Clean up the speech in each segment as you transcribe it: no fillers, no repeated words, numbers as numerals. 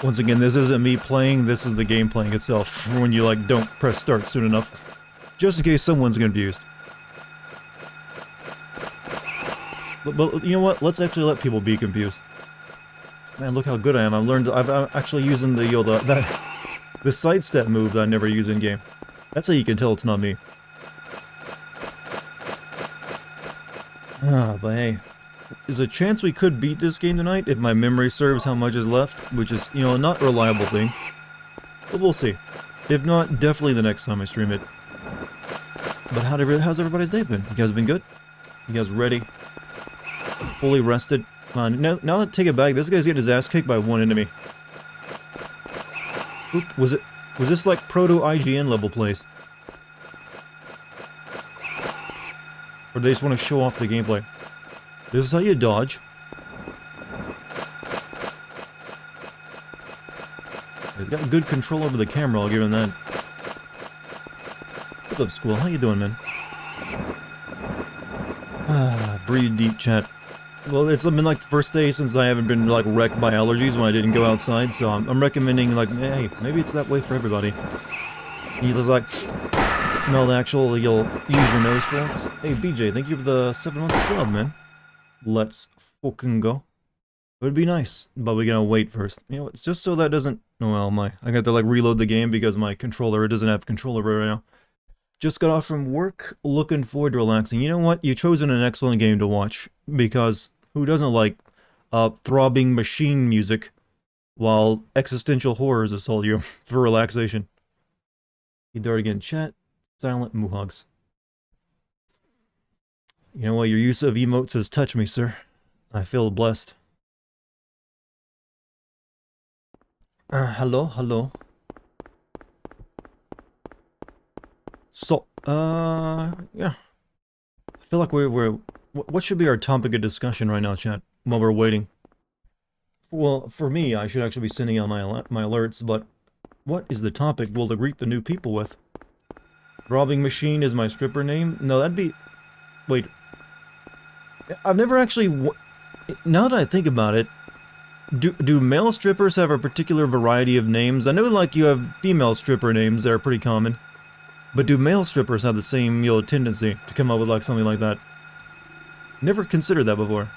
Once again, this isn't me playing, this is the game playing itself, when you, like, don't press start soon enough. Just in case someone's confused. But you know what? Let's actually let people be confused. Man, look how good I am. I'm actually using the sidestep move that I never use in-game. That's how you can tell it's not me. But hey. There's a chance we could beat this game tonight if my memory serves how much is left, which is, you know, not a reliable thing. But we'll see. If not, definitely the next time I stream it. But how's everybody's day been? You guys been good? You guys ready? Fully rested? Now that take it back, this guy's getting his ass kicked by one enemy. Oop, was this like proto-IGN level place? Or they just want to show off the gameplay? This is how you dodge. He's got good control over the camera, I'll give him that. What's up, Squirrel? How you doing, man? Breathe deep, chat. Well, it's been like the first day since I haven't been like wrecked by allergies when I didn't go outside, so I'm recommending like, hey, maybe it's that way for everybody. You just like smell the actual, you'll use your nose for once. Hey, BJ, thank you for the 7-month sub, man. Let's fucking go. It would be nice, but we gotta wait first. You know, it's just so that doesn't... Well, I got to like reload the game because my controller doesn't have control over it right now. Just got off from work, looking forward to relaxing. You know what? You've chosen an excellent game to watch, because who doesn't like throbbing machine music while existential horrors assault you for relaxation? You Dartigan chat, silent muhogs. You know what? Your use of emotes has touched me, sir. I feel blessed. Hello. So, yeah. I feel like what should be our topic of discussion right now, chat, while we're waiting? Well, for me, I should actually be sending out my alerts, but what is the topic we'll greet the new people with? Robbing Machine is my stripper name? No, that'd be... Wait. I've never actually... Now that I think about it, do male strippers have a particular variety of names? I know, like, you have female stripper names that are pretty common. But do male strippers have the same, you know, tendency to come up with, like, something like that? Never considered that before.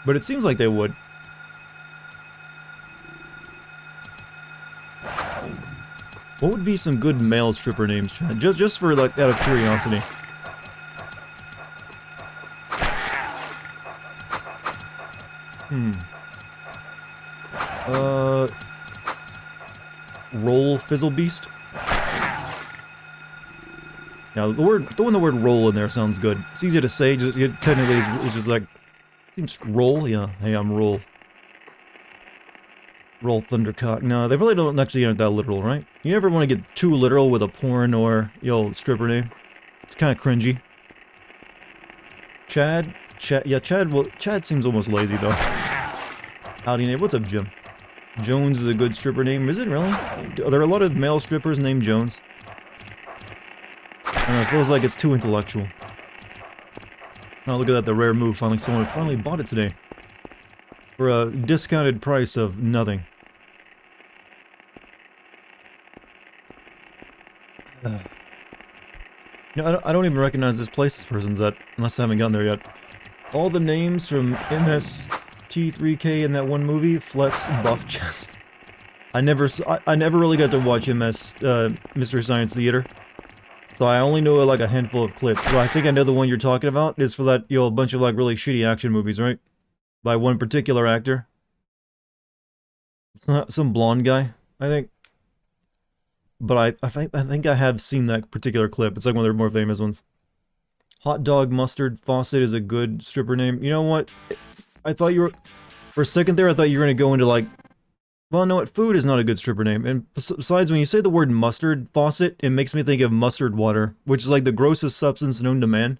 But it seems like they would. What would be some good male stripper names, Chad? Just for, like, out of curiosity. Roll Fizzle Beast? Now, throwing the word roll in there sounds good. It's easy to say, technically it's just like, seems roll? Yeah, hey, I'm roll. Roll Thundercock. No, they probably don't actually get that literal, right? You never want to get too literal with a porn or, stripper name. It's kind of cringy. Chad, Chad seems almost lazy, though. Howdy, Nate. What's up, Jim? Jones is a good stripper name. Is it really? Are there a lot of male strippers named Jones? I don't know, it feels like it's too intellectual. Oh, look at that, the rare move. Someone finally bought it today. For a discounted price of nothing. You know, I don't even recognize this place this person's at, unless I haven't gotten there yet. All the names from MST3K in that one movie, Flex, Buff Chest. I never really got to watch Mystery Science Theater. So I only know like a handful of clips. So I think I know the one you're talking about is for that, a bunch of like really shitty action movies, right? By one particular actor. It's not some blonde guy, I think. But I think I have seen that particular clip. It's like one of their more famous ones. Hot Dog Mustard Faucet is a good stripper name. You know what? I thought you were... For a second there, I thought you were going to go into like... Well, no, what? Food is not a good stripper name. And besides, when you say the word mustard faucet, it makes me think of mustard water, which is like the grossest substance known to man.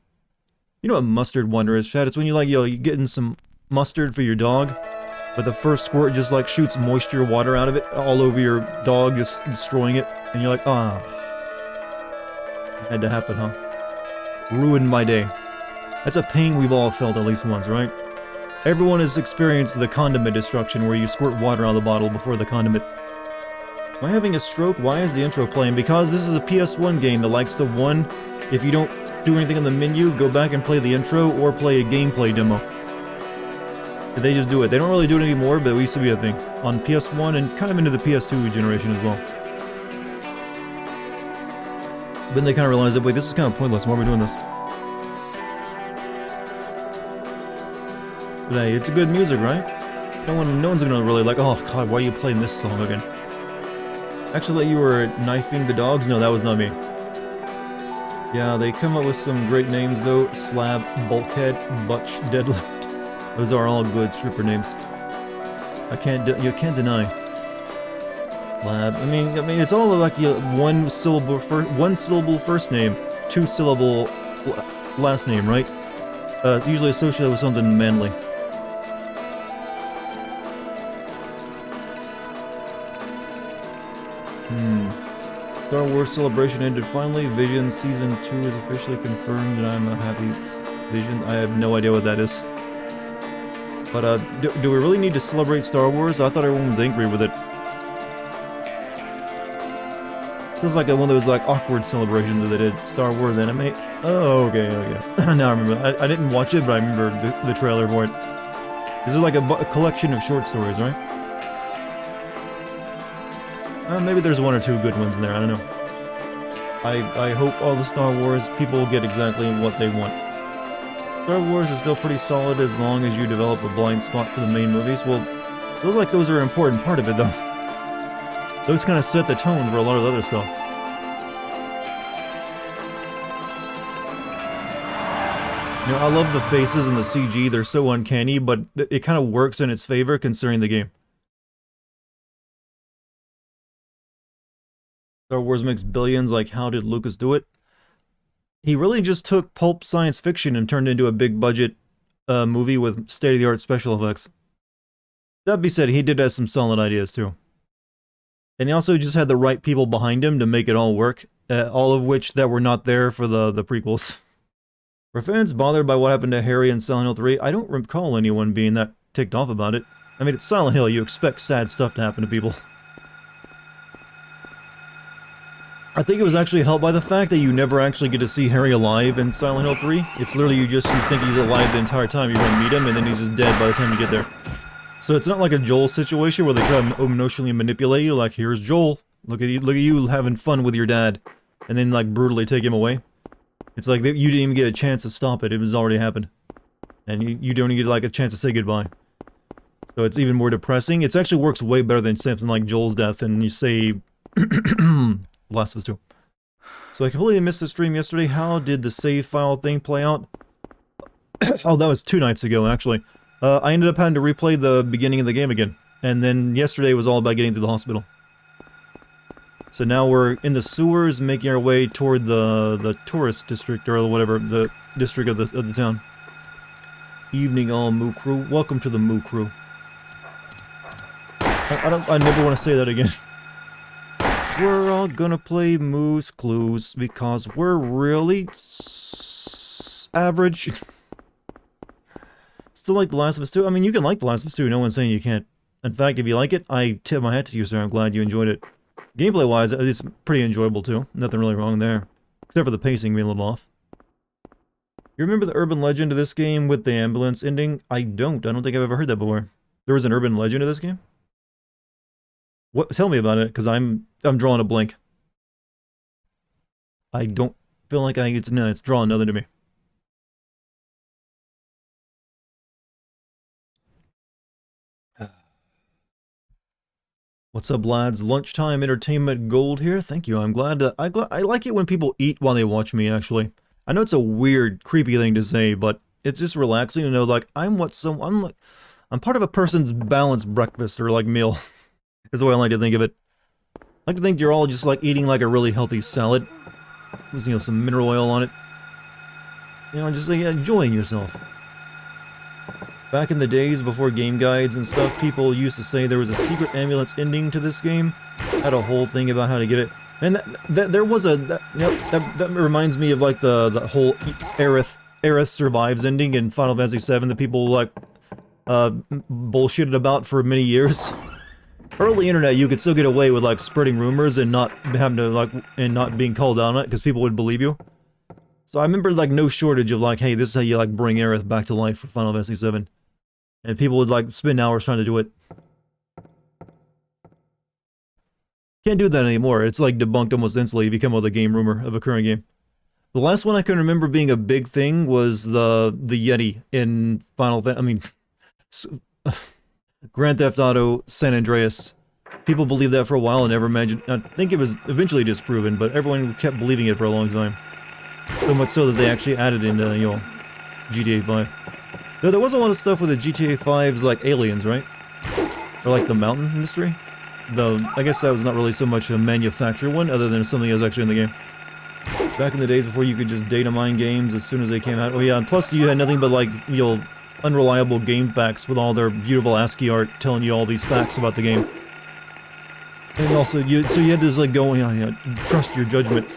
You know what mustard water is, Chad? It's when you like, you getting some mustard for your dog, but the first squirt just like shoots moisture water out of it all over your dog, just destroying it, and you're like, ah. Had to happen, huh? Ruined my day. That's a pain we've all felt at least once, right? Everyone has experienced the condiment destruction where you squirt water out of the bottle before the condiment Am I having a stroke? Why is the intro playing? Because this is a PS1 game that likes to, one, if you don't do anything on the menu, go back and play the intro or play a gameplay demo. They just do it. They don't really do it anymore, but it used to be a thing. On PS1 and kind of into the PS2 generation as well. But then they kind of realized that, wait, this is kind of pointless. Why are we doing this? But hey, it's good music, right? No one's gonna really like, oh god, why are you playing this song again? Actually, you were knifing the dogs? No, that was not me. Yeah, they come up with some great names though. Slab, Bulkhead, Butch, Deadlift. Those are all good stripper names. You can't deny. Slab. I mean, it's all like one syllable first name, 2-syllable last name, right? It's usually associated with something manly. Star Wars Celebration ended finally. Vision Season 2 is officially confirmed, and I'm a happy Vision. I have no idea what that is. But, do we really need to celebrate Star Wars? I thought everyone was angry with it. Feels like one of those, like, awkward celebrations that they did. Star Wars anime. Oh, okay, okay. Now I remember. I didn't watch it, but I remember the trailer for it. This is like a collection of short stories, right? Maybe there's one or two good ones in there, I don't know. I hope all the Star Wars people get exactly what they want. Star Wars is still pretty solid as long as you develop a blind spot for the main movies. Well, feels like those are an important part of it, though. Those kind of set the tone for a lot of the other stuff. You know, I love the faces and the CG, they're so uncanny, but it kind of works in its favor considering the game. Star Wars makes billions, like how did Lucas do it? He really just took pulp science fiction and turned it into a big budget movie with state-of-the-art special effects. That being said, he did have some solid ideas too. And he also just had the right people behind him to make it all work, all of which that were not there for the prequels. Were fans bothered by what happened to Harry in Silent Hill 3? I don't recall anyone being that ticked off about it. I mean, it's Silent Hill, you expect sad stuff to happen to people. I think it was actually helped by the fact that you never actually get to see Harry alive in Silent Hill 3. It's literally you think he's alive the entire time, you're gonna meet him, and then he's just dead by the time you get there. So it's not like a Joel situation where they try to emotionally manipulate you, like, here's Joel, look at you having fun with your dad, and then, like, brutally take him away. It's like, you didn't even get a chance to stop it, it was already happened. And you don't even get, like, a chance to say goodbye. So it's even more depressing. It actually works way better than something like Joel's death, and you say... Last of Us 2. So I completely missed the stream yesterday. How did the save file thing play out? Oh, that was 2 nights ago, actually. I ended up having to replay the beginning of the game again. And then yesterday was all about getting to the hospital. So now we're in the sewers, making our way toward the tourist district, or whatever, the district of the town. Evening all, Moo Crew. Welcome to the Moo Crew. I never want to say that again. We're all gonna play Moose Clues because we're really average. Still like The Last of Us 2? I mean, you can like The Last of Us 2, no one's saying you can't. In fact, if you like it, I tip my hat to you, sir. I'm glad you enjoyed it. Gameplay-wise, it's pretty enjoyable too. Nothing really wrong there. Except for the pacing being a little off. You remember the urban legend of this game with the ambulance ending? I don't think I've ever heard that before. There was an urban legend of this game? What? Tell me about it, because I'm drawing a blank. I don't feel like I get to know. It's drawing nothing to me. What's up, lads? Lunchtime entertainment gold here. Thank you. I'm glad. I like it when people eat while they watch me. Actually, I know it's a weird, creepy thing to say, but it's just relaxing to know, like, I'm part of a person's balanced breakfast or like meal. Is the way I like to think of it. I like to think you're all just like eating like a really healthy salad. With, you know, some mineral oil on it. You know, just like enjoying yourself. Back in the days before game guides and stuff, people used to say there was a secret ambulance ending to this game. Had a whole thing about how to get it. And there was that reminds me of like the whole Aerith survives ending in Final Fantasy VII that people like bullshitted about for many years. Early internet, you could still get away with like spreading rumors and not having to like and not being called out on it because people would believe you. So I remember like no shortage of like, hey, this is how you like bring Aerith back to life for Final Fantasy VII, and people would like spend hours trying to do it. Can't do that anymore. It's like debunked almost instantly if you come up with a game rumor of a current game. The last one I can remember being a big thing was the Yeti in Final Fantasy. I mean, Grand Theft Auto San Andreas. People believed that for a while and never imagined. I think it was eventually disproven, but everyone kept believing it for a long time. So much so that they actually added into, you know, GTA 5. Though there was a lot of stuff with the GTA 5's like aliens, right? Or like the mountain industry. Though I guess that was not really so much a manufactured one, other than something that was actually in the game. Back in the days before you could just data mine games as soon as they came out. Oh yeah, and plus you had nothing but like, you know, unreliable game facts with all their beautiful ASCII art telling you all these facts about the game. And also, you had to just like go, trust your judgment.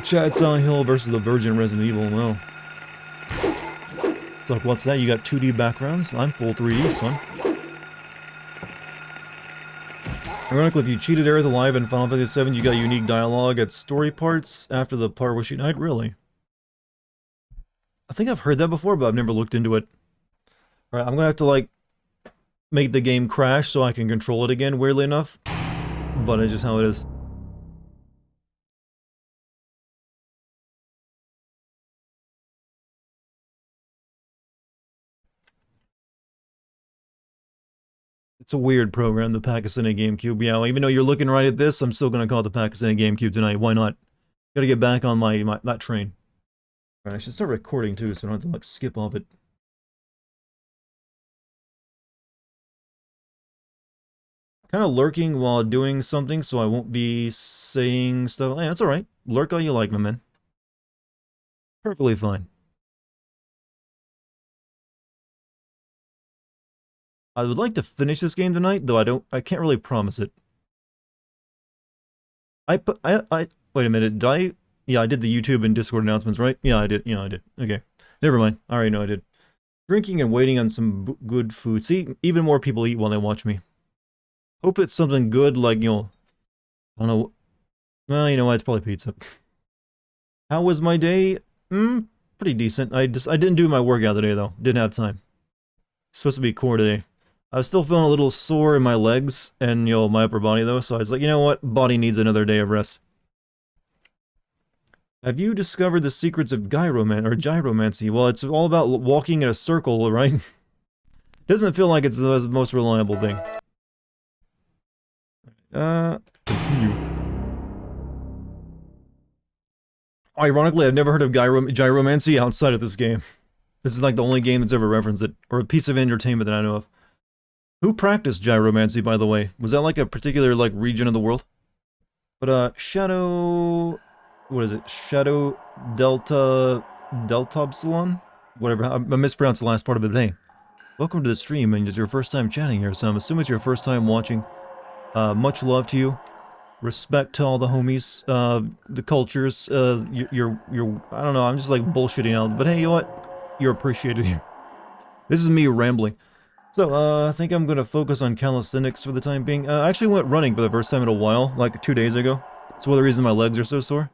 Chad Silent Hill versus the Virgin Resident Evil, well. Like, what's that? You got 2D backgrounds? I'm full 3D, son. Ironically, if you cheated Aerith alive in Final Fantasy VII, you got unique dialogue at story parts after the part where she died? Really? I think I've heard that before, but I've never looked into it. Alright, I'm gonna have to, like, make the game crash so I can control it again, weirdly enough. But it's just how it is. It's a weird program, the Pakistani GameCube. Yeah, well, even though you're looking right at this, I'm still gonna call it the Pakistani GameCube tonight. Why not? Gotta get back on that train. Alright, I should start recording too, so I don't have to, like, skip off it. Kind of lurking while doing something, so I won't be saying stuff. Yeah, that's alright. Lurk all you like, my man. Perfectly fine. I would like to finish this game tonight, though I can't really promise it. Wait a minute, yeah, I did the YouTube and Discord announcements, right? Yeah, I did. Okay. Never mind. I already know I did. Drinking and waiting on some good food. See, even more people eat while they watch me. Hope it's something good, like, you know, I don't know. Well, you know what, it's probably pizza. How was my day? Pretty decent. I didn't do my workout today, though. Didn't have time. It's supposed to be core today. I was still feeling a little sore in my legs and, you know, my upper body, though, so I was like, you know what? Body needs another day of rest. Have you discovered the secrets of gyromancy? Well, it's all about walking in a circle, right? Doesn't feel like it's the most reliable thing. Continue. Ironically, I've never heard of gyromancy outside of this game. This is like the only game that's ever referenced it, or a piece of entertainment that I know of. Who practiced gyromancy, by the way? Was that like a particular, like, region of the world? But, Shadow... What is it? Shadow Deltobsalon? Whatever, I mispronounced the last part of it. Hey, welcome to the stream, and it's your first time chatting here, so I'm assuming it's your first time watching. Much love to you. Respect to all the homies, the cultures, you're, I don't know, I'm just like bullshitting out, but hey, you know what? You're appreciated here. This is me rambling. So, I think I'm gonna focus on calisthenics for the time being. I actually went running for the first time in a while, like 2 days ago. It's one of the reasons my legs are so sore.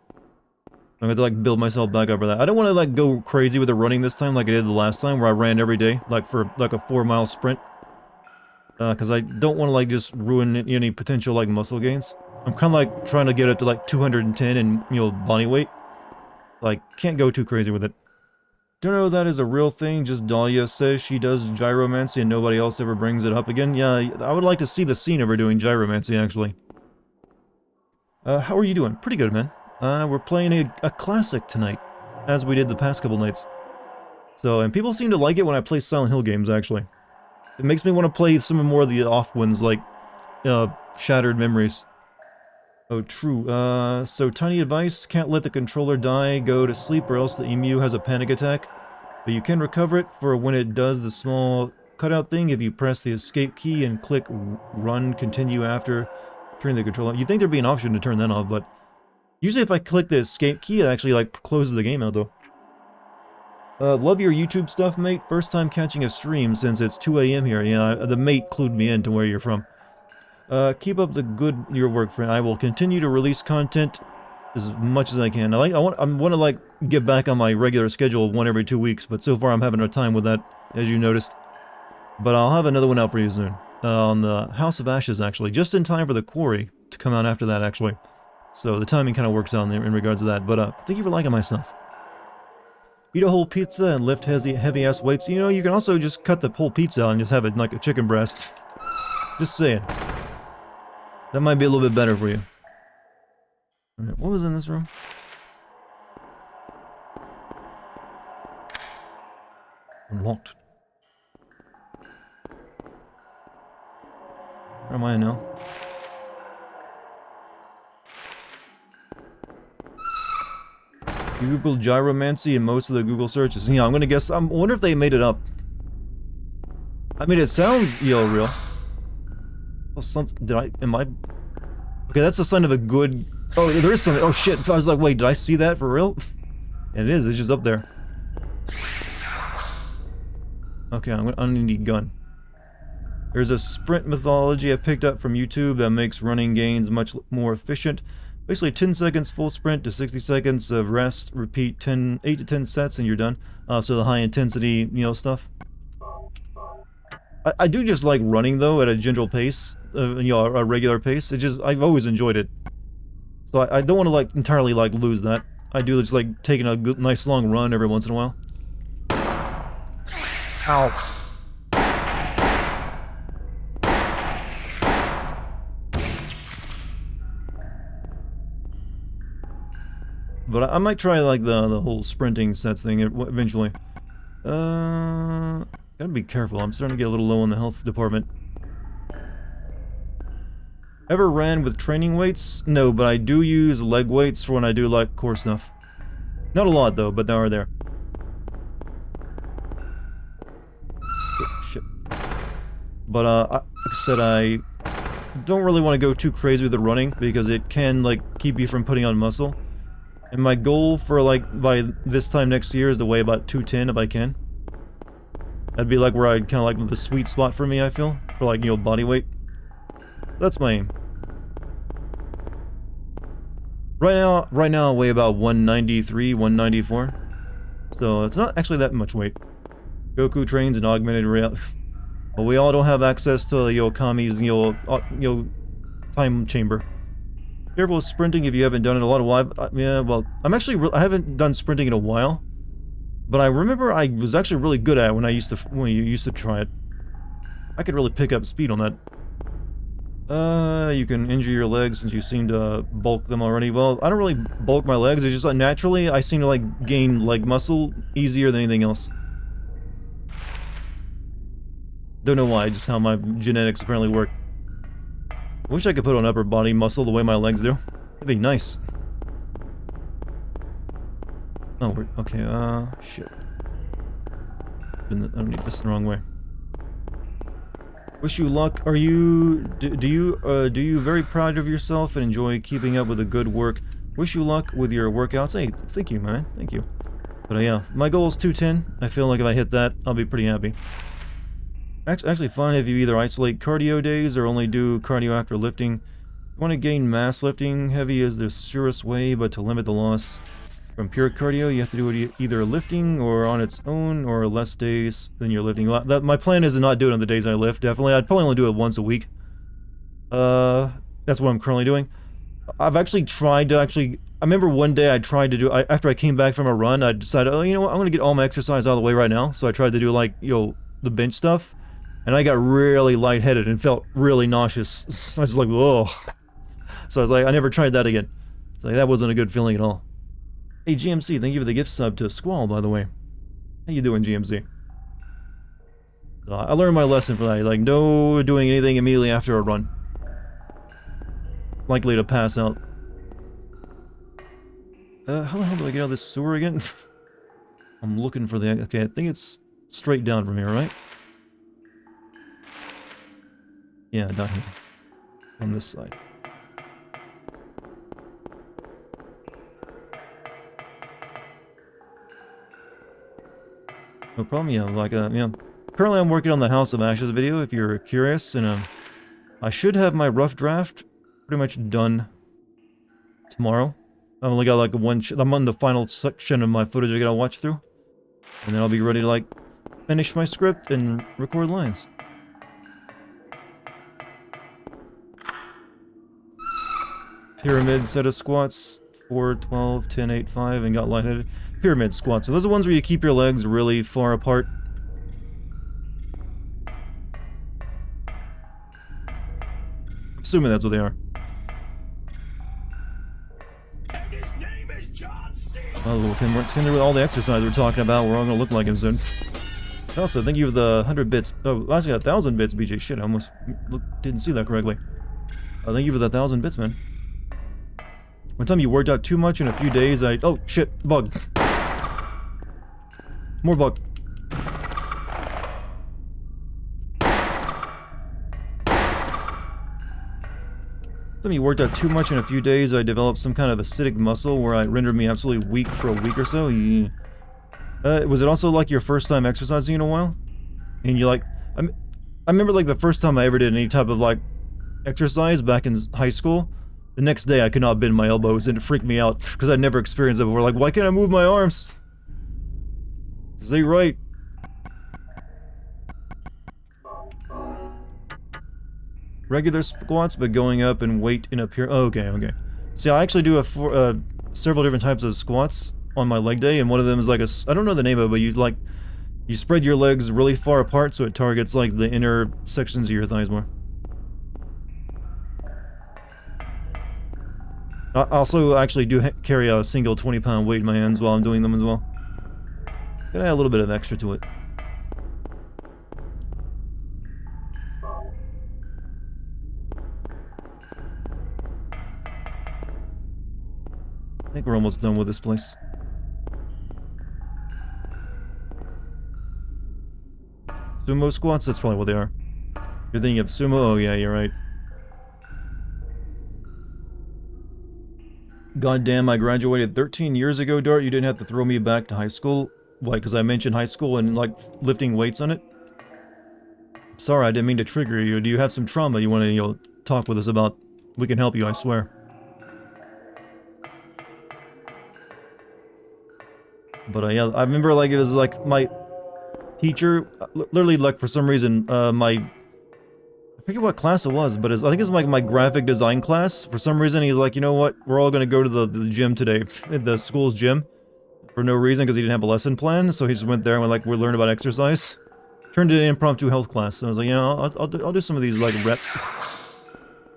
I'm gonna like build myself back up for that. I don't want to like go crazy with the running this time like I did the last time, where I ran every day, like for like a 4-mile sprint. Because I don't want to like just ruin any potential like muscle gains. I'm kind of like trying to get up to like 210 in, you know, body weight. Like, can't go too crazy with it. Don't know if that is a real thing, just Dahlia says she does gyromancy and nobody else ever brings it up again. Yeah, I would like to see the scene of her doing gyromancy, actually. How are you doing? Pretty good, man. We're playing a classic tonight, as we did the past couple nights. So, and people seem to like it when I play Silent Hill games, actually. It makes me want to play some more of the off ones, like, Shattered Memories. Oh, true. So tiny advice, can't let the controller die, go to sleep or else the emu has a panic attack. But you can recover it for when it does the small cutout thing if you press the escape key and click run continue after turning the controller. You'd think there'd be an option to turn that off, but usually if I click the escape key, it actually, like, closes the game out, though. Love your YouTube stuff, mate. First time catching a stream since it's 2 AM here. Yeah, the mate clued me in to where you're from. Keep up your work, friend. I will continue to release content as much as I can. I want to like get back on my regular schedule of one every 2 weeks, but so far I'm having a time with that, as you noticed. But I'll have another one out for you soon. On the House of Ashes, actually, just in time for the Quarry to come out after that, actually. So the timing kind of works out in regards to that. But thank you for liking my stuff. Eat a whole pizza and lift heavy-ass weights. You know, you can also just cut the whole pizza out and just have it like a chicken breast. Just saying. That might be a little bit better for you. Alright, what was in this room? Unlocked. Where am I now? Google gyromancy in most of the Google searches. Yeah, I'm gonna guess. I wonder if they made it up. I mean, it sounds, real. Oh, am I? Okay, that's a sign of a good... Oh, there is something. Oh, shit. I was like, wait, did I see that for real? And it is. It's just up there. Okay, I'm gonna need gun. There's a sprint methodology I picked up from YouTube that makes running gains much more efficient. Basically 10 seconds full sprint to 60 seconds of rest, repeat 8 to 10 sets and you're done. So the high intensity, stuff. I do just like running though at a gentle pace, a regular pace. I've always enjoyed it. So I don't want to like entirely like lose that. I do just like taking a good, nice long run every once in a while. Ow. But I might try like the whole sprinting sets thing eventually. Gotta be careful. I'm starting to get a little low in the health department. Ever ran with training weights? No, but I do use leg weights for when I do like core stuff. Not a lot though, but they are there. Oh, shit. But like I said, I don't really want to go too crazy with the running because it can like keep you from putting on muscle. And my goal for like by this time next year is to weigh about 210 if I can. That'd be like where I'd kind of like the sweet spot for me, I feel, for like, body weight. That's my aim. Right now I weigh about 193, 194. So it's not actually that much weight. Goku trains in augmented reality. But we all don't have access to Kami's time chamber. Careful with sprinting if you haven't done it a lot of while. I'm actually I haven't done sprinting in a while, but I remember I was actually really good at it when you used to try it. I could really pick up speed on that. You can injure your legs since you seem to bulk them already. Well, I don't really bulk my legs. It's just like naturally I seem to like gain leg muscle easier than anything else. Don't know why, just how my genetics apparently work. I wish I could put on upper body muscle the way my legs do. That'd be nice. Oh, okay, shit. I don't need this the wrong way. Wish you luck. Do you very proud of yourself and enjoy keeping up with the good work? Wish you luck with your workouts. Hey, thank you, man. Thank you. But yeah, my goal is 210. I feel like if I hit that, I'll be pretty happy. Actually fine if you either isolate cardio days or only do cardio after lifting. You want to gain mass lifting, heavy is the surest way, but to limit the loss from pure cardio, you have to do it either lifting or on its own or less days than you're lifting. My plan is to not do it on the days I lift, definitely. I'd probably only do it once a week. That's what I'm currently doing. I've actually tried to I remember one day I tried to do, after I came back from a run, I decided, oh, you know what, I'm going to get all my exercise out of the way right now. So I tried to do like, the bench stuff. And I got really lightheaded and felt really nauseous. So I was like, whoa. So I was like, I never tried that again. It's like, that wasn't a good feeling at all. Hey, GMC, thank you for the gift sub to Squall, by the way. How you doing, GMC? I learned my lesson for that. Like, no doing anything immediately after a run. Likely to pass out. How the hell do I get out of this sewer again? I'm looking for the... Okay, I think it's straight down from here, right? Yeah, down here. On this side. No problem, yeah, like, yeah. Currently I'm working on the House of Ashes video, if you're curious, and, I should have my rough draft pretty much done tomorrow. I've only got like I'm on the final section of my footage I gotta watch through. And then I'll be ready to like finish my script and record lines. Pyramid set of squats, 4, 12, 10, 8, 5, and got lightheaded. Pyramid squats. So those are the ones where you keep your legs really far apart. I'm assuming that's what they are. And his name is John C. Oh, with all the exercise we're talking about, we're all gonna look like him soon. Also, thank you for the 100 bits. Oh, I actually got 1,000 bits, BJ. Shit, I almost didn't see that correctly. Thank you for the 1,000 bits, man. One time you worked out too much in a few days, oh, shit, bug. More bug. Some you worked out too much in a few days, I developed some kind of acidic muscle where it rendered me absolutely weak for a week or so. Was it also like your first time exercising in a while? And you like... I remember like the first time I ever did any type of like exercise back in high school. The next day I could not bend my elbows and it freaked me out because I'd never experienced it before. Like, why can't I move my arms? Say right. Regular squats, but going up in weight in a pyramid. Oh, okay. See, I actually do several different types of squats on my leg day, and one of them is like I don't know the name of it, but you spread your legs really far apart so it targets like the inner sections of your thighs more. I also actually do carry a single 20-pound weight in my hands while I'm doing them as well. Gotta add a little bit of extra to it. I think we're almost done with this place. Sumo squats? That's probably what they are. You're thinking of sumo? Oh yeah, you're right. God damn, I graduated 13 years ago, Dart. You didn't have to throw me back to high school. Why, because I mentioned high school and, like, lifting weights on it? Sorry, I didn't mean to trigger you. Do you have some trauma you want to, talk with us about? We can help you, I swear. But, yeah, I remember, like, it was, like, my teacher, literally, like, for some reason, I forget what class it was, but I think it was like my graphic design class. For some reason, he's like, you know what? We're all going to go to the gym today, the school's gym, for no reason, because he didn't have a lesson plan. So he just went there and we learned about exercise. Turned it an impromptu health class. So I was like, I'll do some of these like reps.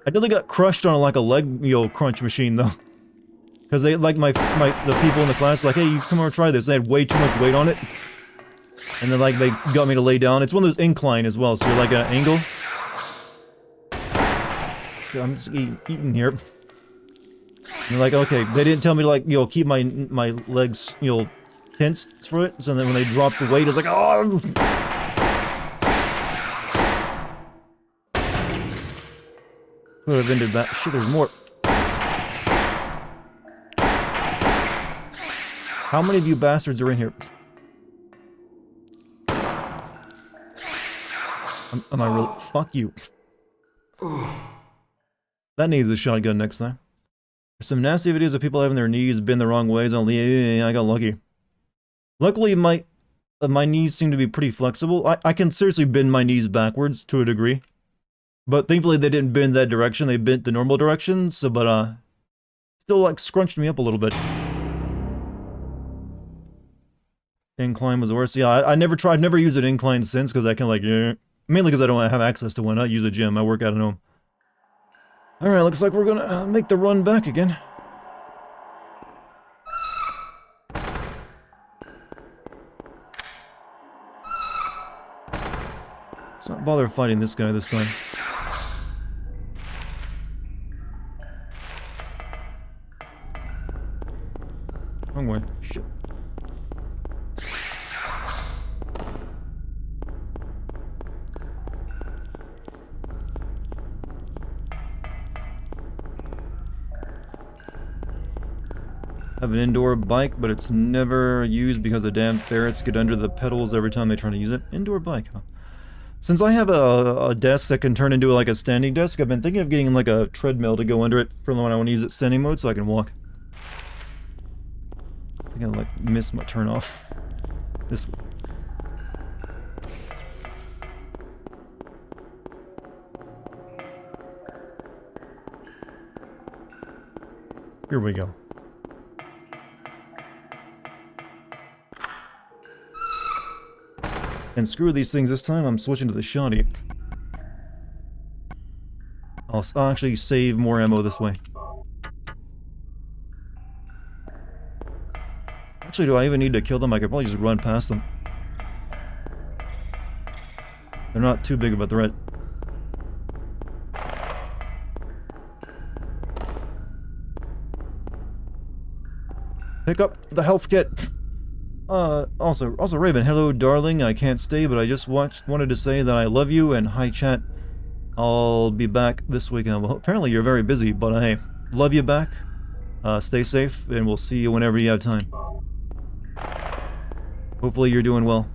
I nearly got crushed on like a leg crunch machine though, because they like the people in the class like, hey, you come over and try this. They had way too much weight on it, and then like they got me to lay down. It's one of those incline as well, so you're like at an angle. I'm just eating here. And they're like, okay, they didn't tell me to like, keep my legs, tensed for it. So then when they dropped the weight, it's like, oh! Could have ended that. Shit, there's more. How many of you bastards are in here? Am I really? Fuck you. That needs a shotgun next time. There's some nasty videos of people having their knees bend the wrong ways. I got lucky. Luckily, my knees seem to be pretty flexible. I can seriously bend my knees backwards to a degree. But thankfully they didn't bend that direction. They bent the normal direction. So, but, still, like, scrunched me up a little bit. Incline was worse. Yeah, I never used an incline since, because I can, like, mainly because I don't have access to one. I use a gym. I work out at home. Alright, looks like we're gonna make the run back again. Let's not bother fighting this guy this time. Wrong way. Shit. I have an indoor bike, but it's never used because the damn ferrets get under the pedals every time they try to use it. Indoor bike, huh? Since I have a desk that can turn into like a standing desk, I've been thinking of getting like a treadmill to go under it for when I want to use it standing mode so I can walk. I think I like missed my turn off. This way. Here we go. And screw these things this time, I'm switching to the shoddy. I'll actually save more ammo this way. Actually, do I even need to kill them? I could probably just run past them. They're not too big of a threat. Pick up the health kit! Also, Raven, hello darling, I can't stay, but I just wanted to say that I love you, and hi chat. I'll be back this weekend. Well, apparently you're very busy, but hey, love you back. Stay safe, and we'll see you whenever you have time. Hopefully you're doing well.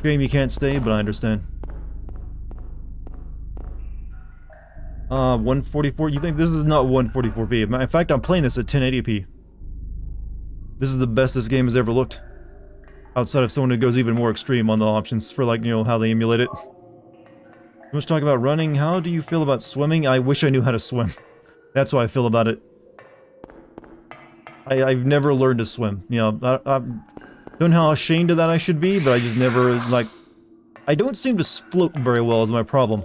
Shame you can't stay, but I understand. 144, you think this is not 144p? In fact, I'm playing this at 1080p. This is the best this game has ever looked. Outside of someone who goes even more extreme on the options for, like, you know, how they emulate it. Let's talk about running. How do you feel about swimming? I wish I knew how to swim. That's how I feel about it. I've never learned to swim. You know, I don't know how ashamed of that I should be, but I just never, like... I don't seem to float very well is my problem.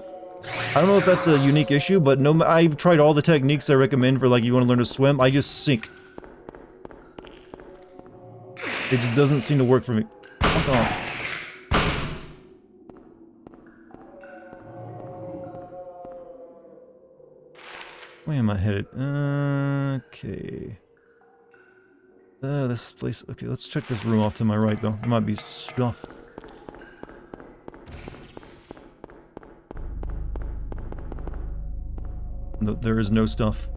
I don't know if that's a unique issue, but no, I've tried all the techniques I recommend for, like, you want to learn to swim. I just sink. It just doesn't seem to work for me. Fuck off. Where am I headed? Okay. This place... Okay, let's check this room off to my right, though. There might be stuff. No, there is no stuff.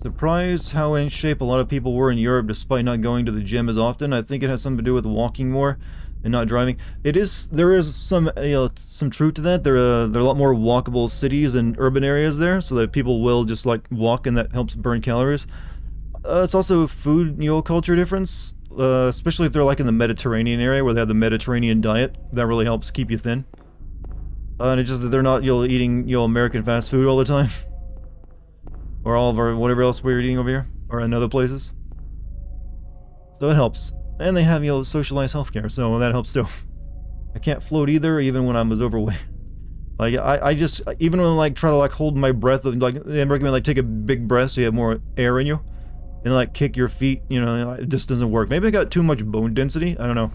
Surprised how in shape a lot of people were in Europe despite not going to the gym as often. I think it has something to do with walking more and not driving. There is some, you know, some truth to that. There are a lot more walkable cities and urban areas there, so that people will just like walk, and that helps burn calories. It's also food, you know, culture difference, especially if they're like in the Mediterranean area where they have the Mediterranean diet. That really helps keep you thin. And it's just that they're not, you know, eating, you know, American fast food all the time. Or all of our, whatever else we're eating over here, or in other places. So it helps. And they have, you know, socialized healthcare, so that helps too. I can't float either, even when I was overweight. Like, I just, even when I, like, try to, like, hold my breath, like, they recommend, like, take a big breath so you have more air in you. And, like, kick your feet, you know, it just doesn't work. Maybe I got too much bone density, I don't know.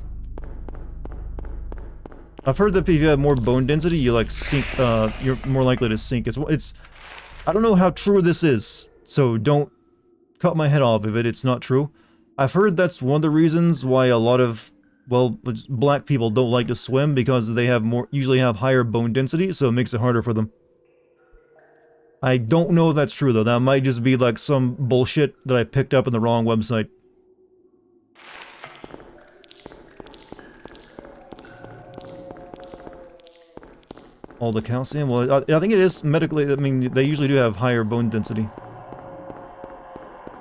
I've heard that if you have more bone density, you, like, sink, you're more likely to sink. It's I don't know how true this is, so don't cut my head off if it's not true. I've heard that's one of the reasons why a lot of, well, black people don't like to swim, because they have usually have higher bone density, so it makes it harder for them. I don't know if that's true, though. That might just be like some bullshit that I picked up on the wrong website. All the calcium? Well, I think it is medically, I mean, they usually do have higher bone density.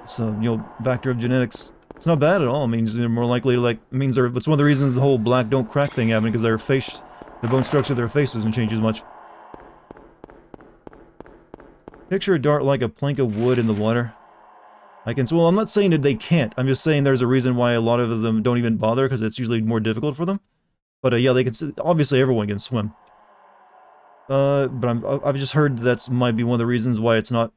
So, you know, factor of genetics. It's not bad at all. It means they're more likely to, like, it's one of the reasons the whole black don't crack thing happened, because their face, the bone structure of their face doesn't change as much. Picture a dart like a plank of wood in the water. Well, I'm not saying that they can't. I'm just saying there's a reason why a lot of them don't even bother, because it's usually more difficult for them. But, yeah, they can, obviously everyone can swim. But I've just heard that might be one of the reasons why it's not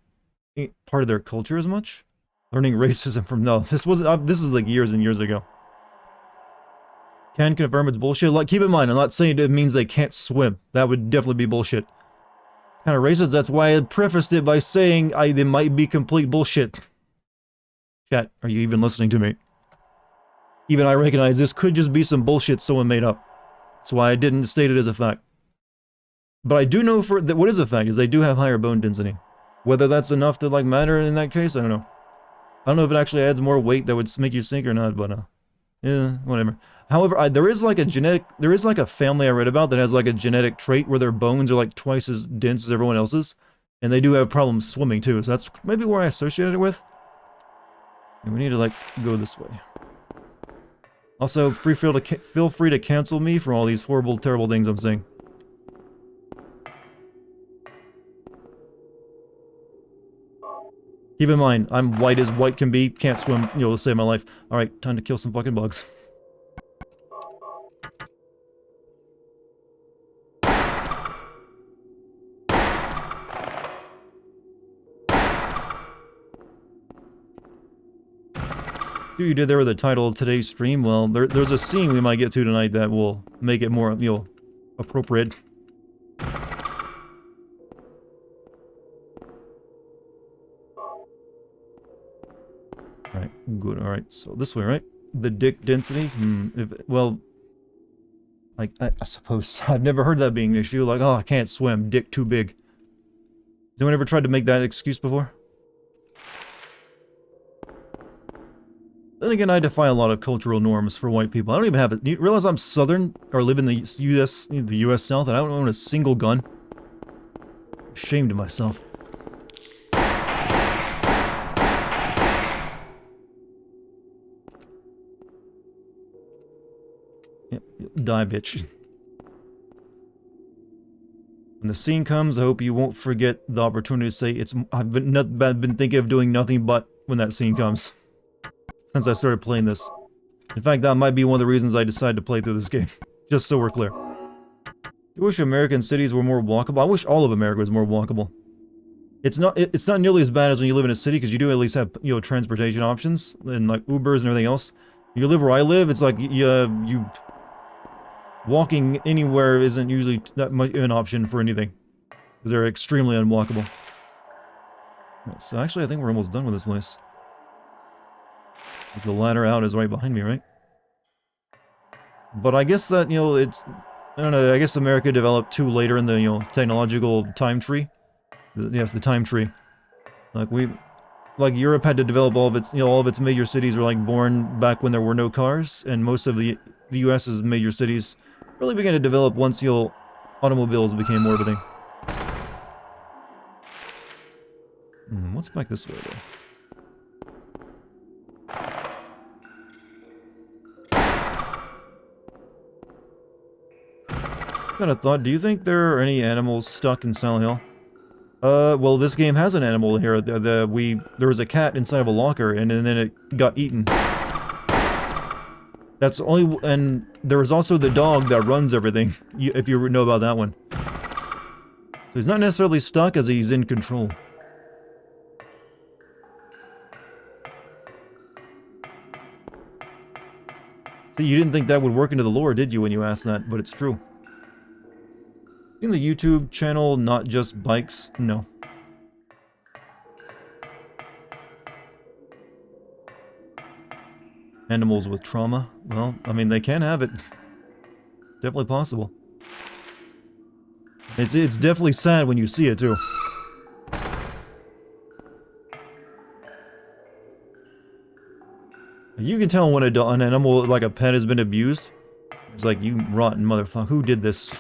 part of their culture as much. Learning racism from, no, this is like years and years ago. Can confirm it's bullshit. Like, keep in mind, I'm not saying it means they can't swim. That would definitely be bullshit. Kind of racist, that's why I prefaced it by saying they might be complete bullshit. Chat, are you even listening to me? Even I recognize this could just be some bullshit someone made up. That's why I didn't state it as a fact. But I do know that what is a fact is they do have higher bone density. Whether that's enough to, like, matter in that case, I don't know. I don't know if it actually adds more weight that would make you sink or not, but, yeah, whatever. However, there is like a family I read about that has like a genetic trait where their bones are like twice as dense as everyone else's, and they do have problems swimming too. So that's maybe where I associate it with. And we need to like go this way. Also, feel free to cancel me for all these horrible, terrible things I'm saying. Keep in mind, I'm white as white can be, can't swim, to save my life. Alright, time to kill some fucking bugs. See what you did there with the title of today's stream? Well, there's a scene we might get to tonight that will make it more, appropriate. Alright, good, alright, so this way, right? The dick density? Well, like, I suppose, I've never heard that being an issue, like, oh, I can't swim, dick too big. Has anyone ever tried to make that excuse before? Then again, I defy a lot of cultural norms for white people. I don't even have it. You realize I'm Southern, or live in the U.S. South, and I don't own a single gun? Ashamed of myself. Yep, die, bitch. When the scene comes, I hope you won't forget the opportunity to say I've been thinking of doing nothing but when that scene comes. Since I started playing this. In fact, that might be one of the reasons I decided to play through this game. Just so we're clear. I wish American cities were more walkable. I wish all of America was more walkable. It's not nearly as bad as when you live in a city, because you do at least have, transportation options, and like Ubers and everything else. You live where I live, it's like, you walking anywhere isn't usually that much an option for anything. Because they're extremely unwalkable. Right, so actually, I think we're almost done with this place. The ladder out is right behind me, right? But I guess that, it's... I don't know, I guess America developed too later in the, technological time tree. Yes, the time tree. Like Europe had to develop all of its major cities were like born back when there were no cars, and most of the US's major cities really began to develop once, automobiles became more of a thing. What's back this way, though? Kind of thought, do you think there are any animals stuck in Silent Hill? Well, this game has an animal here. There was a cat inside of a locker, and then it got eaten. That's only, and there was also the dog that runs everything, if you know about that one. So he's not necessarily stuck, as he's in control. See, you didn't think that would work into the lore, did you, when you asked that? But it's true. In the YouTube channel, not just bikes? No. Animals with trauma? Well, I mean, they can have it. Definitely possible. It's definitely sad when you see it, too. You can tell when an animal, like a pet, has been abused. It's like, you rotten motherfucker, who did this?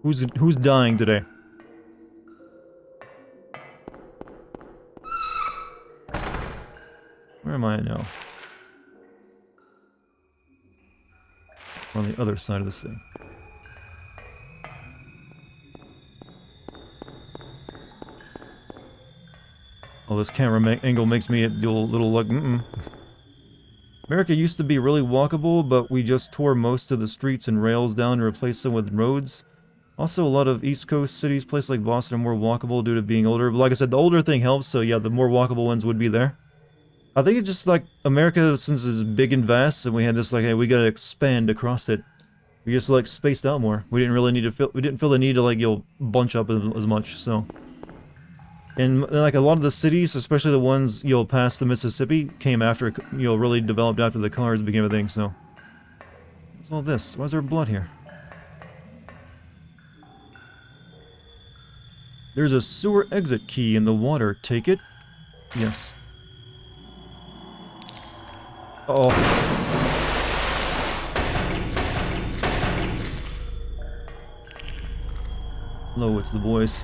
Who's dying today? Where am I now? On the other side of this thing. Oh, this camera angle makes me a little like, America used to be really walkable, but we just tore most of the streets and rails down and replaced them with roads. Also, a lot of East Coast cities, places like Boston, are more walkable due to being older. But like I said, the older thing helps, so yeah, the more walkable ones would be there. I think it's just like America, since it's big and vast, and we had this like, hey, we gotta expand across it. We just like spaced out more. We didn't really need to we didn't feel the need to like, bunch up as much, so. And like a lot of the cities, especially the ones, past the Mississippi, came after, really developed after the cars became a thing, so. What's all this? Why is there blood here? There's a sewer exit key in the water. Take it? Yes. Uh-oh. Hello, it's the boys.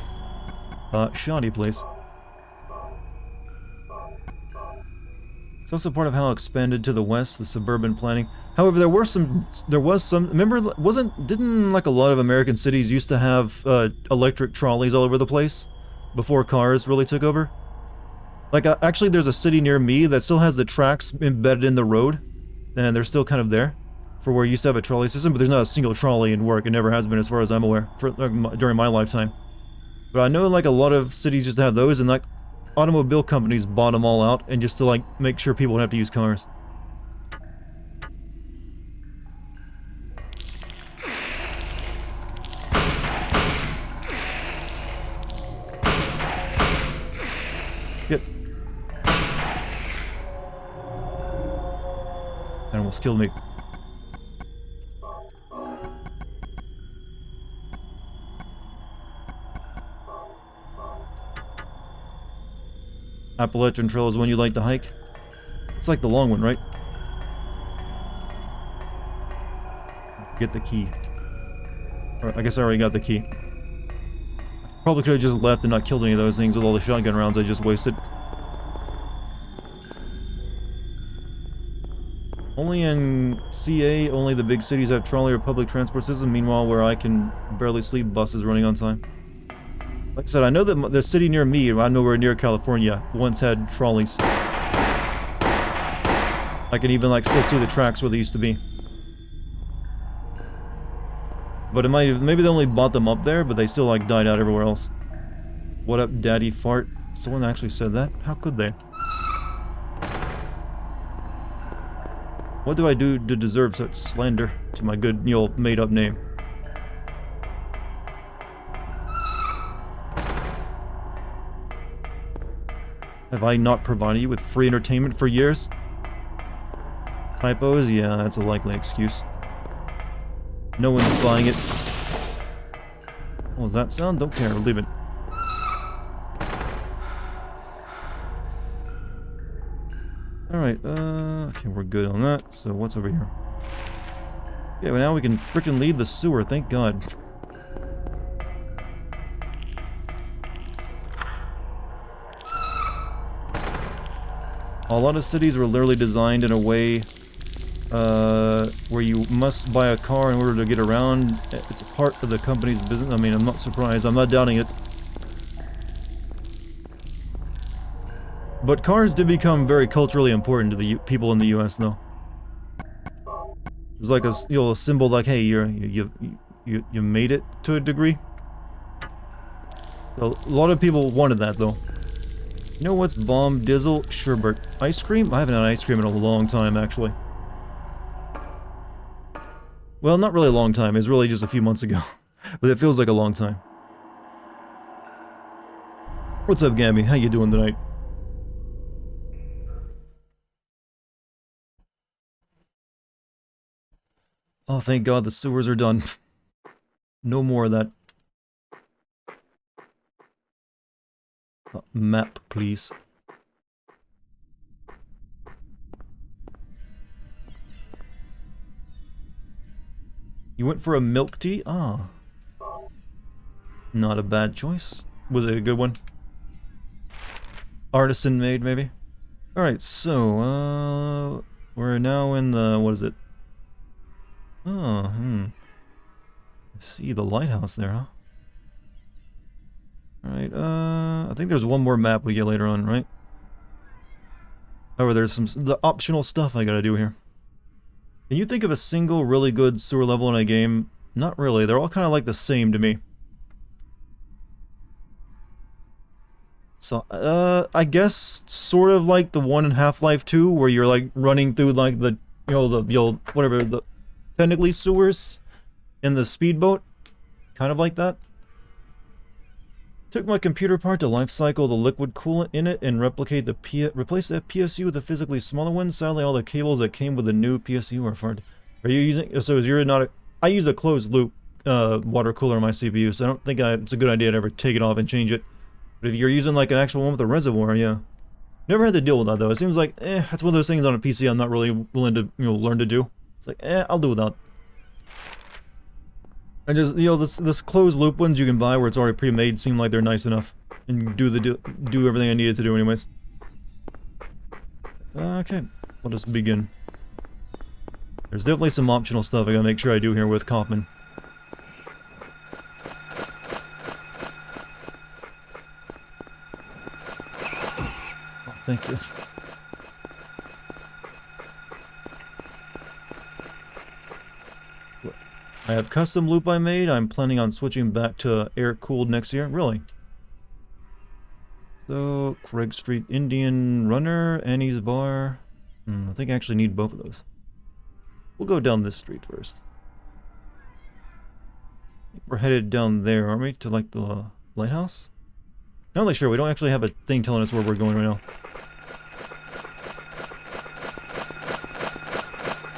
Shoddy place. It's also part of how expanded to the west, the suburban planning. However, there was some, remember, didn't like a lot of American cities used to have, electric trolleys all over the place? Before cars really took over? Like, actually there's a city near me that still has the tracks embedded in the road, and they're still kind of there, for where you used to have a trolley system, but there's not a single trolley in work, it never has been as far as I'm aware, for, during my lifetime. But I know, like, a lot of cities used to have those, and, like, automobile companies bought them all out, and just to, like, make sure people would have to use cars. Yep. That almost killed me. Appalachian Trail is one you like to hike? It's like the long one, right? Get the key. Or, I guess I already got the key. Probably could have just left and not killed any of those things with all the shotgun rounds I just wasted. Only in CA, only the big cities have trolley or public transport system, meanwhile where I can barely sleep, buses running on time. Like I said, I know that the city near me, I'm nowhere near California, once had trolleys. I can even, like, still see the tracks where they used to be. But it might have, maybe they only bought them up there, but they still, like, died out everywhere else. What up, Daddy Fart? Someone actually said that? How could they? What do I do to deserve such slander to my good, made-up name? Have I not provided you with free entertainment for years? Typos? Yeah, that's a likely excuse. No one's buying it. What was that sound? Don't care, leave it. Alright, okay, we're good on that. So what's over here? Okay, well now we can frickin' leave the sewer, thank God. A lot of cities were literally designed in a way where you must buy a car in order to get around. It's a part of the company's business. I mean, I'm not surprised. I'm not doubting it. But cars did become very culturally important to the people in the U.S., though. It's like a, a symbol like, hey, you made it to a degree. So a lot of people wanted that, though. You know what's bomb dizzle? Sherbert. Ice cream? I haven't had ice cream in a long time, actually. Well, not really a long time. It's really just a few months ago. But it feels like a long time. What's up, Gabby? How you doing tonight? Oh, thank God the sewers are done. No more of that. Map, please. You went for a milk tea? Ah. Not a bad choice. Was it a good one? Artisan made, maybe? Alright, so, we're now in the, what is it? Oh, I see the lighthouse there, huh? Alright, I think there's one more map we get later on, right? However, there's the optional stuff I gotta do here. Can you think of a single really good sewer level in a game? Not really, they're all kind of like the same to me. So, I guess sort of like the one in Half-Life 2, where you're like running through like the, whatever, the technically sewers in the speedboat. Kind of like that. Took my computer apart to life cycle the liquid coolant in it and replace the PSU with a physically smaller one. Sadly, all the cables that came with the new PSU are fried. Are you using, so you're not, I use a closed loop water cooler on my CPU, so I don't think it's a good idea to ever take it off and change it. But if you're using like an actual one with a reservoir, yeah. Never had to deal with that though. It seems like, that's one of those things on a PC I'm not really willing to, learn to do. It's like, I'll do without. I just, you know, this closed loop ones you can buy where it's already pre-made seem like they're nice enough. And do everything I needed to do anyways. Okay, let us begin. There's definitely some optional stuff I gotta make sure I do here with Kaufman. Oh, thank you. I have custom loop I made. I'm planning on switching back to air-cooled next year. Really? So, Craig Street Indian Runner, Annie's Bar. I think I actually need both of those. We'll go down this street first. We're headed down there, aren't we? To, like, the lighthouse? Not really sure. We don't actually have a thing telling us where we're going right now.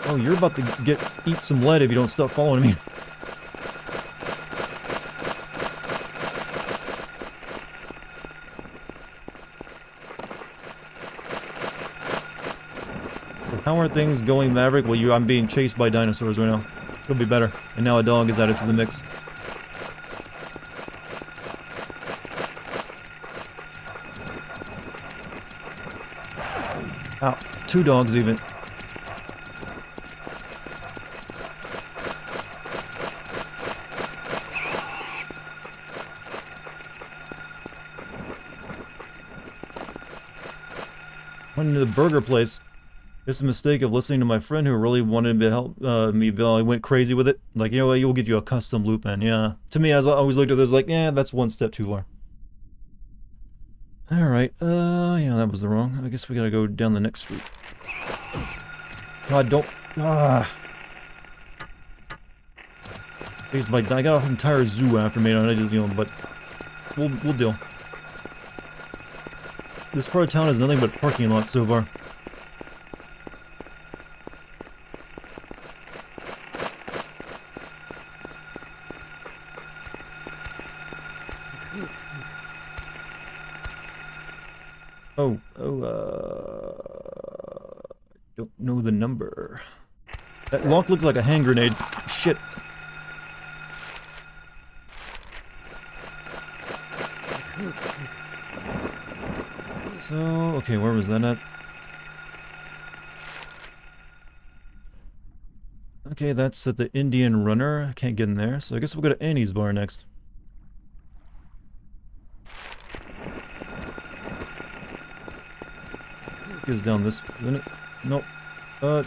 Oh, you're about to eat some lead if you don't stop following me. How are things going, Maverick? Well, I'm being chased by dinosaurs right now. Could be better. And now a dog is added to the mix. Ow. 2 dogs even. Went into the burger place. It's a mistake of listening to my friend who really wanted to help me, but I went crazy with it. Like, you know what, you'll get you a custom loop man. Yeah. To me, as I always looked at this, like, yeah, that's one step too far. Alright, yeah, that was the wrong. I guess we gotta go down the next street. God, don't... I got an entire zoo after me, and I just, you know, but... We'll deal. This part of town has nothing but parking lots so far. Don't know the number. That lock looked like a hand grenade. Shit. So, okay, where was that at? Okay, that's at the Indian Runner. I can't get in there, so I guess we'll go to Annie's Bar next. Is down this, isn't it? Nope.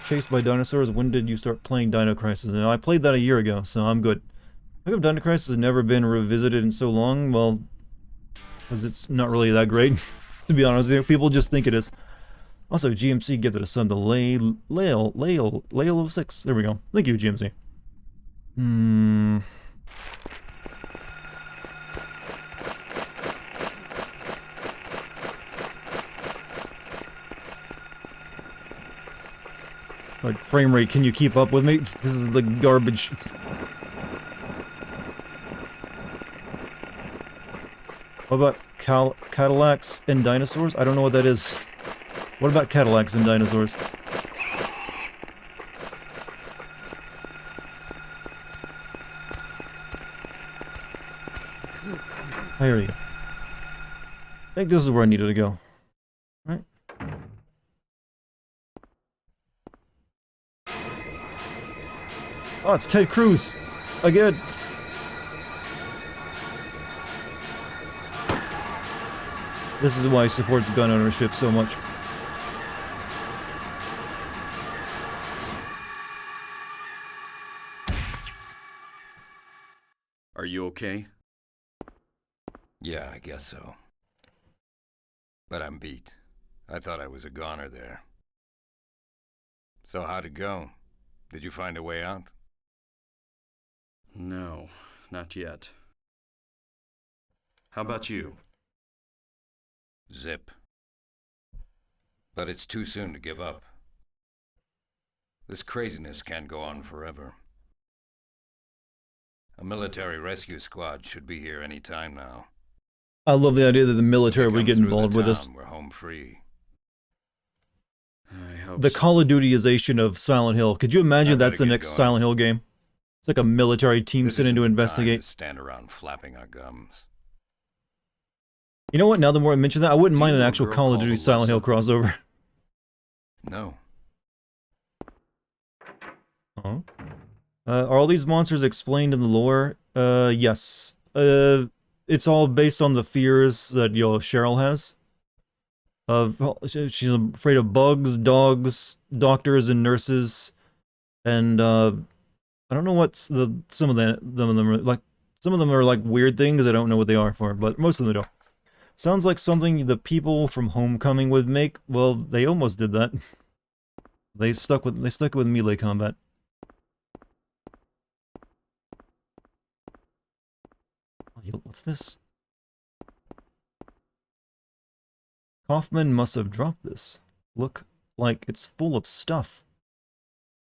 Chased by dinosaurs. When did you start playing Dino Crisis? No, I played that a year ago, so I'm good. How come Dino Crisis has never been revisited in so long? Well, because it's not really that great, to be honest with you. People just think it is. Also, GMC gifted a son to Lail 06. There we go. Thank you, GMC. Like, frame rate, can you keep up with me? The garbage. What about Cadillacs and dinosaurs? I don't know what that is. What about Cadillacs and dinosaurs? There you go. I think this is where I needed to go. Right? Oh, it's Ted Cruz. Again. This is why he supports gun ownership so much. Are you okay? Yeah, I guess so. But I'm beat. I thought I was a goner there. So how'd it go? Did you find a way out? No, not yet. How about you? Zip. But it's too soon to give up. This craziness can't go on forever. A military rescue squad should be here any time now. I love the idea that the military would get involved with this. We're home free. I hope The so. Call of Dutyization of Silent Hill. Could you imagine that's the next going. Silent Hill game? It's like a military team This sitting isn't to the time investigate. to stand around flapping our gums. You know what? Now the more I mention that, I wouldn't Do mind you an know a actual girl Call of called Duty Silent Hill Alyssa? crossover. No. Huh? Are all these monsters explained in the lore? Yes. It's all based on the fears that, Cheryl has. She's afraid of bugs, dogs, doctors, and nurses. And, I don't know what's some of them are, like, some of them are, like, weird things. I don't know what they are for, but most of them don't. Sounds like something the people from Homecoming would make. Well, they almost did that. They stuck with melee combat. What's this? Kaufman must have dropped this. Look like it's full of stuff.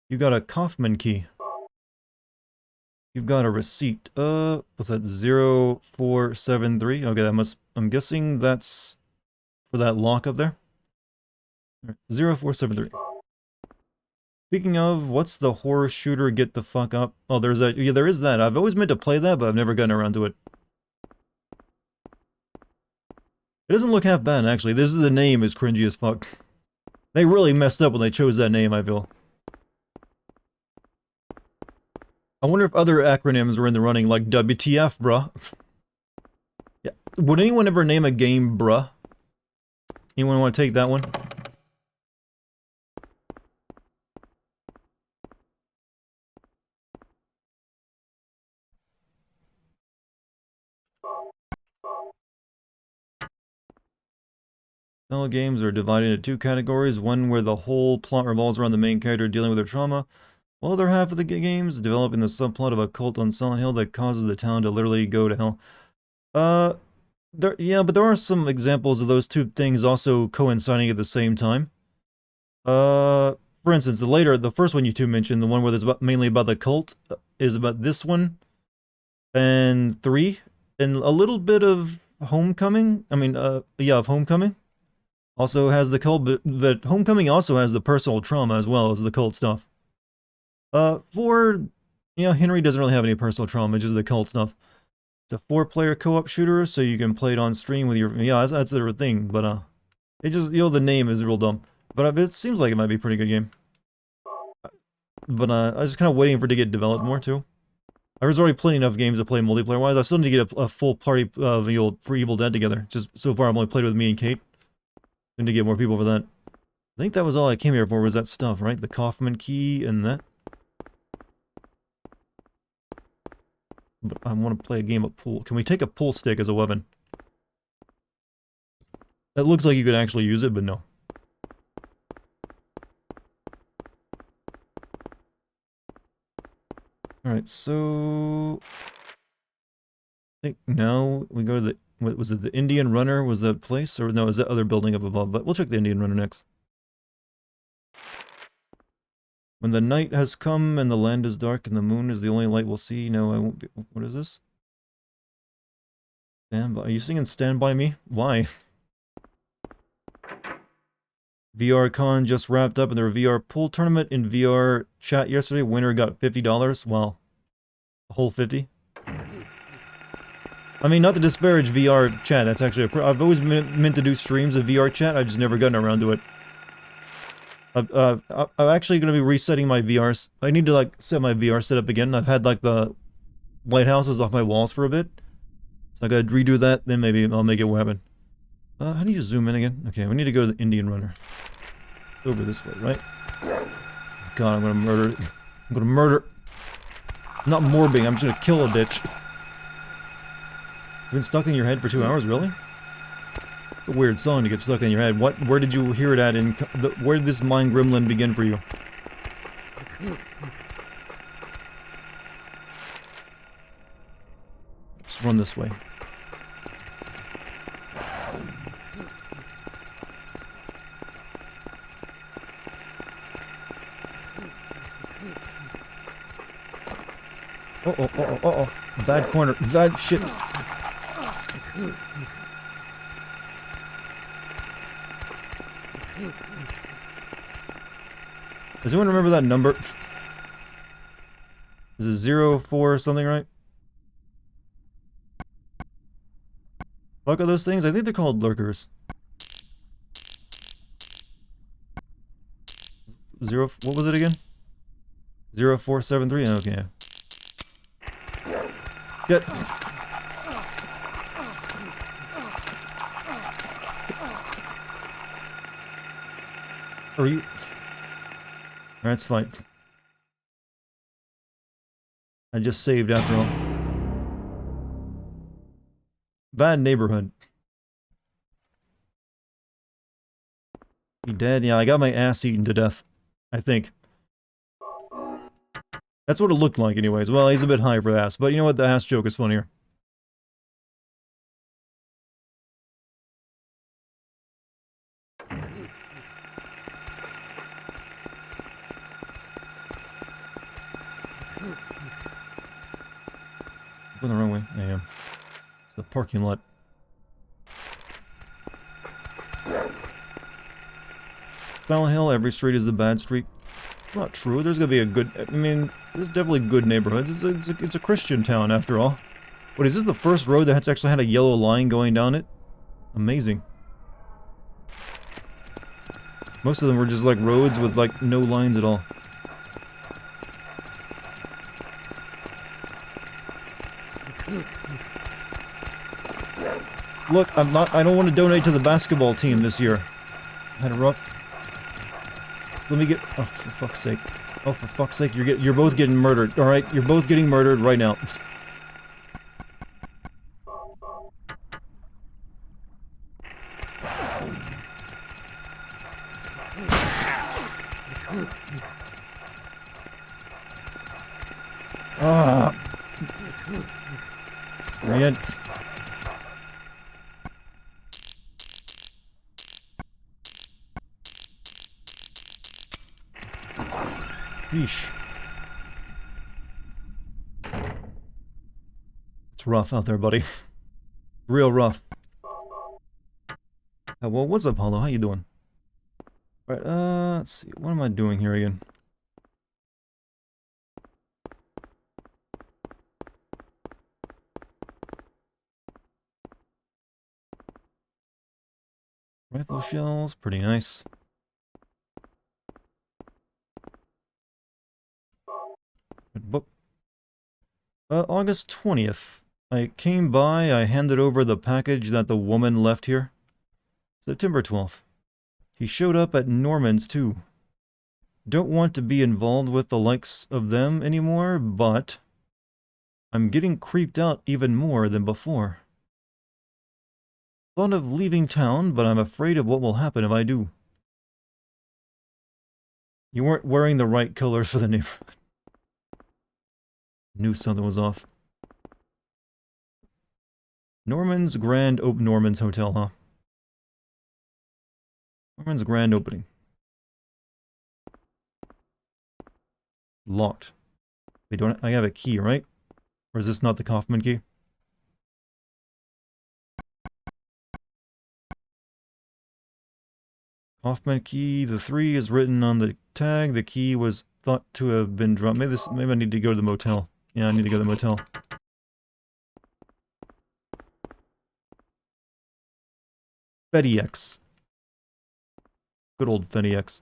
You got a Kaufman key. You've got a receipt. What's that? 0473? Okay, that must... I'm guessing that's for that lock up there. 0473. Speaking of, what's the horror shooter get the fuck up? Oh, there's that. Yeah, there is that. I've always meant to play that, but I've never gotten around to it. It doesn't look half bad, actually. The name is cringy as fuck. They really messed up when they chose that name, I feel. I wonder if other acronyms were in the running, like WTF, bruh. Yeah. Would anyone ever name a game bruh? Anyone want to take that one? Telltale games are divided into two categories. One where the whole plot revolves around the main character dealing with their trauma, while the other half of the games developing the subplot of a cult on Silent Hill that causes the town to literally go to hell. Yeah, but there are some examples of those two things also coinciding at the same time. For instance, the first one you two mentioned, the one where it's mainly about the cult, is about this one, and 3, and a little bit of Homecoming. I mean, yeah, of Homecoming. Also has the cult, but Homecoming also has the personal trauma as well as the cult stuff. Henry doesn't really have any personal trauma, just the cult stuff. It's a 4-player co-op shooter, so you can play it on stream with your... Yeah, that's the thing, but, it just, the name is real dumb. But it seems like it might be a pretty good game. But, I was just kind of waiting for it to get developed more, too. I was already playing enough games to play multiplayer-wise. I still need to get a full party of for Evil Dead together. Just, so far I've only played with me and Kate. Need to get more people for that. I think that was all I came here for, was that stuff, right? The Kaufman key and that. But I want to play a game of pool. Can we take a pool stick as a weapon? That looks like you could actually use it, but no. Alright, so... I think now we go to the... What was it? The Indian Runner was that place? Or no, is that other building up above? But we'll check the Indian Runner next. When the night has come and the land is dark and the moon is the only light we'll see, no, I won't be... What is this? Stand by... Are you singing Stand By Me? Why? VRCon just wrapped up in their VR pool tournament in VR chat yesterday. Winner got $50. Wow. A whole 50? I mean, not to disparage VR chat, that's actually I've always meant to do streams of VR chat, I've just never gotten around to it. I'm actually going to be resetting my VR... I need to, like, set my VR setup again. I've had, like, the lighthouses off my walls for a bit. So I gotta redo that, then maybe I'll make it happen. How do you zoom in again? Okay, we need to go to the Indian Runner. Over this way, right? God, I'm gonna murder... I'm gonna murder... I'm not morbing, I'm just gonna kill a bitch. Been stuck in your head for 2 hours, really? It's a weird song to get stuck in your head. Where did you hear it at where did this mind gremlin begin for you? Just run this way. Uh-oh. Bad corner. Bad shit. Does anyone remember that number? Is it 04 something, right? Fuck are those things? I think they're called lurkers. What was it again? 0473? Okay. Get. Are you... That's fine. I just saved after all. Bad neighborhood. He dead? Yeah, I got my ass eaten to death. I think. That's what it looked like anyways. Well, he's a bit high for ass, but you know what? The ass joke is funnier. Going the wrong way. I am. It's the parking lot. Fallon Hill, every street is a bad street. Not true. There's gonna be a good... I mean, there's definitely good neighborhoods. It's a Christian town, after all. What, is this the first road that's actually had a yellow line going down it? Amazing. Most of them were just like roads with like no lines at all. Look, I don't want to donate to the basketball team this year. Had a rough... Let me get... Oh, for fuck's sake. Oh, for fuck's sake, you're both getting murdered, alright? You're both getting murdered right now. Ah! Man. Yeesh. It's rough out there, buddy. Real rough. Well, what's up, Hollow? How you doing? Alright, let's see. What am I doing here again? Rifle shells, pretty nice. Good book. August 20th. I came by, I handed over the package that the woman left here. September 12th. He showed up at Norman's too. Don't want to be involved with the likes of them anymore, but I'm getting creeped out even more than before. Thought of leaving town, but I'm afraid of what will happen if I do. You weren't wearing the right colors for the neighborhood. Knew something was off. Norman's Norman's Hotel, huh? Norman's grand opening. Locked. Wait, don't I have a key, right? Or is this not the Kaufman key? Kaufman key, the 3 is written on the tag. The key was thought to have been dropped. Maybe I need to go to the motel. Yeah, I need to go to the motel. FedEx. Good old FedEx.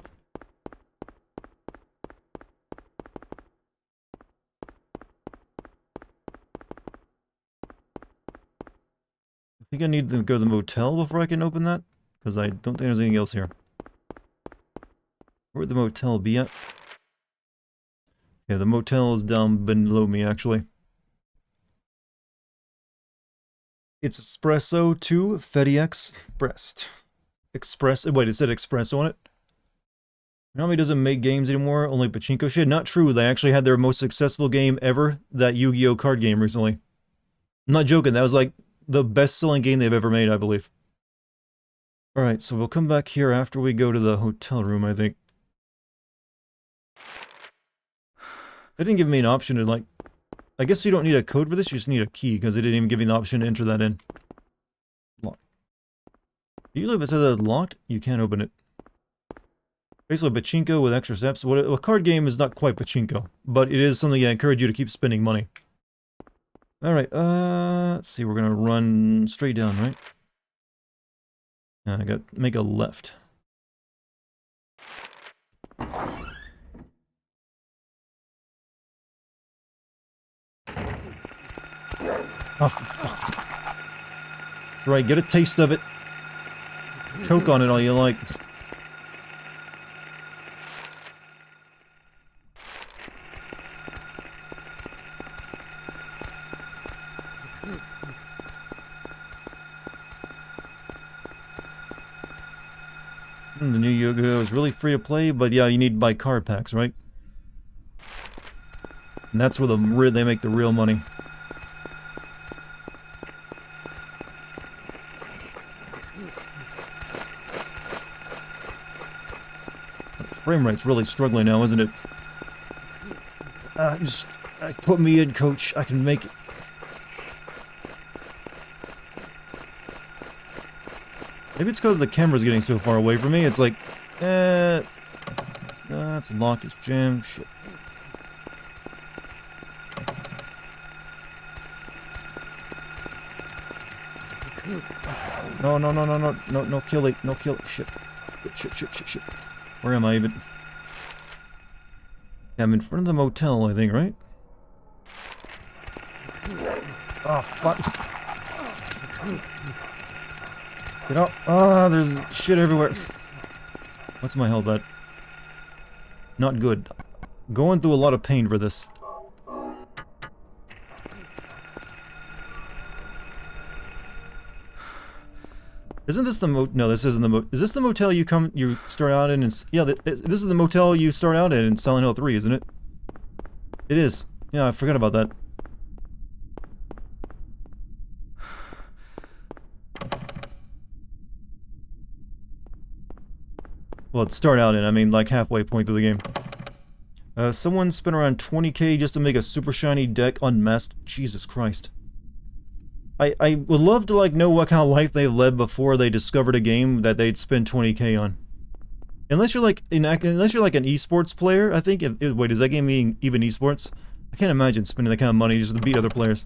I think I need to go to the motel before I can open that, because I don't think there's anything else here. Where'd the motel be at? Yeah, the motel is down below me, actually. It's espresso to FedEx Breast. Wait, it said espresso on it? Konami doesn't make games anymore, only pachinko shit. Not true, they actually had their most successful game ever, that Yu-Gi-Oh card game recently. I'm not joking, that was like the best-selling game they've ever made, I believe. Alright, so we'll come back here after we go to the hotel room, I think. They didn't give me an option to, like... I guess you don't need a code for this, you just need a key, because they didn't even give you the option to enter that in. Locked. Usually if it says it's locked, you can't open it. Basically, pachinko with extra steps. What a card game is not quite pachinko, but it is something that encourages you to keep spending money. Alright, let's see, we're gonna run straight down, right? I got make a left. Oh, fuck. That's right, get a taste of it. Choke on it all you like. The new Yu-Gi-Oh! Is really free to play, but yeah, you need to buy card packs, right? And that's where they make the real money. Frame rate's really struggling now, isn't it? Just put me in, coach. I can make it. Maybe it's because the camera's getting so far away from me. It's like, that's locked. It's jammed. Shit. No, kill it. No, kill it. Shit. Shit. Where am I even? I'm in front of the motel, I think, right? Oh, fuck. Get out. Ah, there's shit everywhere. What's my health at? Not good. Going through a lot of pain for this. Isn't this the no, this isn't the is this the motel you start out in yeah, this is the motel you start out in Silent Hill 3, isn't it? It is. Yeah, I forgot about that. Well, start out in, I mean, like halfway point through the game. Someone spent around 20k just to make a super shiny deck unmasked. Jesus Christ. I would love to, like, know what kind of life they led before they discovered a game that they'd spend 20k on. Unless you're like, unless you're like an esports player, I think. Wait, is that game even esports? I can't imagine spending that kind of money just to beat other players.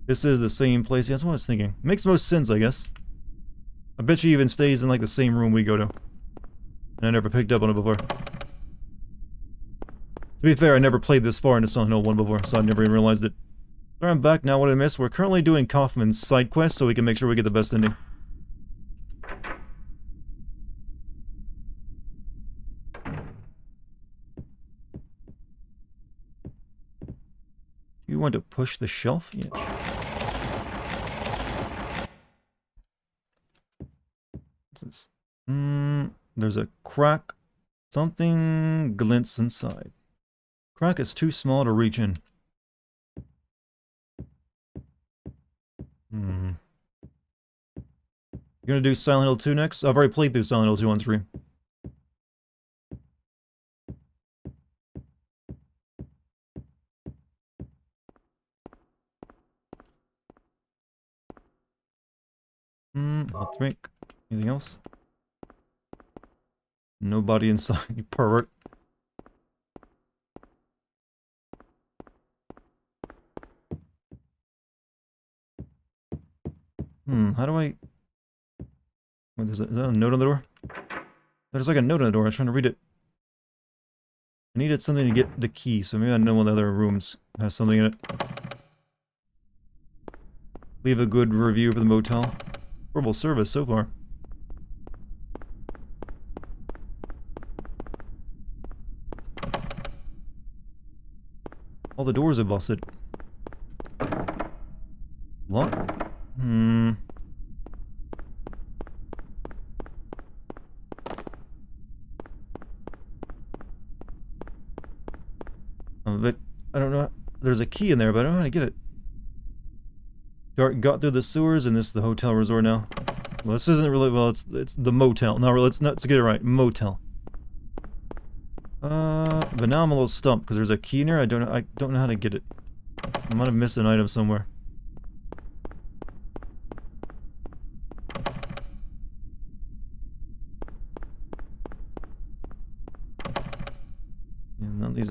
This is the same place. Yeah, that's what I was thinking. Makes most sense, I guess. I bet she even stays in, like, the same room we go to. And I never picked up on it before. To be fair, I never played this far into Silent Hill 1 before, so I never even realized it. Alright, I'm back now. What I missed? We're currently doing Kaufman's side quest so we can make sure we get the best ending. You want to push the shelf? Yeah. What's this? There's a crack. Something glints inside. Crack is too small to reach in. You gonna do Silent Hill 2 next? I've already played through Silent Hill 2 on stream. I'll drink. Anything else? Nobody inside, you pervert. How do I... Wait, is that a note on the door? There's like a note on the door, I was trying to read it. I needed something to get the key, so maybe I know one of the other rooms has something in it. Leave a good review for the motel. Horrible service so far. All the doors are busted. What? But I don't know. There's a key in there, but I don't know how to get it. Dart got through the sewers, and this is the hotel resort now. Well, this isn't really, well, it's the motel. No, let's get it right. Motel. But now I'm a little stumped because there's a key in there. I don't know how to get it. I might have missed an item somewhere. these.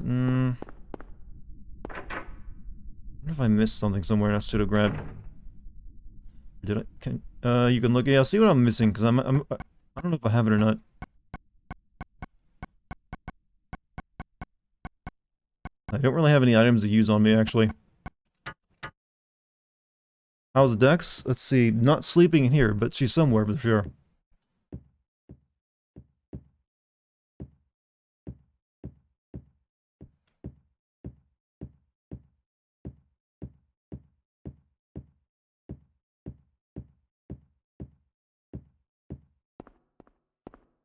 What if I missed something somewhere and I should have grabbed? Did I? You can look. Yeah, see what I'm missing because I don't know if I have it or not. I don't really have any items to use on me actually. How's Dex? Let's see. Not sleeping in here, but she's somewhere for sure.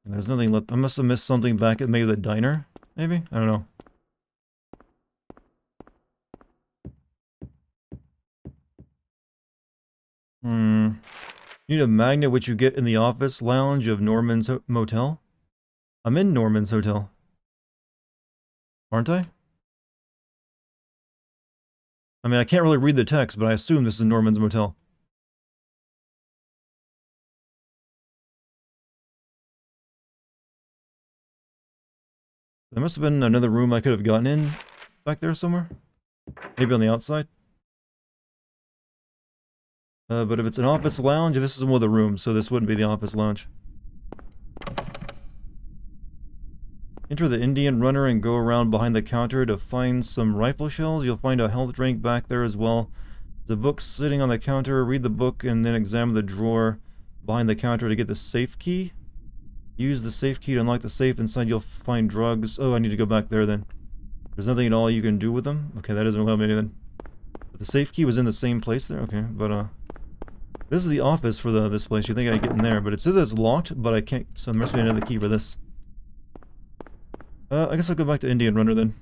There's nothing left. I must have missed something back at maybe the diner? Maybe? I don't know. You need a magnet which you get in the office lounge of Norman's Motel? I'm in Norman's Hotel. Aren't I? I mean, I can't really read the text, but I assume this is Norman's Motel. There must have been another room I could have gotten in back there somewhere. Maybe on the outside. But if it's an office lounge, this is one of the rooms, so this wouldn't be the office lounge. Enter the Indian runner and go around behind the counter to find some rifle shells. You'll find a health drink back there as well. The book's sitting on the counter. Read the book and then examine the drawer behind the counter to get the safe key. Use the safe key to unlock the safe. Inside you'll find drugs. Oh, I need to go back there then. There's nothing at all you can do with them? Okay, that doesn't help me anything. But the safe key was in the same place there? Okay, but this is the office for this place. You think I get in there, but it says it's locked, but I can't, so there must be another key for this. I guess I'll go back to Indian Runner then.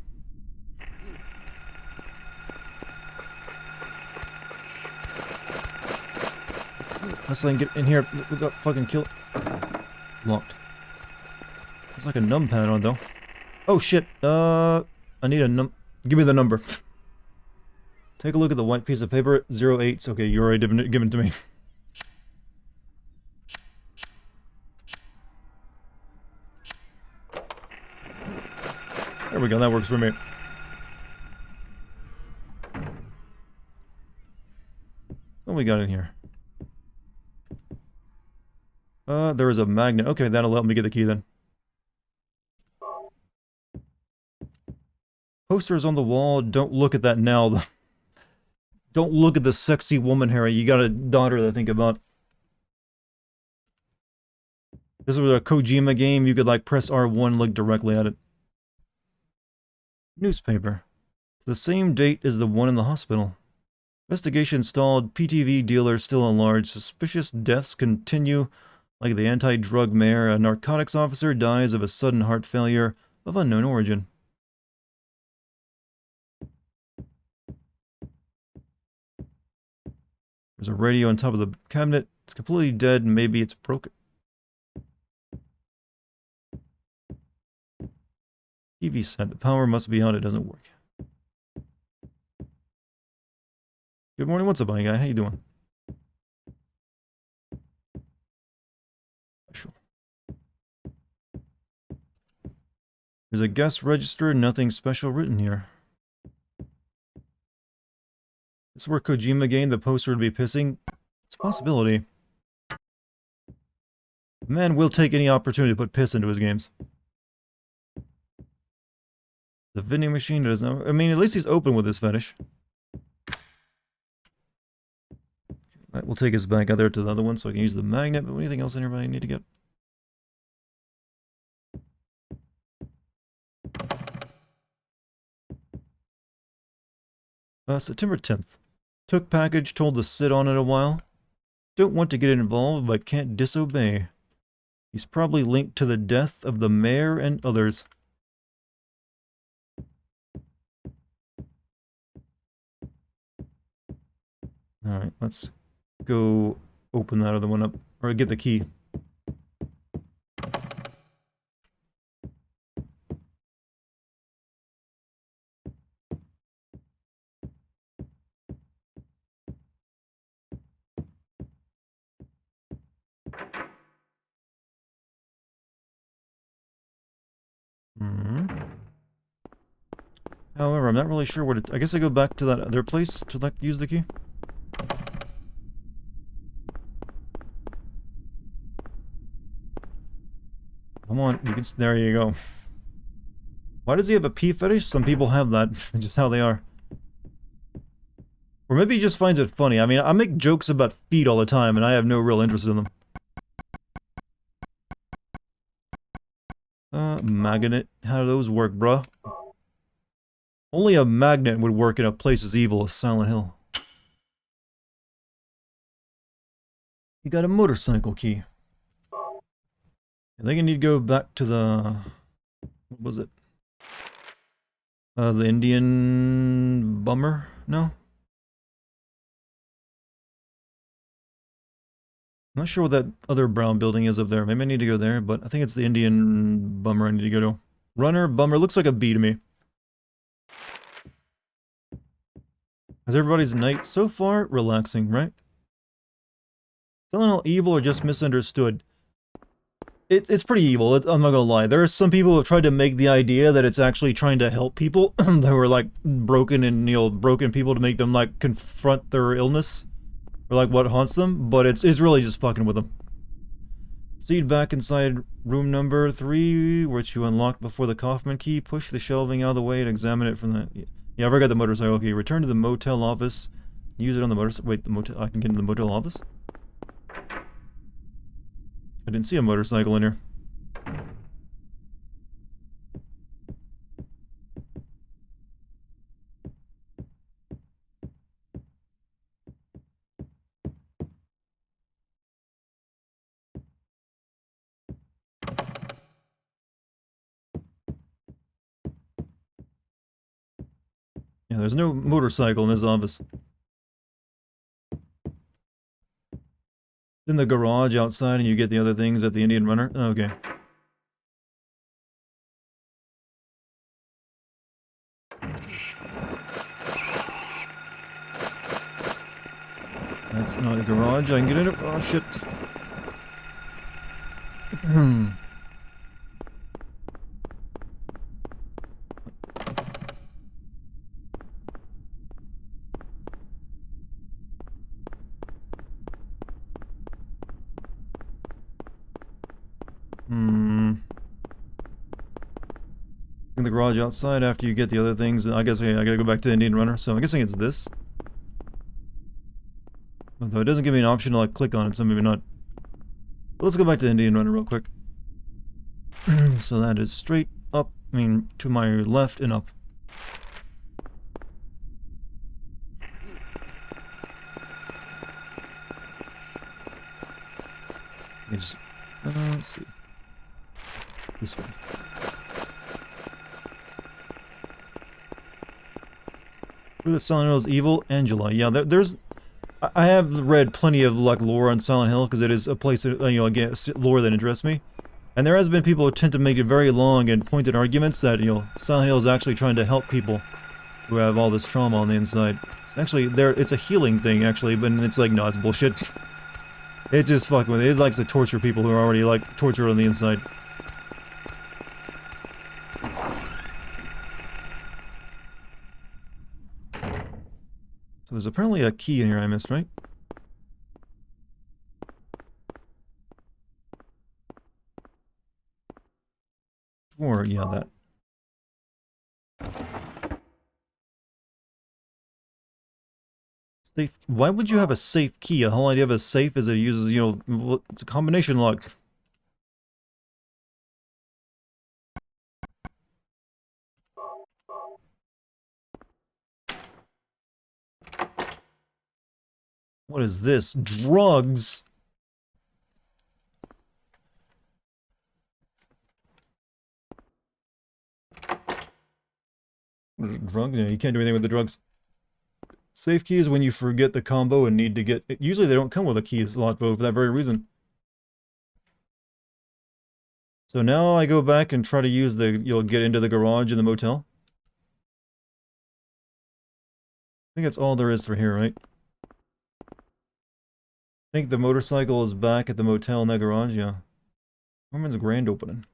Unless I can get in here without fucking kill. Locked. There's like a numpad on though. Oh shit. I need a give me the number. Take a look at the white piece of paper. 08. Okay, you already given it to me. There we go, that works for me. What we got in here? There is a magnet. Okay, that'll help me get the key then. Posters on the wall. Don't look at that now. Don't look at the sexy woman, Harry. You got a daughter to think about. This was a Kojima game. You could like press R1 and look directly at it. Newspaper. The same date as the one in the hospital. Investigation stalled. PTV dealer still at large. Suspicious deaths continue. Like the anti-drug mayor, a narcotics officer dies of a sudden heart failure of unknown origin. There's a radio on top of the cabinet. It's completely dead and maybe it's broken. TV set. The power must be out. It doesn't work. Good morning. What's up, buddy guy? How you doing? Special. There's a guest register. Nothing special written here. This is where Kojima game the poster would be pissing. It's a possibility. The man will take any opportunity to put piss into his games. The vending machine doesn't. I mean, at least he's open with his fetish. That will take us back out there to the other one so I can use the magnet. But anything else anybody need to get? September 10th. Took package, told to sit on it a while. Don't want to get involved, but can't disobey. He's probably linked to the death of the mayor and others. Alright, let's go open that other one up, or get the key. However, I'm not really sure what it... I guess I go back to that other place to, like, use the key? Come on, you can... There you go. Why does he have a pee fetish? Some people have that. Just how they are. Or maybe he just finds it funny. I mean, I make jokes about feet all the time, and I have no real interest in them. Magnet. How do those work, bruh? Only a magnet would work in a place as evil as Silent Hill. You got a motorcycle key. I think I need to go back to the... What was it? The Indian bummer? No? I'm not sure what that other brown building is up there. Maybe I need to go there, but I think it's the Indian bummer I need to go to. Runner, bummer, looks like a B to me. How's everybody's night so far? Relaxing, right? Silent Hill evil or just misunderstood? It's pretty evil, I'm not gonna lie. There are some people who have tried to make the idea that it's actually trying to help people that were like broken and, you know, broken people to make them like confront their illness. Or like what haunts them, but it's really just fucking with them. Seed back inside room number 3, which you unlocked before the Kaufman key. Push the shelving out of the way and examine it from the... Yeah, I forgot the motorcycle key. Return to the motel office. Use it on the motorcycle... Wait, the motel... I can get into the motel office? I didn't see a motorcycle in here. Yeah, there's no motorcycle in this office. In the garage outside and you get the other things at the Indian Runner? Okay. That's not a garage. I can get in it. Oh, shit. In the garage outside after you get the other things. I guess I gotta go back to the Indian Runner, so I'm guessing it's this. Although it doesn't give me an option to like click on it, so maybe not. But let's go back to the Indian Runner real quick. So that is straight up, I mean, to my left and up. Just, let's see. This way. Who the Silent Hill is evil? Angela. Yeah, there's... I have read plenty of like lore on Silent Hill because it is a place that, you know, again, lore that interests me. And there has been people who tend to make it very long and pointed arguments that, you know, Silent Hill is actually trying to help people who have all this trauma on the inside. It's actually, it's a healing thing, actually, but it's like, no, it's bullshit. It's just fucking with it. It likes to torture people who are already, like, tortured on the inside. So there's apparently a key in here I missed, right? Or, yeah, that. Safe. Why would you have a safe key? The whole idea of a safe is that it uses, you know, it's a combination lock. What is this? Drugs? Drugs? Yeah, you can't do anything with the drugs. Safe key is when you forget the combo and need to get... Usually they don't come with a key slot for that very reason. So now I go back and try to use the... You'll get into the garage in the motel. I think that's all there is for here, right? I think the motorcycle is back at the motel in that garage, yeah. Norman's grand opening.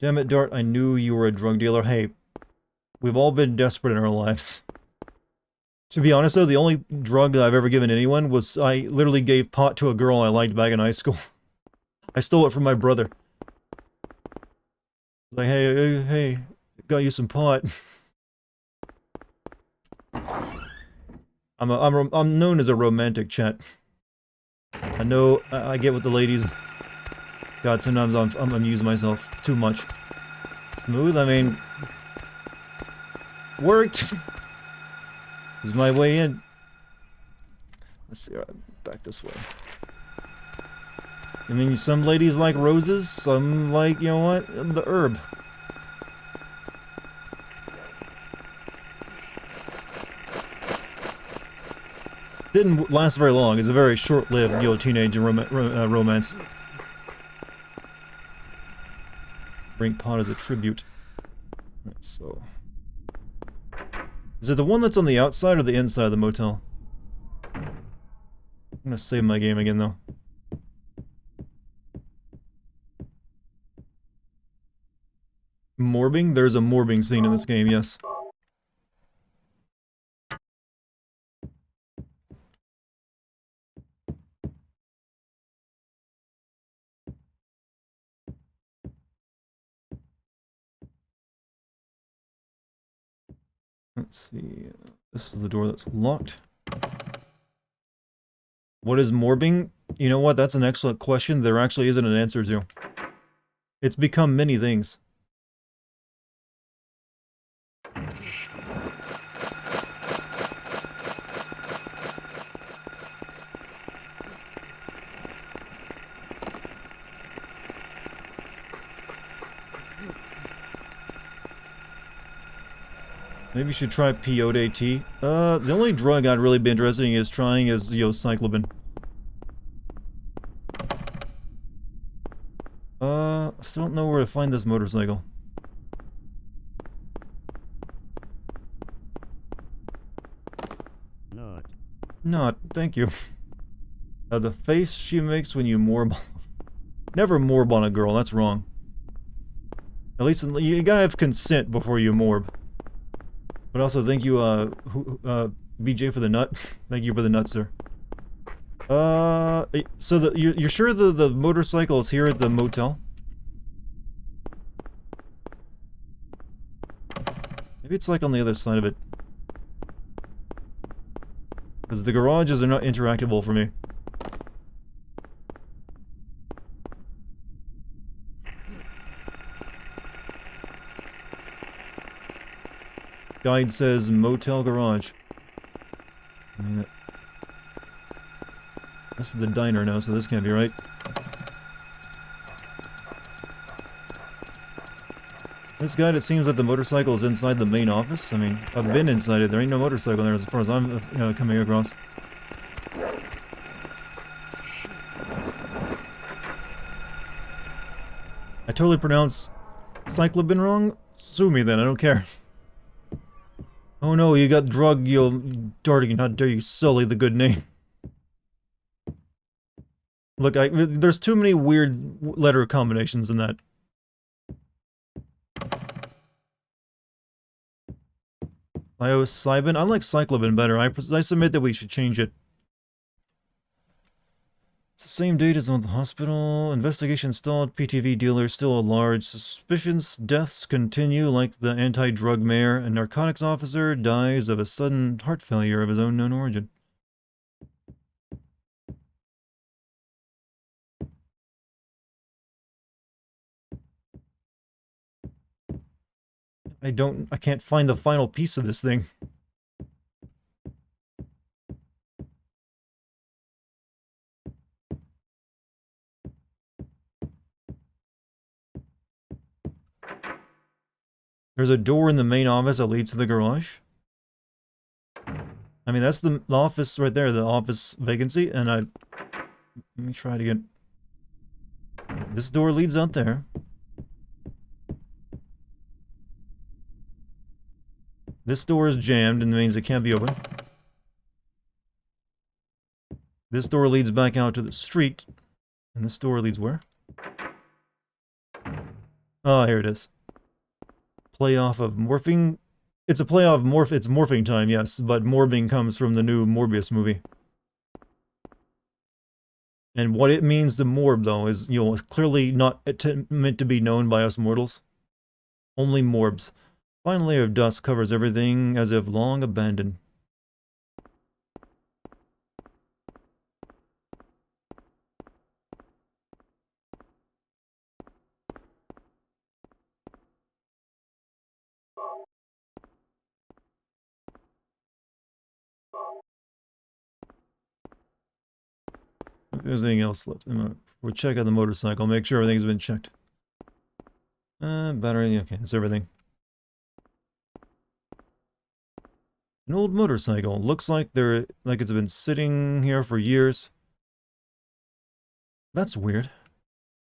Damn it, Dart, I knew you were a drug dealer. Hey, we've all been desperate in our lives. To be honest though, the only drug that I've ever given anyone was I literally gave pot to a girl I liked back in high school. I stole it from my brother. Like, hey, got you some pot. I'm known as a romantic chat. I know, I get with the ladies. God, sometimes I'm amusing myself too much. Smooth, I mean... Worked! Is my way in. Let's see, back this way. I mean, some ladies like roses, some like, you know what, the herb. Didn't last very long. It's a very short-lived, you know, teenage romance. Bring pot as a tribute. Right, so... Is it the one that's on the outside or the inside of the motel? I'm gonna save my game again, though. Morbing? There's a morbing scene in this game, yes. Let's see. This is the door that's locked. What is morbing? You know what? That's an excellent question. There actually isn't an answer to. It's become many things. Maybe you should try peyote tea. The only drug I'd really be interested in is trying is, you know, cyclobin. I still don't know where to find this motorcycle. Not, thank you. The face she makes when you morb... Never morb on a girl, that's wrong. At least, you gotta have consent before you morb. But also, thank you, BJ for the nut. Thank you for the nut, sir. So you're sure the motorcycle is here at the motel? Maybe it's like on the other side of it. Because the garages are not interactable for me. Guide says motel garage. I mean, this is the diner now, so this can't be right. This guide, it seems that the motorcycle is inside the main office. I mean, I've been inside it. There ain't no motorcycle there as far as I'm coming across. I totally pronounced cyclobin wrong? Sue me then, I don't care. Oh no, you got drug, you Dartigan, how dare you sully the good name. Look, there's too many weird letter combinations in that. Psilocybin? I like cyclobin better. I submit that we should change it. It's the same date as on the hospital. Investigation stalled. PTV dealer still at large. Suspicions. Deaths continue like the anti-drug mayor. A narcotics officer dies of a sudden heart failure of his own known origin. I can't find the final piece of this thing. There's a door in the main office that leads to the garage. I mean, that's the office right there, the office vacancy, and let me try it again. This door leads out there. This door is jammed and means it can't be open. This door leads back out to the street. And this door leads where? Oh, here it is. Playoff of morphing. It's a playoff of morph. It's morphing time, yes, but morbing comes from the new Morbius movie. And what it means to morb, though, is, you know, clearly not meant to be known by us mortals. Only morbs. Fine layer of dust covers everything as if long abandoned. If there's anything else left, we'll check out the motorcycle, make sure everything's been checked. Battery, okay, that's everything. An old motorcycle. Looks like it's been sitting here for years. That's weird.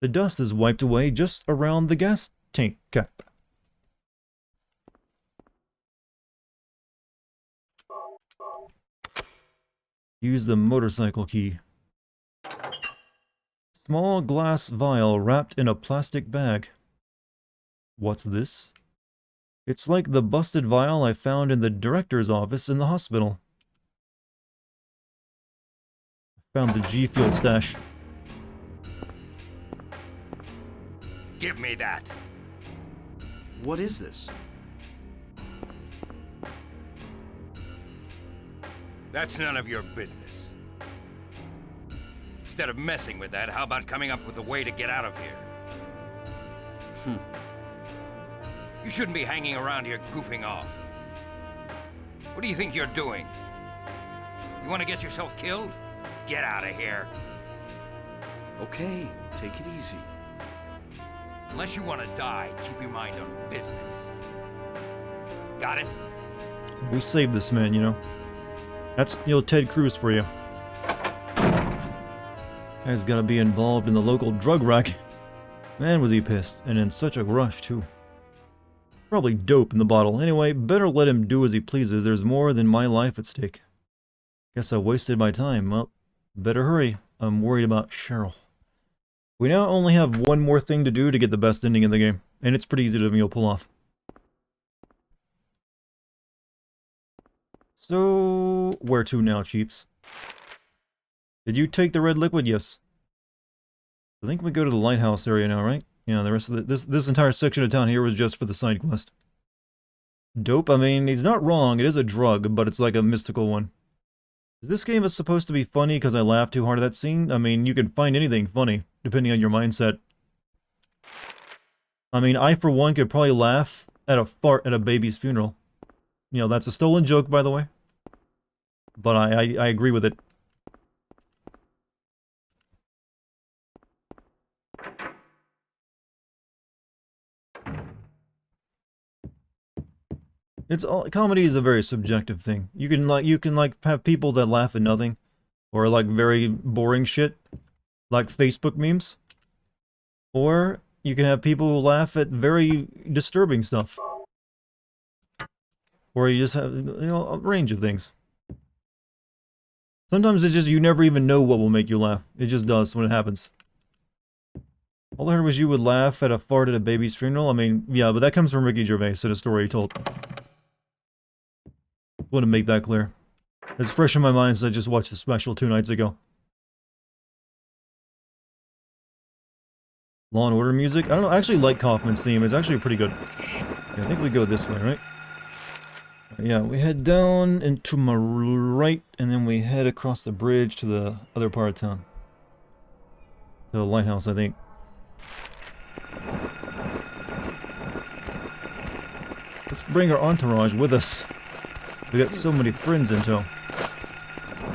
The dust is wiped away just around the gas tank cap. Use the motorcycle key. Small glass vial wrapped in a plastic bag. What's this? It's like the busted vial I found in the director's office in the hospital. Found the G Fuel stash. Give me that. What is this? That's none of your business. Instead of messing with that, how about coming up with a way to get out of here? You shouldn't be hanging around here goofing off. What do you think you're doing? You want to get yourself killed? Get out of here. Okay, take it easy. Unless you want to die, keep your mind on business. Got it? We saved this man, you know. That's, you know, Ted Cruz for you. Guy's gotta be involved in the local drug racket. Man, was he pissed, and in such a rush, too. Probably dope in the bottle. Anyway, better let him do as he pleases. There's more than my life at stake. Guess I wasted my time. Well, better hurry. I'm worried about Cheryl. We now only have one more thing to do to get the best ending in the game. And it's pretty easy to pull off. So, where to now, Cheeps? Did you take the red liquid? Yes. I think we go to the lighthouse area now, right? Yeah, the rest of this entire section of town here was just for the side quest. Dope, I mean, he's not wrong. It is a drug, but it's like a mystical one. This game is supposed to be funny because I laughed too hard at that scene? I mean, you can find anything funny, depending on your mindset. I mean, I, for one, could probably laugh at a fart at a baby's funeral. You know, that's a stolen joke, by the way. But I agree with it. It's all, comedy is a very subjective thing. You can have people that laugh at nothing, or like very boring shit, like Facebook memes, or you can have people who laugh at very disturbing stuff, or you just have, you know, a range of things. Sometimes it's just you never even know what will make you laugh. It just does when it happens. All I heard was you would laugh at a fart at a baby's funeral. I mean, yeah, but that comes from Ricky Gervais in a story he told. Want to make that clear. It's fresh in my mind since I just watched the special 2 nights ago. Law & Order music? I don't know, I actually like Kaufman's theme. It's actually pretty good. Yeah, I think we go this way, right? Yeah, we head down and to my right, and then we head across the bridge to the other part of town. To the lighthouse, I think. Let's bring our entourage with us. We got so many friends in tow.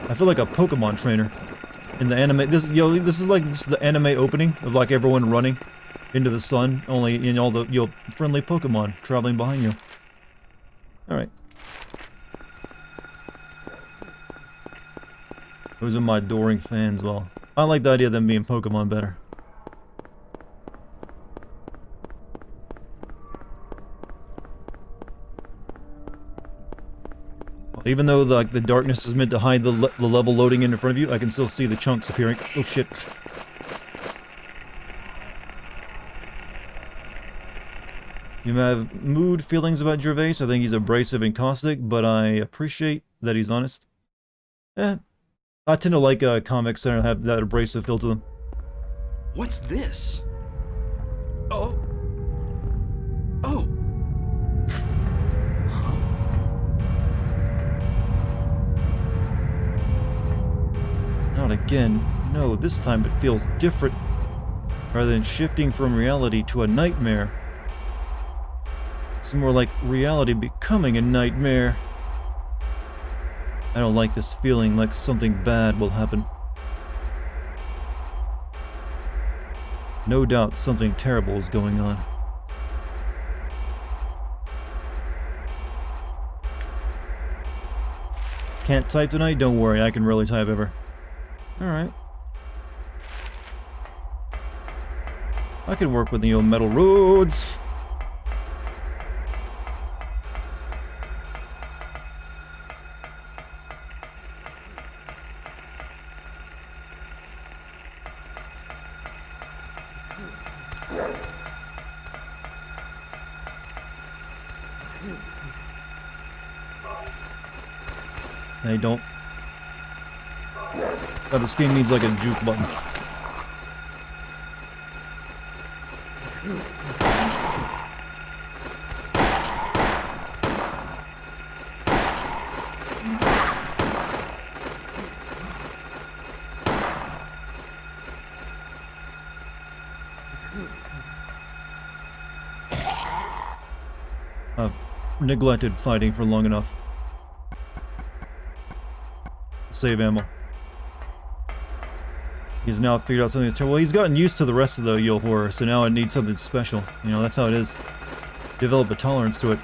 I feel like a Pokemon trainer in the anime. This is like just the anime opening of like everyone running into the sun, only in all the friendly Pokemon traveling behind you. All right. Those are my adoring fans. Well, I like the idea of them being Pokemon better. Even though the darkness is meant to hide the level loading in front of you, I can still see the chunks appearing. Oh shit. You may have mood feelings about Gervais. I think he's abrasive and caustic, but I appreciate that he's honest. I tend to like comics that have that abrasive feel to them. What's this? Oh. Oh. Huh? Not again. No, this time it feels different. Rather than shifting from reality to a nightmare. It's more like reality becoming a nightmare. I don't like this feeling like something bad will happen. No doubt something terrible is going on. Can't type tonight? Don't worry, I can really type ever. Alright. I can work with the old metal roads. Hey, don't. Oh, this game needs like a juke button. I've neglected fighting for long enough. Save ammo. He's now figured out something that's terrible. Well, he's gotten used to the rest of the Yo horror, so now it needs something special. You know, that's how it is. Develop a tolerance to it.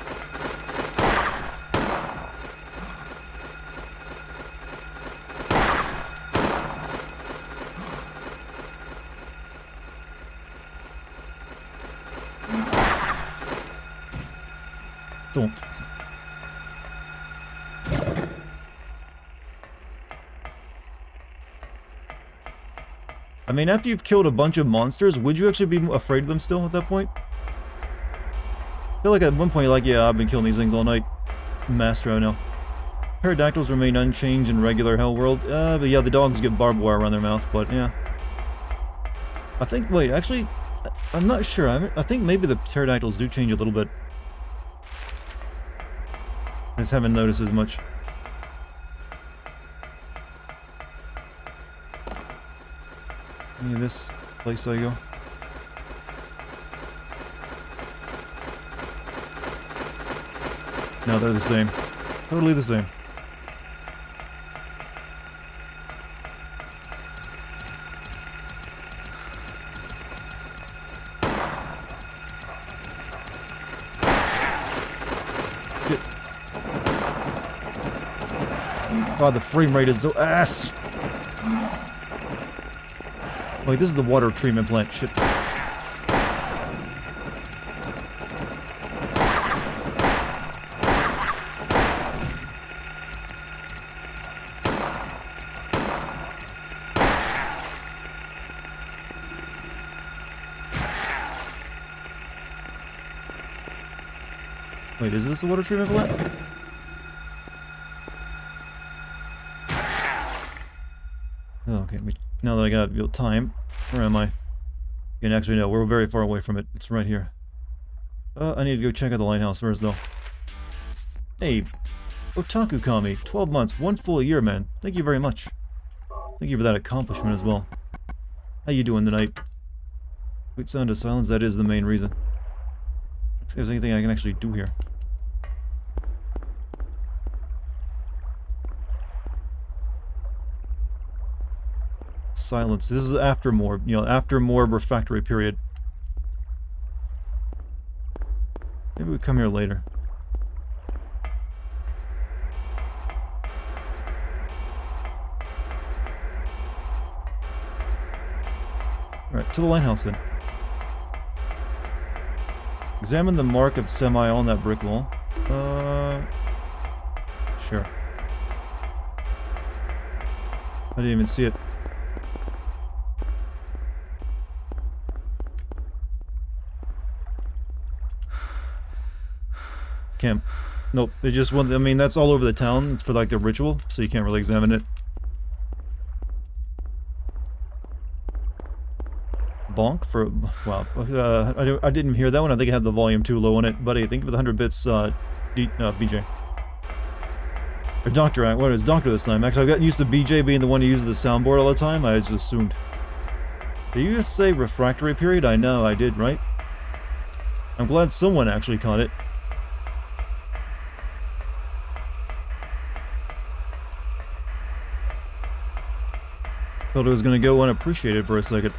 Don't. I mean, after you've killed a bunch of monsters, would you actually be afraid of them still at that point? I feel like at one point you're like, yeah, I've been killing these things all night. Master, I know. Pterodactyls remain unchanged in regular hell world. But yeah, the dogs get barbed wire around their mouth, but yeah. I think, wait, actually, I'm not sure. I think maybe the pterodactyls do change a little bit. I just haven't noticed as much. Any of this place I go? No, they're the same. Totally the same. Shit. God, the frame rate is so ass! Wait, this is the water treatment plant. Shit. Wait, is this the water treatment plant? Oh, okay, now that I got real time, where am I? And actually, no, we're very far away from it. It's right here. I need to go check out the lighthouse first, though. Hey, Otaku Kami, 12 months, 1 full year, man. Thank you very much. Thank you for that accomplishment as well. How you doing tonight? Sweet sound of silence, that is the main reason. If there's anything I can actually do here. Silence. This is after more, you know, after more refractory period. Maybe we come here later. Alright, to the lighthouse then. Examine the mark of semi on that brick wall. Sure. I didn't even see it. Nope, they just want, I mean, that's all over the town. It's for, like, the ritual, so you can't really examine it. Bonk for, wow, I didn't hear that one. I think I had the volume too low on it. Buddy, thank you for the 100 bits, BJ. Or Doctor, what is Doctor this time? Actually, I've gotten used to BJ being the one who uses the soundboard all the time. I just assumed. Did you just say refractory period? I know, I did, right? I'm glad someone actually caught it. Thought it was gonna go unappreciated for a second.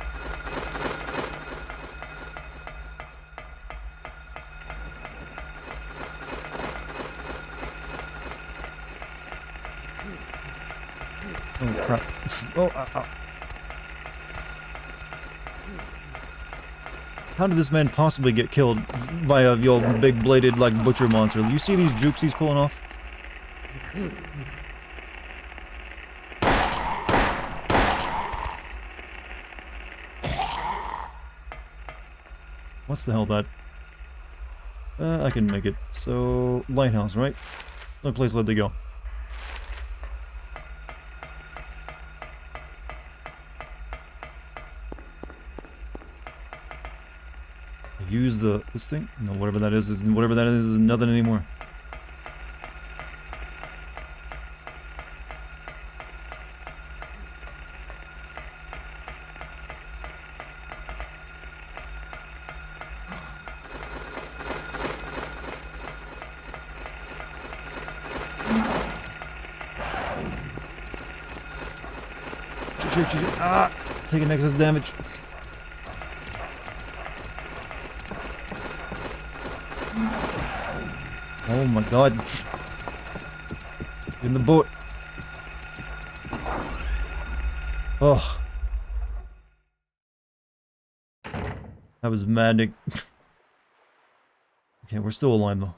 Oh crap. Oh, How did this man possibly get killed by a big bladed like butcher monster? You see these jukes he's pulling off? What's the hell that? I can make it. So, lighthouse, right? No place left to go. Use this thing? No, whatever that is nothing anymore. Ah! Taking excess damage. Oh my god. In the boat. Oh. That was maddening. Okay, we're still alive though.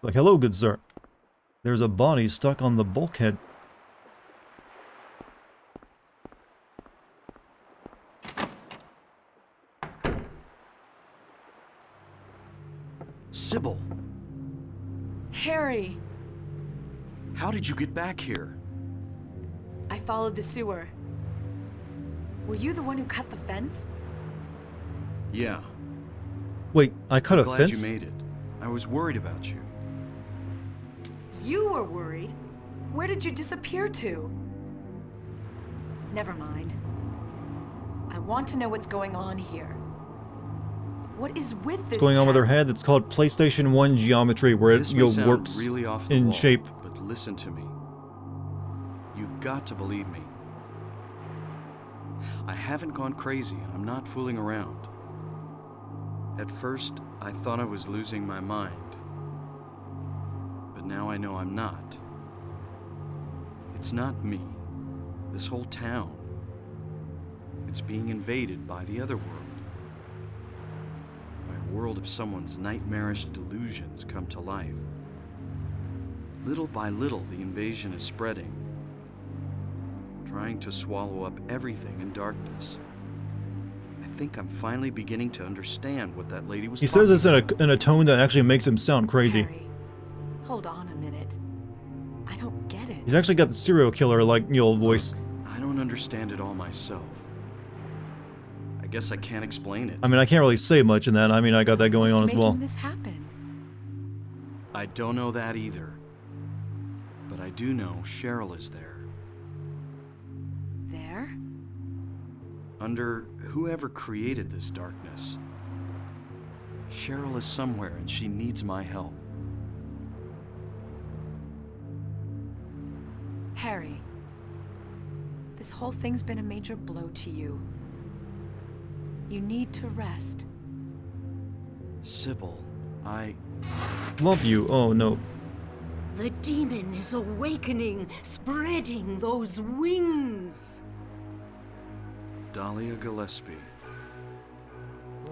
Like, hello, good sir. There's a body stuck on the bulkhead. Sybil, Harry! how did you get back here? I followed the sewer. Were you the one who cut the fence? Yeah. Wait, I cut a Glad fence? you made it. I was worried about you. You were worried? Where did you disappear to? Never mind. I want to know what's going on here. What is with this What's going on with her town? head? It's called PlayStation 1 geometry, where This it may sound warps really off the in wall, shape. but listen to me. You've got to believe me. I haven't gone crazy, and I'm not fooling around. At first, I thought I was losing my mind. But now I know I'm not. It's not me. This whole town. It's being invaded by the other world. By a world of someone's nightmarish delusions come to life. Little by little, the invasion is spreading, trying to swallow up everything in darkness. I think I'm finally beginning to understand what that lady was He talking says this about. in a tone that actually makes him sound crazy. Harry, hold on a minute. I don't get it. He's actually got the serial killer, like, voice. I don't understand it all myself. I guess I can't explain it. I mean, I can't really say much in that. I mean, I got that going on What's as well. making this happen? I don't know that either. But I do know Cheryl is there. There? Under whoever created this darkness. Cheryl is somewhere and she needs my help. Harry, this whole thing's been a major blow to you. You need to rest. Sybil, I... Love you. Oh, no. The demon is awakening, spreading those wings. Dahlia Gillespie.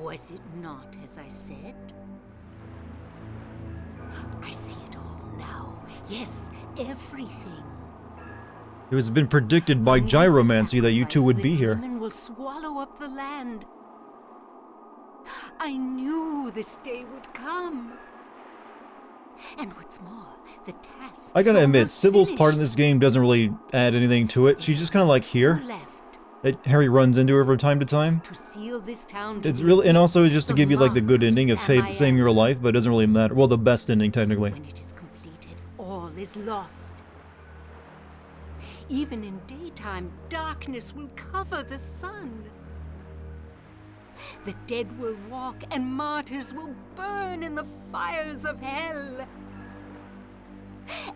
Was it not as I said? I see it all now. Yes, everything. It was been predicted by gyromancy that you two would be here. The demon will swallow up the land. I knew this day would come. And what's more, the task I gotta is admit, almost Sybil's part in finished. this game doesn't really add anything to it. She's just kind of like here. Who left Harry runs into her from time to time. to seal this town to It's be really, and also peace, just to the give you like the mark good ending of saving your Samael. life, but it doesn't really matter. Well, the best ending technically. When it is completed, all is lost. Even in daytime, darkness will cover the sun. The dead will walk, and martyrs will burn in the fires of hell.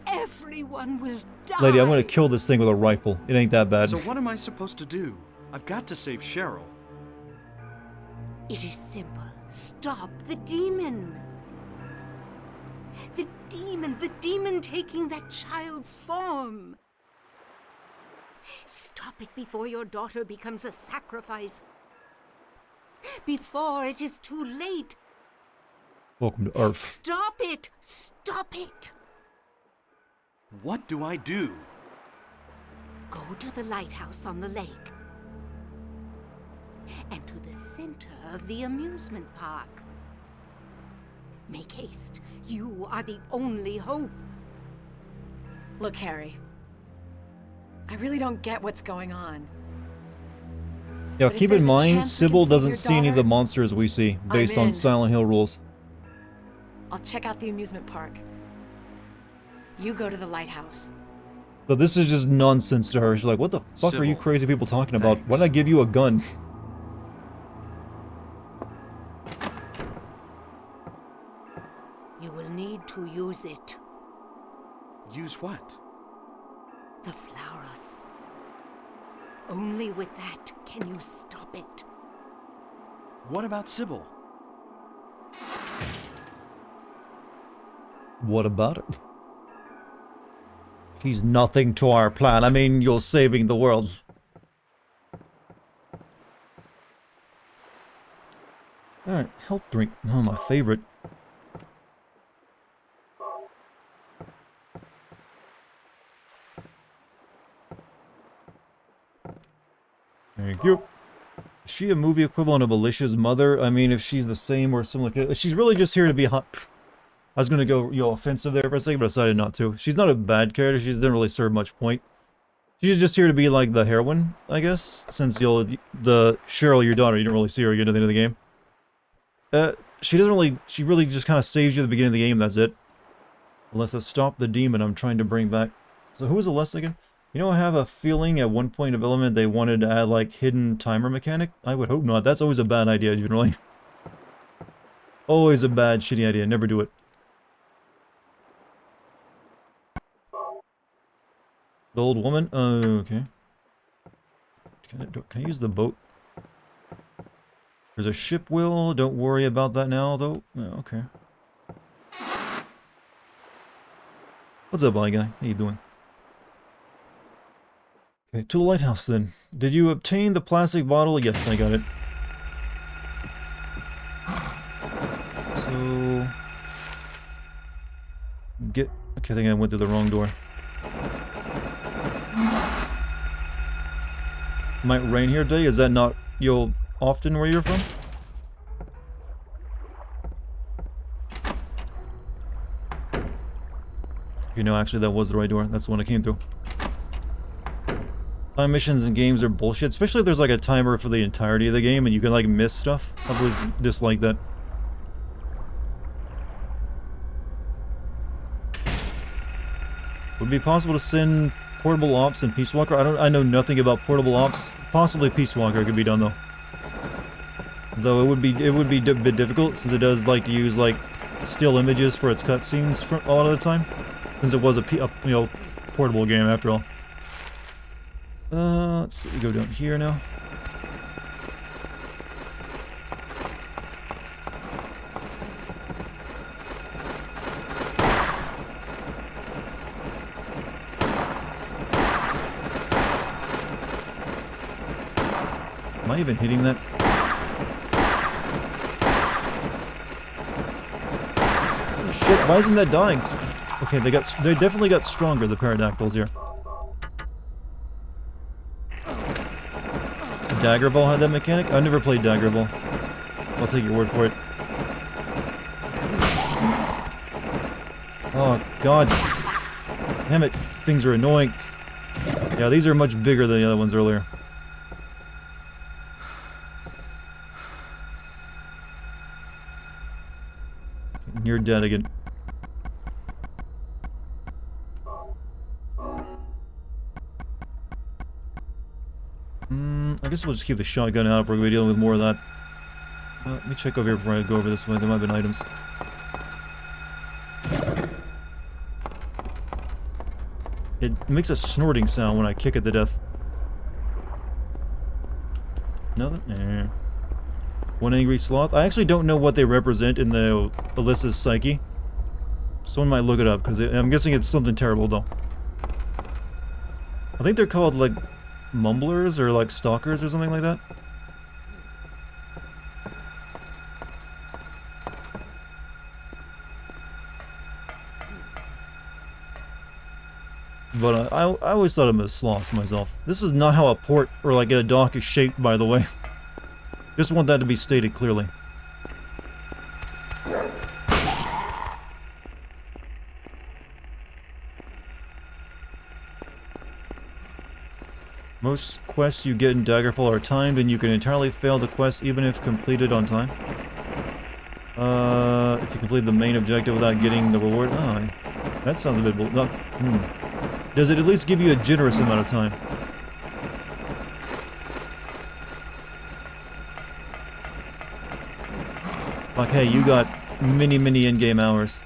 Everyone will die. Lady, I'm gonna kill this thing with a rifle. It ain't that bad. So what am I supposed to do? I've got to save Cheryl. It is simple. Stop the demon. The demon taking that child's form. Stop it before your daughter becomes a sacrifice. Before it is too late. Welcome to Earth. Stop it! Stop it! What do I do? Go to the lighthouse on the lake. And to the center of the amusement park. Make haste. You are the only hope. Look, Harry. I really don't get what's going on. Yeah, But if keep there's in a mind, chance we can Sybil save doesn't your see any of the daughter, monsters we see based on in. Silent Hill rules. I'll check out the amusement park. You go to the lighthouse. So this is just nonsense to her. She's like, what the fuck are you Sybil, crazy people talking about? thanks. Why did I give you a gun? You will need to use it. Use what? The flowers. Only with that can you stop it. What about Sybil? What about it? She's nothing to our plan. I mean, you're saving the world. Alright, health drink. Oh, my favorite. Thank you. Is she a movie equivalent of Alicia's mother? I mean, if she's the same or similar... She's really just here to be hot. I was gonna go, offensive there for a second, but I decided not to. She's not a bad character. She doesn't really serve much point. She's just here to be like the heroine, I guess. Since the Cheryl, your daughter, you don't really see her again at the end of the game. She really just kind of saves you at the beginning of the game. That's it. Unless I stop the demon I'm trying to bring back. So who was Alessa again? You know, I have a feeling at one point in development they wanted to add like hidden timer mechanic. I would hope not. That's always a bad idea generally. Always a bad, shitty idea. Never do it. The old woman? Oh, okay. Can I use the boat? There's a ship wheel. Don't worry about that now, though. Oh, okay. What's up, bye guy? How you doing? Okay, to the lighthouse then. Did you obtain the plastic bottle? Yes, I got it. So... Okay, I think I went through the wrong door. Might rain here today? Is that not often where you're from? You know, actually that was the right door. That's the one I came through. Time missions in games are bullshit, especially if there's like a timer for the entirety of the game and you can like miss stuff. I've always disliked that. Would it be possible to send Portable Ops and Peace Walker? I know nothing about Portable Ops. Possibly Peace Walker could be done though. Though it would be a bit difficult since it does like to use like still images for its cutscenes for a lot of the time. Since it was a portable game after all. Let's see, we go down here now. Am I even hitting that? Oh, shit, why isn't that dying? Okay, they definitely got stronger, the pterodactyls here. Daggerball had that mechanic? I never played Daggerball. I'll take your word for it. Oh, God. Damn it. Things are annoying. Yeah, these are much bigger than the other ones earlier. You're dead again. I guess we'll just keep the shotgun out if we're going to be dealing with more of that. Let me check over here before I go over this way. There might have been items. It makes a snorting sound when I kick it to death. Nothing? Eh. One angry sloth? I actually don't know what they represent in the Alyssa's psyche. Someone might look it up, because I'm guessing it's something terrible, though. I think they're called, like, mumblers, or, like, stalkers, or something like that. But I always thought of them as sloths myself. This is not how a port, or, like, a dock is shaped, by the way. Just want that to be stated clearly. Most quests you get in Daggerfall are timed, and you can entirely fail the quest even if completed on time. If you complete the main objective without getting the reward... Oh, that sounds a bit... Does it at least give you a generous amount of time? Like, hey, you got many in-game hours.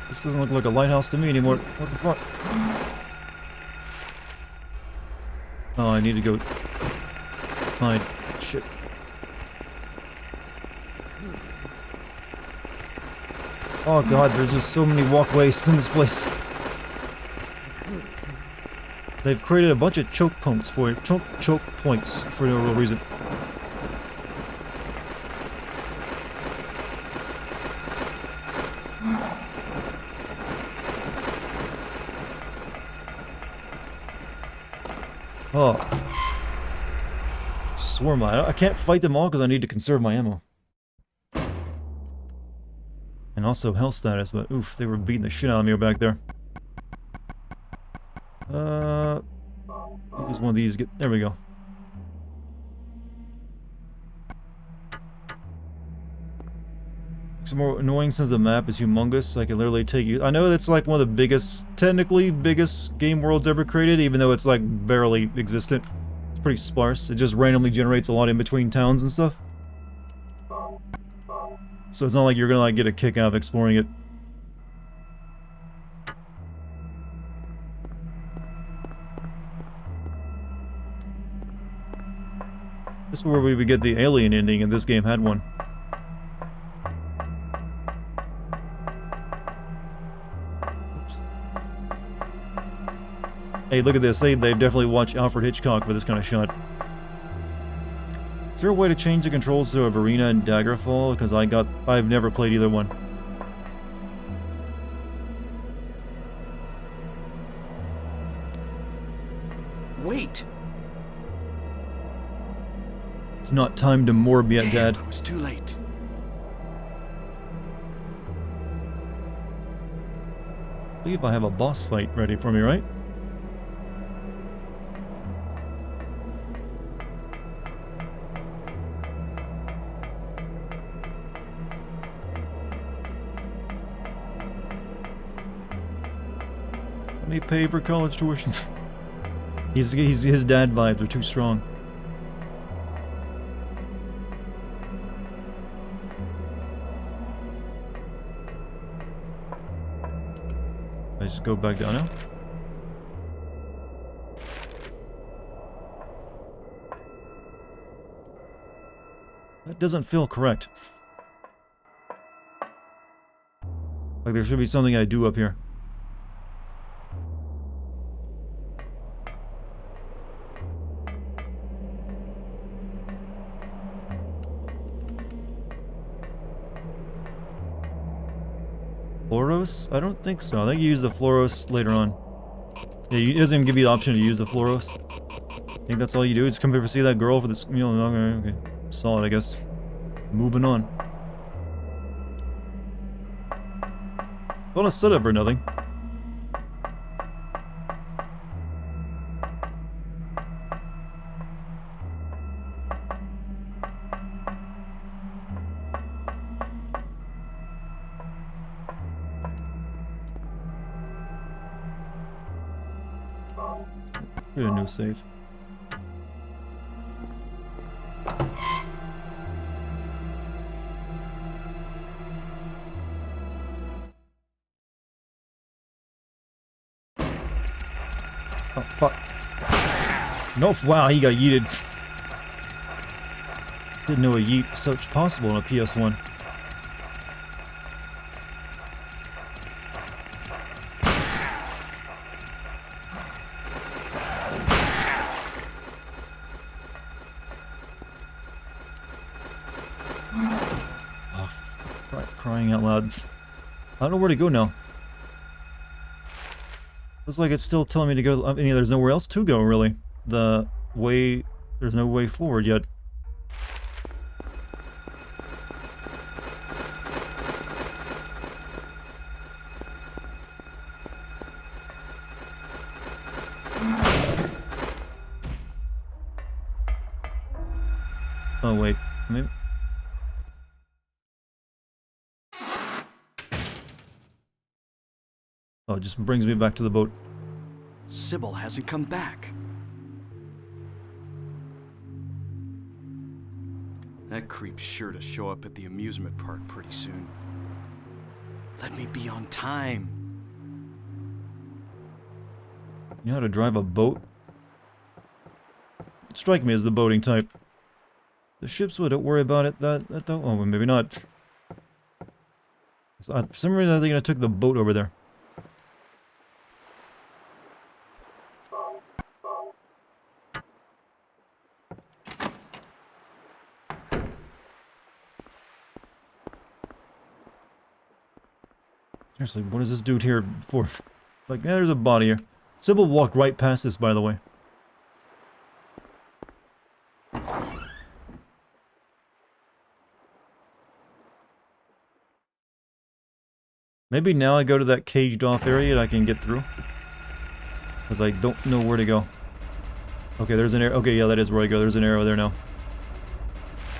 This doesn't look like a lighthouse to me anymore. What the fuck? Oh, I need to go... hide. Shit. Oh god, there's just so many walkways in this place. They've created a bunch of choke points for you. Choke points for no real reason. Oh. Swarm. I can't fight them all because I need to conserve my ammo. And also health status, but oof, they were beating the shit out of me back there. Use one of these. There we go. Some more annoying since the map is humongous. I can literally take you. I know that's like one of the biggest, technically biggest game worlds ever created, even though it's like barely existent. It's pretty sparse. It just randomly generates a lot in between towns and stuff. So it's not like you're gonna like get a kick out of exploring it. This is where we would get the alien ending, and this game had one. Hey, look at this. They've definitely watched Alfred Hitchcock for this kind of shot. Is there a way to change the controls to a Verena and Daggerfall? Because I've never played either one. Wait! It's not time to morb yet, Damn, Dad. I was too late. I believe I have a boss fight ready for me, right? Let me pay for college tuition. His dad vibes are too strong. I just go back down now. That doesn't feel correct. Like there should be something I do up here. Fluoros? I don't think so. I think you use the Fluoros later on. Yeah, it doesn't even give you the option to use the Fluoros. I think that's all you do. Just come here to see that girl for this meal. Okay. Solid, I guess. Moving on. Not a setup or nothing. Get a new save. Oh, fuck. Nope, wow, he got yeeted. Didn't know a yeet was such possible on a PS1. Oh, crying out loud. I don't know where to go now. Looks like it's still telling me to go. I mean, there's nowhere else to go, really. There's no way forward yet. Oh, wait. Maybe. Oh, it just brings me back to the boat. Sybil hasn't come back. That creep's sure to show up at the amusement park pretty soon. Let me be on time. You know how to drive a boat? It'd strike me as the boating type. The ships would, don't worry about it. That don't. Oh, maybe not. For some reason, I think I took the boat over there. Seriously, what is this dude here for? Like, yeah, there's a body here. Sybil walked right past this, by the way. Maybe now I go to that caged off area and I can get through. Because I don't know where to go. Okay, there's an arrow. Okay, yeah, that is where I go. There's an arrow there now.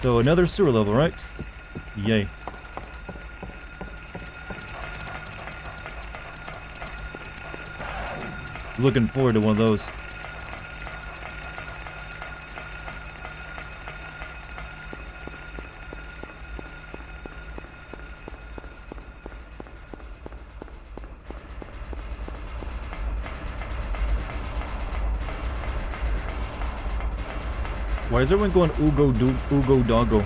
So another sewer level, right? Yay. Looking forward to one of those. Why is everyone going Ugo Doggo?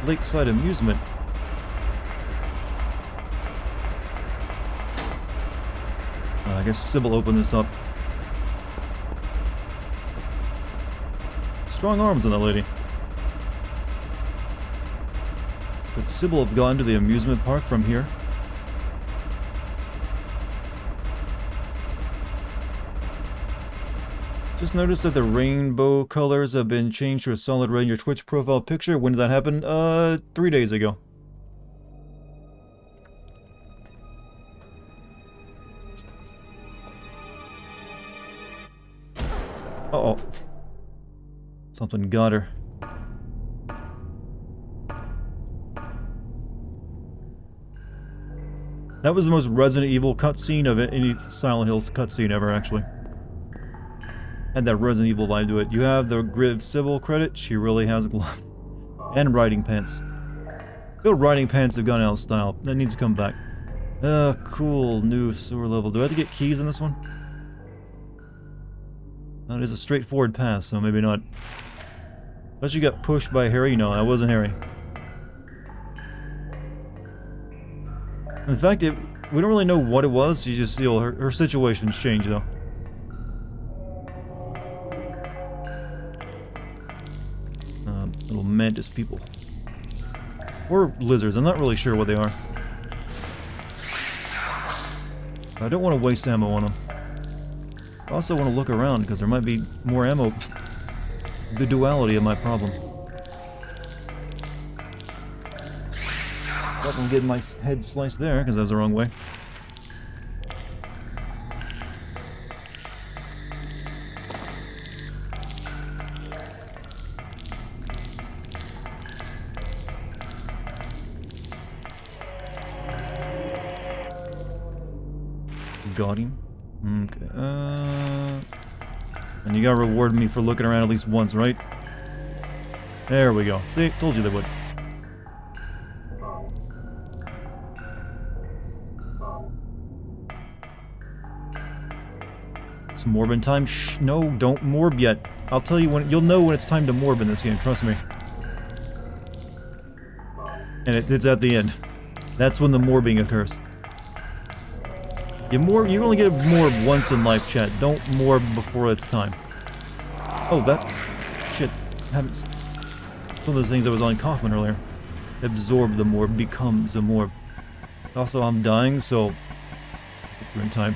Lakeside amusement. I guess Sybil opened this up. Strong arms on that lady. Could Sybil have gone to the amusement park from here? Just noticed that the rainbow colors have been changed to a solid red in your Twitch profile picture. When did that happen? 3 days ago. Uh-oh. Something got her. That was the most Resident Evil cutscene of any Silent Hills cutscene ever, actually. Had that Resident Evil vibe to it. You have the Griv Sybil credit. She really has gloves. And riding pants. Good riding pants have gone out of style. That needs to come back. Cool. New sewer level. Do I have to get keys in this one? That is a straightforward path, so maybe not. Unless you got pushed by Harry? No, that wasn't Harry. In fact, we don't really know what it was. She just, her situation's changed, though. Little mantis people. Or lizards, I'm not really sure what they are. I don't want to waste ammo on them. I also want to look around, because there might be more ammo. The duality of my problem. Hope I'm getting my head sliced there, because that was the wrong way. Got him. Okay, and you gotta reward me for looking around at least once, right? There we go. See? Told you they would. It's Morbin time. Shh, no, don't morb yet. I'll tell you when. You'll know when it's time to morb in this game, trust me. And it's at the end. That's when the morbing occurs. You only get a morb once in life, chat. Don't morb before it's time. Oh, that... Shit. Haven't... One of those things that was on Kaufman earlier. Absorb the morb, becomes a morb. Also, I'm dying, so... We're in time.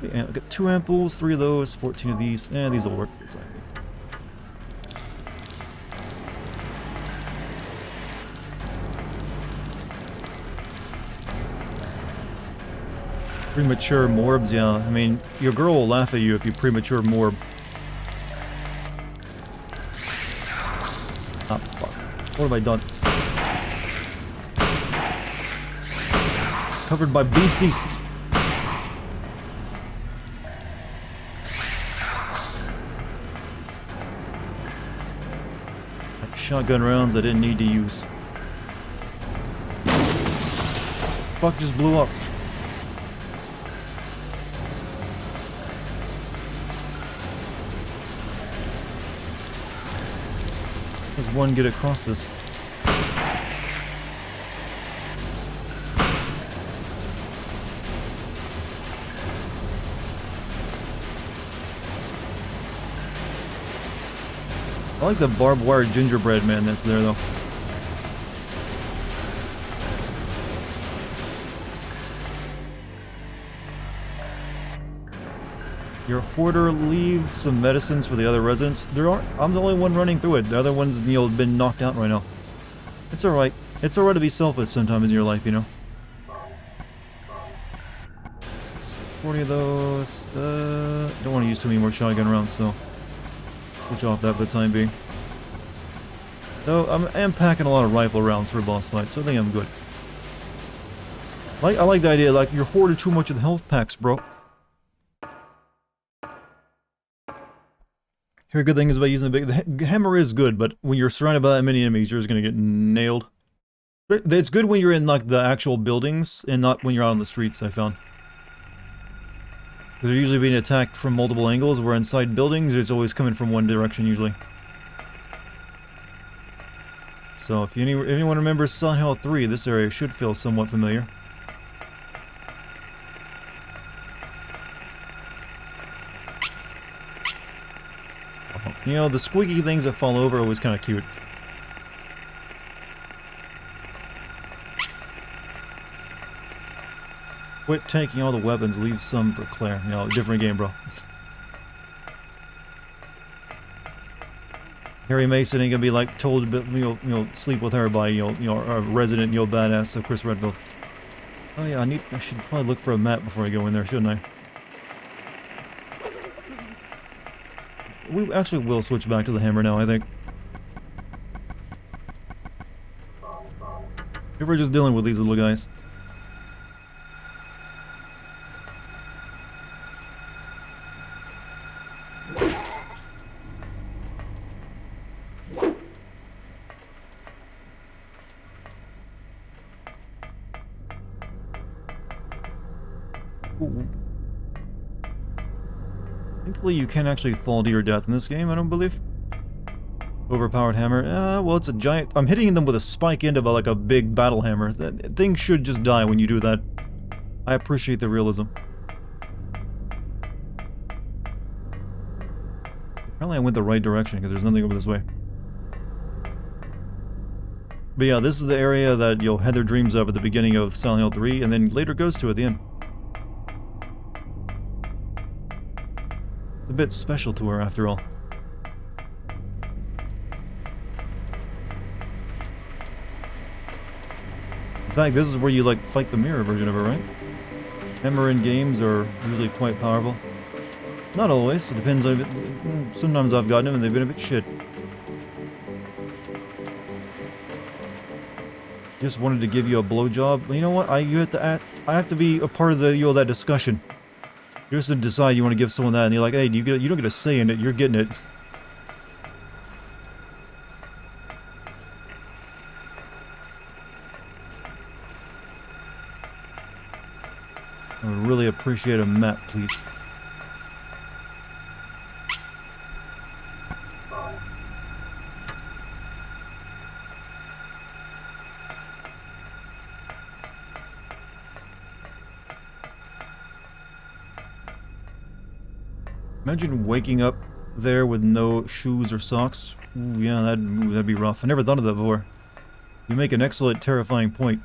Yeah, I got 2 ampoules, 3 of those, 14 of these. These will work. Premature morbs, yeah. I mean, your girl will laugh at you if you premature morb. Ah, fuck. What have I done? Covered by beasties. Shotgun rounds I didn't need to use. Fuck just blew up. Does one get across this? I like the barbed wire gingerbread man that's there though. Your hoarder leave some medicines for the other residents. I'm the only one running through it. The other ones, you know, have been knocked out right now. It's alright. It's alright to be selfish sometimes in your life, you know. 40 of those. Don't want to use too many more shotgun rounds, so switch off that for the time being. Though I am packing a lot of rifle rounds for a boss fight, so I think I'm good. I like the idea, like, you're hoarding too much of the health packs, bro. Here, good thing is about using the hammer is good, but when you're surrounded by that many enemies, you're just gonna get nailed. It's good when you're in, like, the actual buildings, and not when you're out on the streets, I found. Because they're usually being attacked from multiple angles, where inside buildings, it's always coming from one direction, usually. So, if anyone remembers Silent Hill 3, this area should feel somewhat familiar. You know, the squeaky things that fall over are always kind of cute. Quit taking all the weapons, leave some for Claire. You know, different game, bro. Harry Mason ain't gonna be like told to you know sleep with her by you know a resident badass of Chris Redfield. Oh yeah, I should probably look for a map before I go in there, shouldn't I? We actually will switch back to the hammer now, I think. If we're just dealing with these little guys. Ooh. Thankfully, you can actually fall to your death in this game, I don't believe. Overpowered hammer. Well, it's a giant... I'm hitting them with a spike end of like a big battle hammer. That thing should just die when you do that. I appreciate the realism. Apparently I went the right direction, because there's nothing over this way. But yeah, this is the area that you'll have their dreams of at the beginning of Silent Hill 3, and then later goes to at the end. bit special to her after all. In fact, this is where you, like, fight the mirror version of her, right? Hammer in games are usually quite powerful. Not always, it depends on it. Sometimes I've gotten them and they've been a bit shit. Just wanted to give you a blowjob. Well, you know what? I have to be a part of the that discussion. You just decide you want to give someone that, and you're like, hey, you don't get a say in it. You're getting it. I would really appreciate a map, please. Imagine waking up there with no shoes or socks. Ooh, yeah, that'd be rough. I never thought of that before. You make an excellent, terrifying point.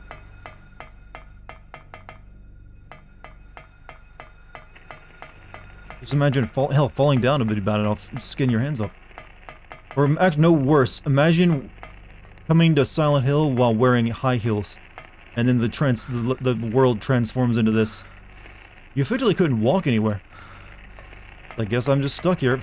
Just imagine, falling down a bit about it. I'll skin your hands up. Or, actually, no worse. Imagine coming to Silent Hill while wearing high heels. And then the world transforms into this. You effectively couldn't walk anywhere. I guess I'm just stuck here.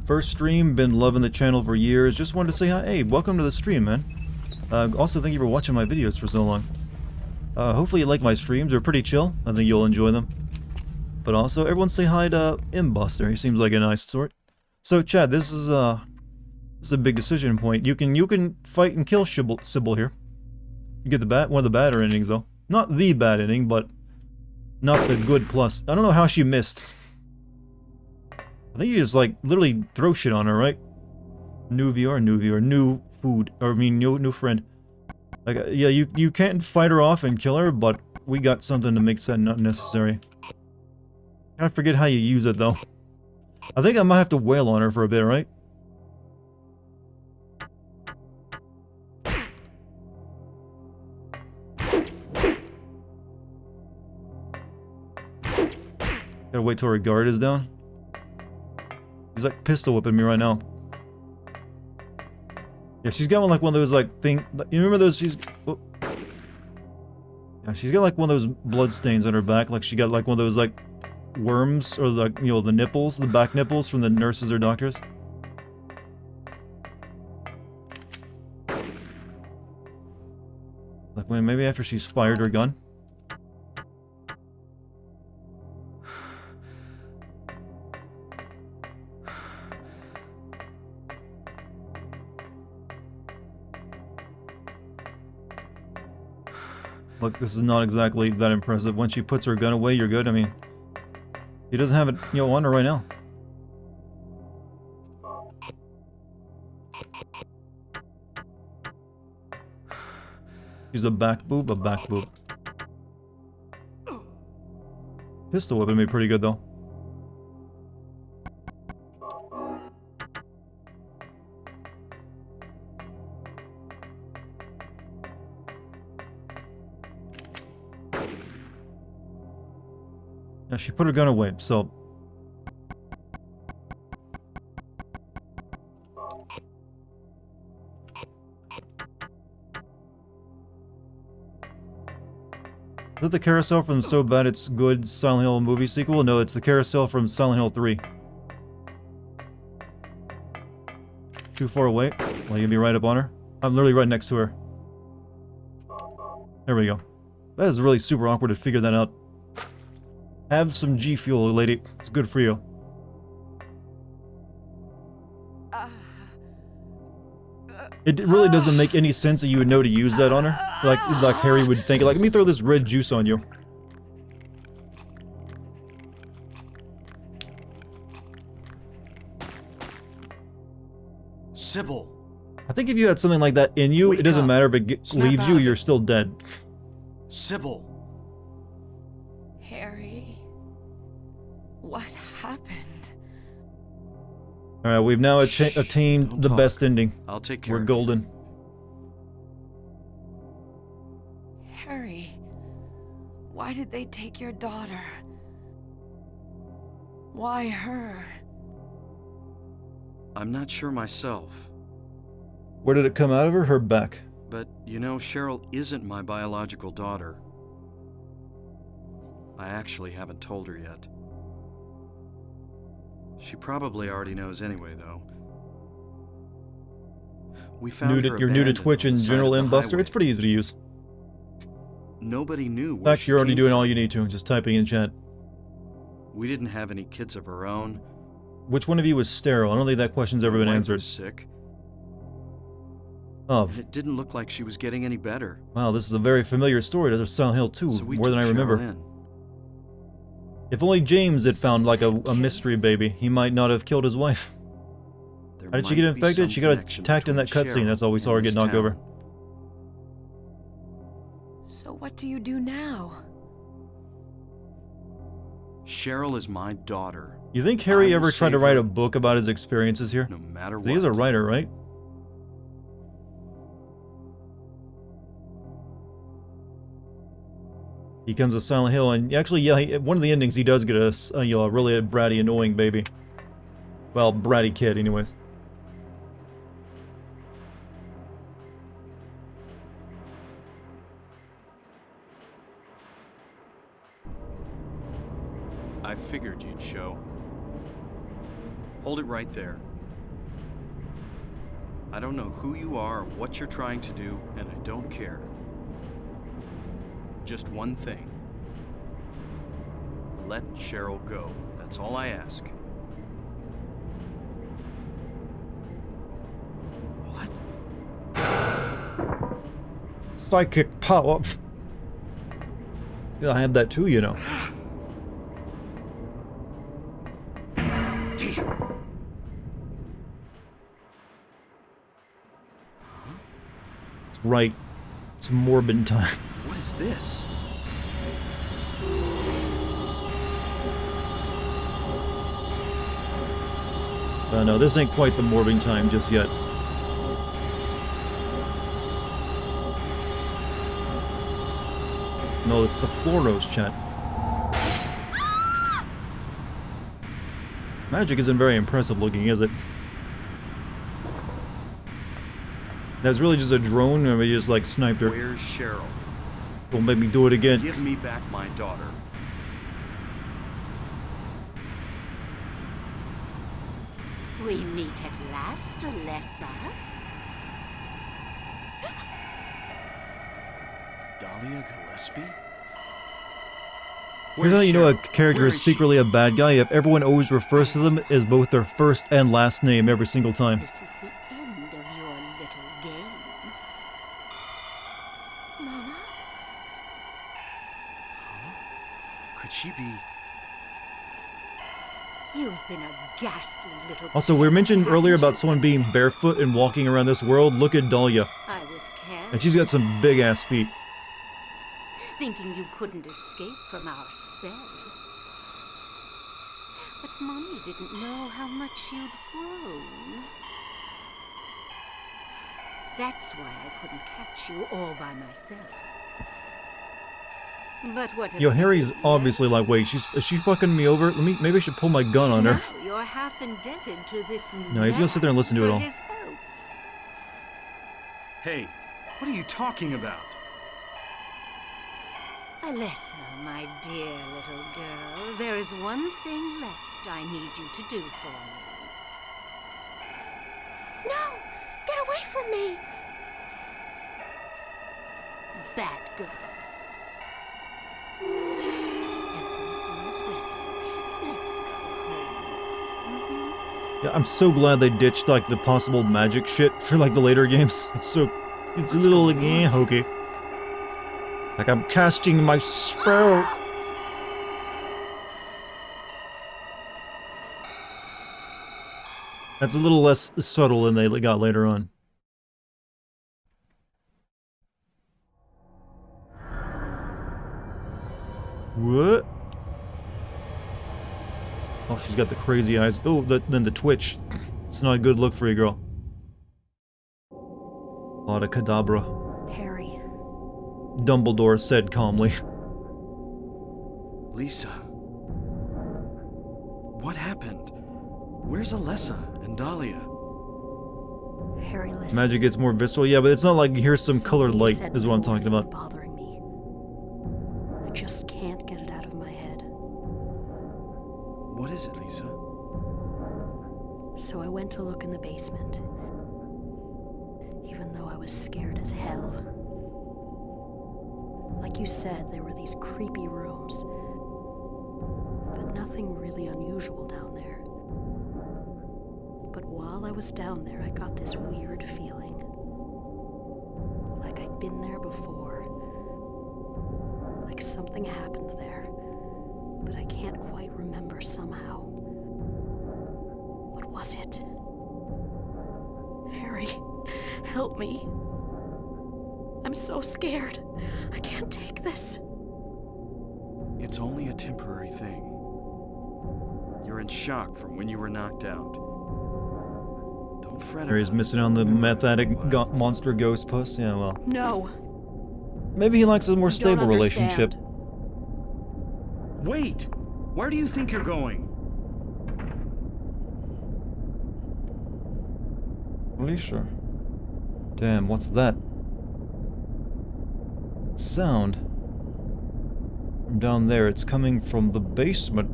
First stream, been loving the channel for years. Just wanted to say hi. Hey, welcome to the stream, man. Also, thank you for watching my videos for so long. Hopefully you like my streams. They're pretty chill. I think you'll enjoy them. But also, everyone say hi to Imbuster. He seems like a nice sort. So, Chad, this is a big decision point. You can fight and kill Sybil here. You get one of the badder endings, though. Not the bad ending, but not the good plus. I don't know how she missed. I think you just, like, literally throw shit on her, right? New viewer, new food, or I mean, new friend. Like, yeah, you can't fight her off and kill her, but we got something to make that not necessary. I forget how you use it, though. I think I might have to wail on her for a bit, right? Gotta wait till her guard is down. She's like pistol whipping me right now. Yeah, she's got like one of those like thing. You remember those? Oh. Yeah, she's got like one of those blood stains on her back. Like she got like one of those like worms or like the nipples, the back nipples from the nurses or doctors. Like when maybe after she's fired her gun. Look, this is not exactly that impressive. Once she puts her gun away, you're good. I mean, he doesn't have it, on her right now. She's a back boob. Pistol whipping me pretty good, though. She put her gun away, so... Is that the carousel from So Bad It's Good Silent Hill movie sequel? No, it's the carousel from Silent Hill 3. Too far away? Well, you'll be right up on her. I'm literally right next to her. There we go. That is really super awkward to figure that out. Have some G Fuel, lady. It's good for you. It really doesn't make any sense that you would know to use that on her. Like Harry would think, like, let me throw this red juice on you. Sybil! I think if you had something like that in you, Wake it doesn't up. matter if it Snap leaves out you, of you're it. still dead. Sybil! Harry, what happened? Alright, we've now Shh, attained don't the talk. best ending. I'll take care We're of golden. Harry, why did they take your daughter? Why her? I'm not sure myself. Where did it come out of her? Her back. But, you know, Cheryl isn't my biological daughter. I actually haven't told her yet. She probably already knows anyway, though. We found her You're new to abandoned Twitch on and the side General of the Mbuster. highway. It's pretty easy to use. Nobody knew In where fact, she you're already came doing from. all you need to, just typing in chat. We didn't have any kids of our own. Which one of you was sterile? I don't think that question's ever My been wife answered. was sick, Oh, and it didn't look like she was getting any better. wow, this is a very familiar story to Silent Hill 2, So we more than took I remember. Cheryl in. If only James had found, like, a Case. mystery baby, he might not have killed his wife. There How did she might get be infected? some She got connection attacked in that between cutscene. That's all we Cheryl saw her and get this knocked over. town. So what do you do now? Cheryl is my daughter, You think I Harry will ever tried to save write her. a book about his experiences here? no matter what. He's a writer, right? He comes to Silent Hill, and actually, yeah, one of the endings he does get a you know, a really bratty, annoying baby. Well, bratty kid, anyways. I figured you'd show. Hold it right there. I don't know who you are or what you're trying to do, and I don't care. Just one thing. Let Cheryl go. That's all I ask. What? Psychic power. Yeah, I had that too, you know. Damn. It's right. It's Morbin time. What is this? No, this ain't quite the Morbin time just yet. No, it's the Floros chat. Magic isn't very impressive looking, is it? That's really just a drone, or we just like sniped her. Where's Cheryl? Don't make me do it again. Give me back my daughter. We meet at last, Alessa. Dahlia Gillespie? Here's how you know a Cheryl? character Where is is she? secretly a bad guy if everyone always refers to them as both their first and last name every single time. This is the end of your little game. Mama? Could she be? You've been a ghastly little Also, we were pest, mentioned earlier haven't about you, someone being Alice? barefoot and walking around this world. Look at Dahlia. I was careless. And she's got some big ass feet. Thinking you couldn't escape from our spell. But Mommy didn't know how much you'd grown. That's why I couldn't catch you all by myself. But what a Yo, Harry's pity, obviously like, yes. wait, is she fucking me over? Maybe I should pull my gun on her. Now you're half indebted to this No, he's gonna sit there and listen to man it for all. his help. Hey, what are you talking about? Alessa, my dear little girl, there is one thing left I need you to do for me. No! Get away from me! Bad girl. Everything is ready. Let's go home. Yeah, I'm so glad they ditched like the possible magic shit for like the later games. It's a What's little going like, on? hokey. Like I'm casting my spell. That's a little less subtle than they got later on. What? Oh, she's got the crazy eyes. Oh, then the twitch. It's not a good look for you, girl. Avada Kedavra. Harry. Dumbledore said calmly. Lisa. What happened? Where's Alessa and Dahlia? Harry, listen. Magic gets more visceral. Yeah, but it's not like here's some Something colored you light said is what I'm before talking has been about. bothering me. I just can't get it out of my head. What is it, Lisa? So I went to look in the basement. Even though I was scared as hell. Like you said, there were these creepy rooms. But nothing really unusual down there. But while I was down there, I got this weird feeling. Like I'd been there before. Like something happened there. But I can't quite remember somehow. What was it? Harry, help me. I'm so scared. I can't take this. It's only a temporary thing. You're in shock from when you were knocked out. Don't fret Harry's about it. missing on the Remember meth after a addict while. monster ghost puss. Yeah, well. No. Maybe he likes a more You don't stable relationship. understand. Wait! Where do you think you're going? Alicia. Damn, what's that? Sound. From down there, it's coming from the basement.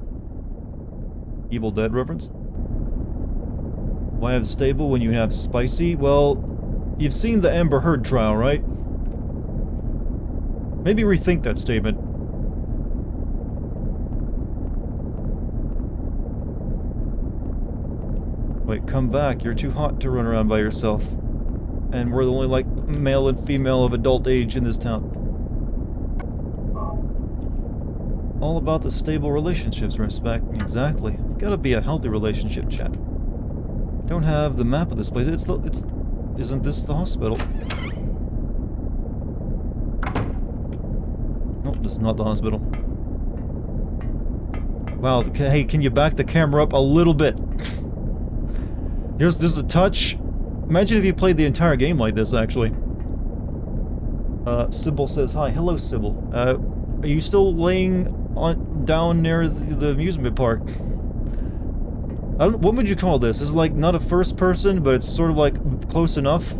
Evil Dead reference? Why have stable when you have spicy? Well, you've seen the Amber Heard trial, right? Maybe rethink that statement. Wait, come back. You're too hot to run around by yourself. And we're the only, like, male and female of adult age in this town. All about the stable relationships, respect. Exactly. Gotta be a healthy relationship, chap. Don't have the map of this place. Isn't this the hospital? Nope, this is not the hospital. Wow, hey, can you back the camera up a little bit? Just a touch. Imagine if you played the entire game like this, actually. Sybil says hi. Hello, Sybil. Are you still laying down near the amusement park? I don't. What would you call this? This is like not a first person, but it's sort of like close enough.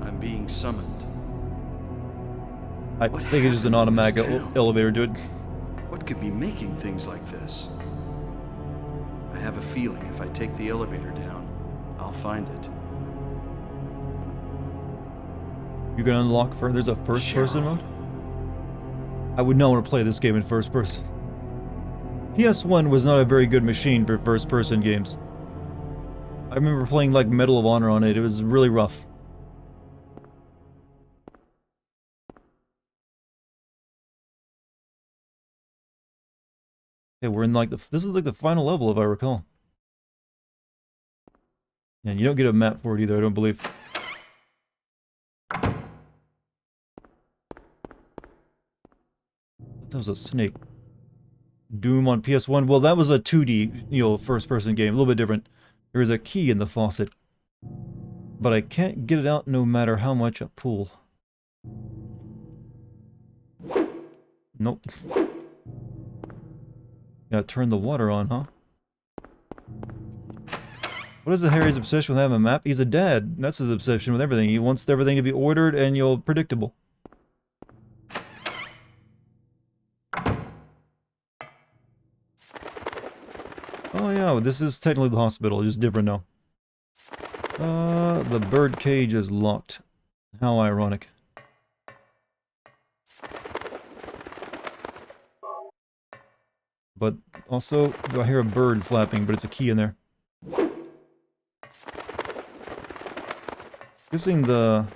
I'm being summoned. I What think it's just an happened in automatic this town? elevator, dude. What could be making things like this? I have a feeling if I take the elevator down, I'll find it. You can unlock there's a first person mode? I would not want to play this game in first person. PS1 was not a very good machine for first person games. I remember playing like Medal of Honor on it. It was really rough. Okay, we're in like this is like the final level if I recall. And you don't get a map for it either, I don't believe. That was a snake. Doom on PS1. Well, that was a 2D, first-person game. A little bit different. There is a key in the faucet. But I can't get it out no matter how much I pull. Nope. Gotta turn the water on, huh? What is Harry's obsession with having a map? He's a dad. That's his obsession with everything. He wants everything to be ordered and, predictable. Oh yeah, this is technically the hospital, just different now. The bird cage is locked. How ironic. But also, I hear a bird flapping, but it's a key in there. Guessing the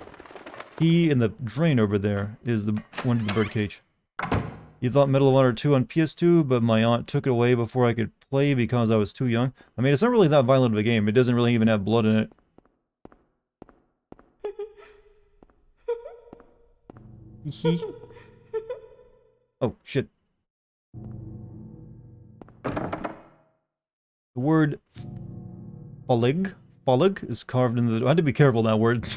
key in the drain over there is the one to the birdcage. You thought Medal of Honor 2 on PS2, but my aunt took it away before I could play because I was too young. I mean, it's not really that violent of a game. It doesn't really even have blood in it. Hee. Oh, shit. The word Folig is carved into the... I had to be careful that word.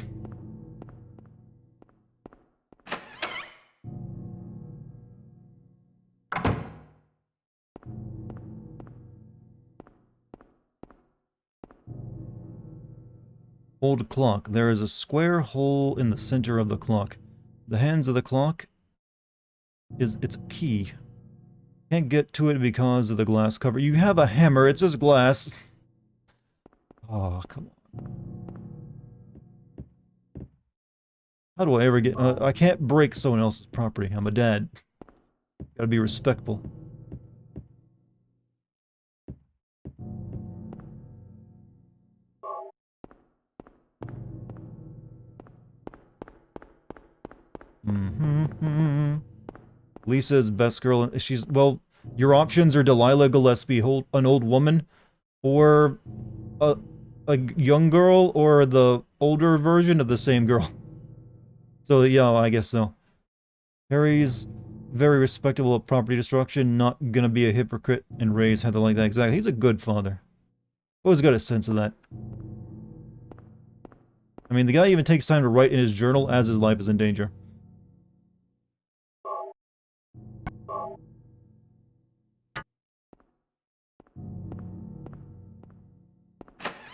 Old clock. There is a square hole in the center of the clock. The hands of the clock it's a key. Can't get to it because of the glass cover. You have a hammer, it's just glass. Oh, come on. How do I ever get... I can't break someone else's property. I'm a dad. Gotta be respectful. Lisa's best girl. She's... Well, your options are Delilah Gillespie, an old woman, or a young girl, or the older version of the same girl. So, yeah, I guess so. Harry's very respectable at property destruction, not gonna be a hypocrite and raise Heather like that. Exactly. He's a good father. Always got a sense of that. I mean, the guy even takes time to write in his journal as his life is in danger.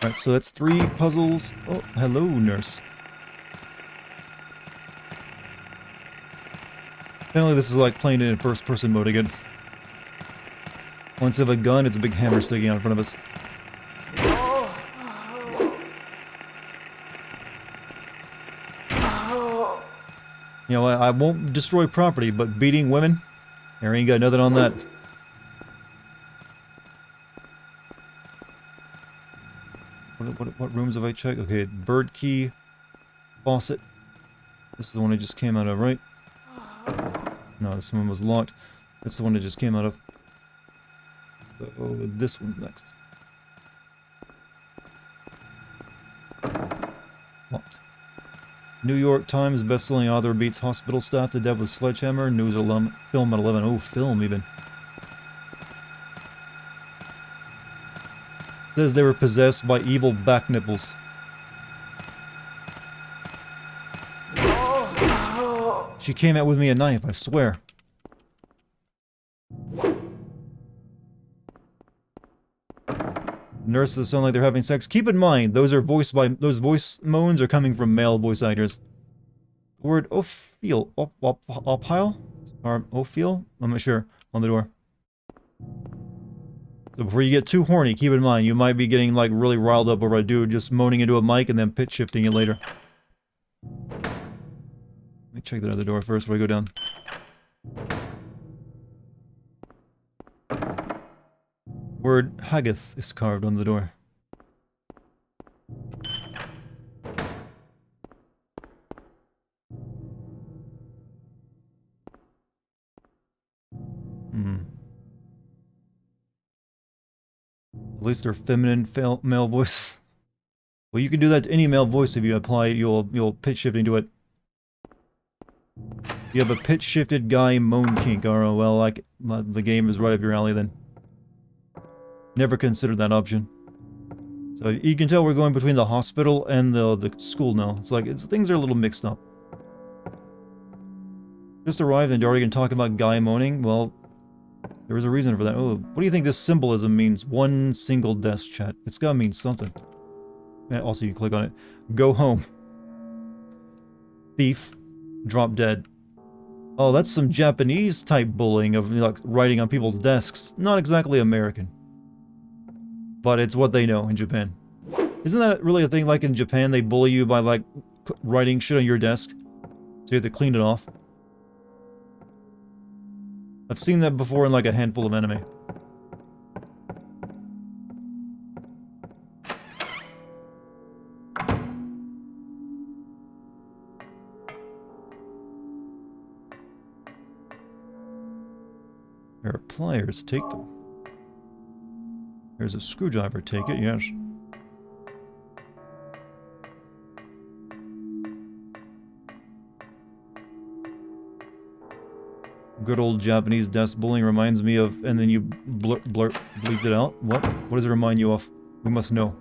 Alright, so that's 3 puzzles. Oh, hello, nurse. Apparently this is like playing it in first-person mode again. Once you have a gun, it's a big hammer sticking out in front of us. You know, I won't destroy property, but beating women? There ain't got nothing on that. What rooms have I checked? Okay, bird key, faucet. This is the one I just came out of, right? No, this one was locked. That's the one I just came out of. So, this one's next. Locked. New York Times bestselling author beats hospital staff to death with sledgehammer. News film at 11. Oh, film even. Says they were possessed by evil back nipples. She came out with me a knife, I swear. Nurses sound like they're having sex. Keep in mind, those voice moans are coming from male voice actors. The word ophel, ophile? Or ophel? I'm not sure. On the door. So before you get too horny, keep in mind, you might be getting like really riled up over a dude just moaning into a mic and then pitch shifting it later. Let me check that other door first before I go down. Word Haggith is carved on the door. At least they're feminine male voice. Well, you can do that to any male voice if you apply it. You'll pitch shift into it. You have a pitch shifted guy moan kink. Oh well, like the game is right up your alley then. Never considered that option. So you can tell we're going between the hospital and the school now. It's like things are a little mixed up. Just arrived in Dartigan talking about guy moaning. Well, there was a reason for that. Oh, what do you think this symbolism means? One single desk chat. It's gotta mean something. And also, you click on it. Go home. Thief. Drop dead. Oh, that's some Japanese type bullying of like writing on people's desks. Not exactly American. But it's what they know in Japan. Isn't that really a thing like in Japan? They bully you by like writing shit on your desk. So you have to clean it off. I've seen that before in like a handful of anime. Pair of pliers, take them. There's a screwdriver, take it, yes. Good old Japanese desk bullying reminds me of, and then you bleeped it out. What? What does it remind you of? We must know.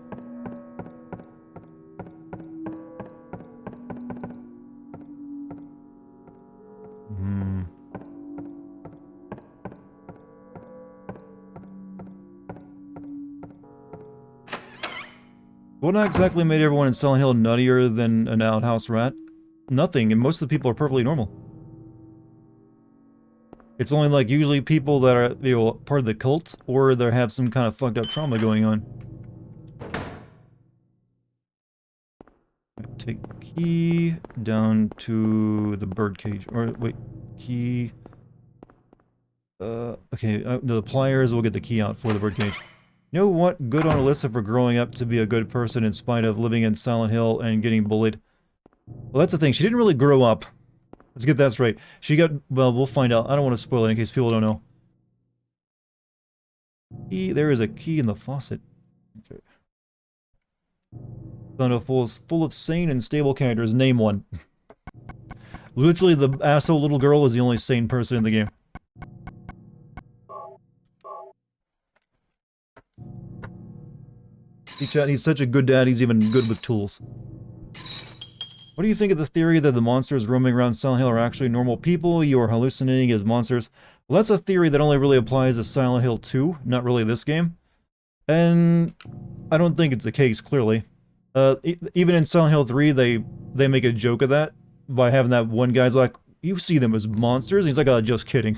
What exactly made everyone in Silent Hill nuttier than an outhouse rat? Nothing, and most of the people are perfectly normal. It's only like usually people that are, you know, part of the cult or they have some kind of fucked up trauma going on. Take key down to the birdcage. Or wait, key. Okay, the pliers will get the key out for the birdcage. You know what? Good on Alyssa for growing up to be a good person in spite of living in Silent Hill and getting bullied. Well, that's the thing. She didn't really grow up. Let's get that straight. She got... Well, we'll find out. I don't want to spoil it in case people don't know. Key, there is a key in the faucet. Okay. Silent Hill is full of sane and stable characters. Name one. Literally, the asshole little girl is the only sane person in the game. He's such a good dad, he's even good with tools. What do you think of the theory that the monsters roaming around Silent Hill are actually normal people you are hallucinating as monsters? Well, that's a theory that only really applies to Silent Hill 2, not really this game. And I don't think it's the case, clearly. Even in Silent Hill 3, they make a joke of that by having that one guy's like, you see them as monsters? And he's like, oh, just kidding.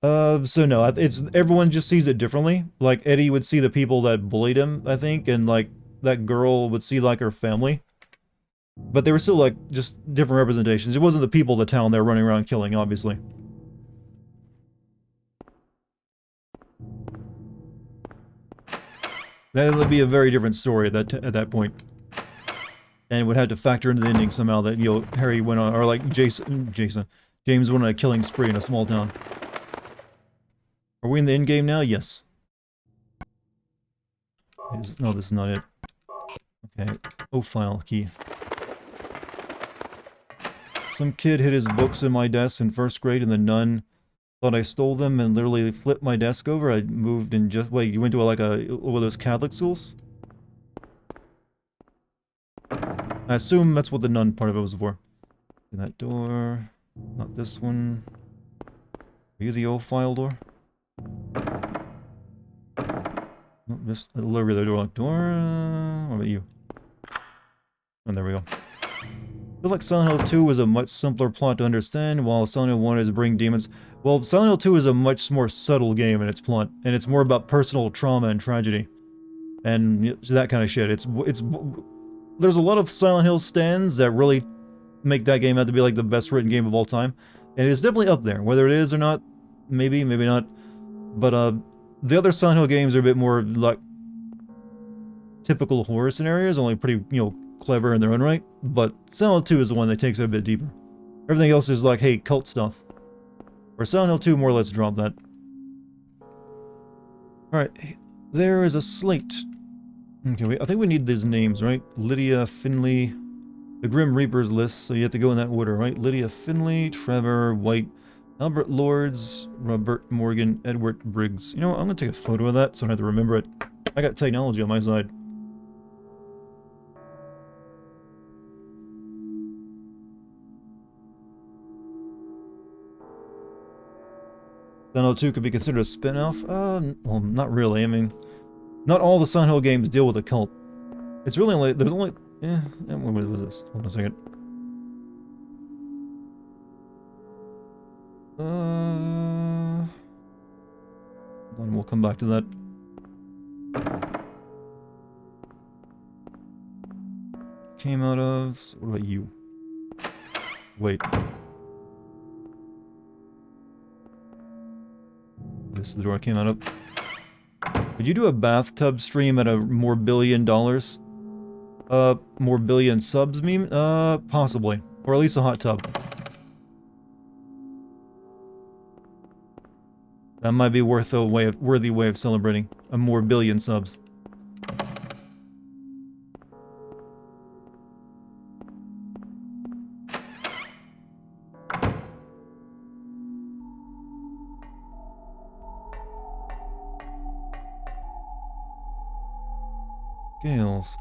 So no, it's everyone just sees it differently. Like, Eddie would see the people that bullied him, I think, and, like, that girl would see, like, her family. But they were still, like, just different representations. It wasn't the people of the town they were running around killing, obviously. That would be a very different story at that point. And it would have to factor into the ending somehow that, you know, Harry went on, or, like, James went on a killing spree in a small town. Are we in the end game now? Yes. No, this is not it. Okay. Oh, file key. Some kid hid his books in my desk in first grade, and the nun thought I stole them and literally flipped my desk over. I moved and just... Wait, you went to one of those Catholic schools? I assume that's what the nun part of it was for. In that door. Not this one. Are you the old file door? No, just a little bit of the door. What about you? And there we go. I feel like Silent Hill 2 was a much simpler plot to understand, while Silent Hill 1 is bring demons. Well, Silent Hill 2 is a much more subtle game in its plot, and it's more about personal trauma and tragedy. And that kind of shit. There's a lot of Silent Hill stands that really make that game out to be like the best written game of all time. And it's definitely up there. Whether it is or not, maybe not. But the other Silent Hill games are a bit more like typical horror scenarios, only pretty, you know, clever in their own right. But Silent Hill 2 is the one that takes it a bit deeper. Everything else is like, hey, cult stuff. Or Silent Hill 2 more or less dropped that. Alright, there is a slate. Okay, I think we need these names, right? Lydia, Finley, the Grim Reaper's list, so you have to go in that order, right? Lydia Finley, Trevor, White, Albert Lords, Robert Morgan, Edward Briggs. You know what, I'm gonna take a photo of that so I don't have to remember it. I got technology on my side. Silent Hill 2 could be considered a spin-off? Well, not really. I mean, not all the Silent Hill games deal with a cult. It's really only... There's only... what was this? Hold on a second. Then we'll come back to that. Came out of... What about you? Wait. This is the door I came out of. Would you do a bathtub stream at a more billion dollars? More billion subs meme? Possibly. Or at least a hot tub. That might be worthy way of celebrating a more billion subs. Scales.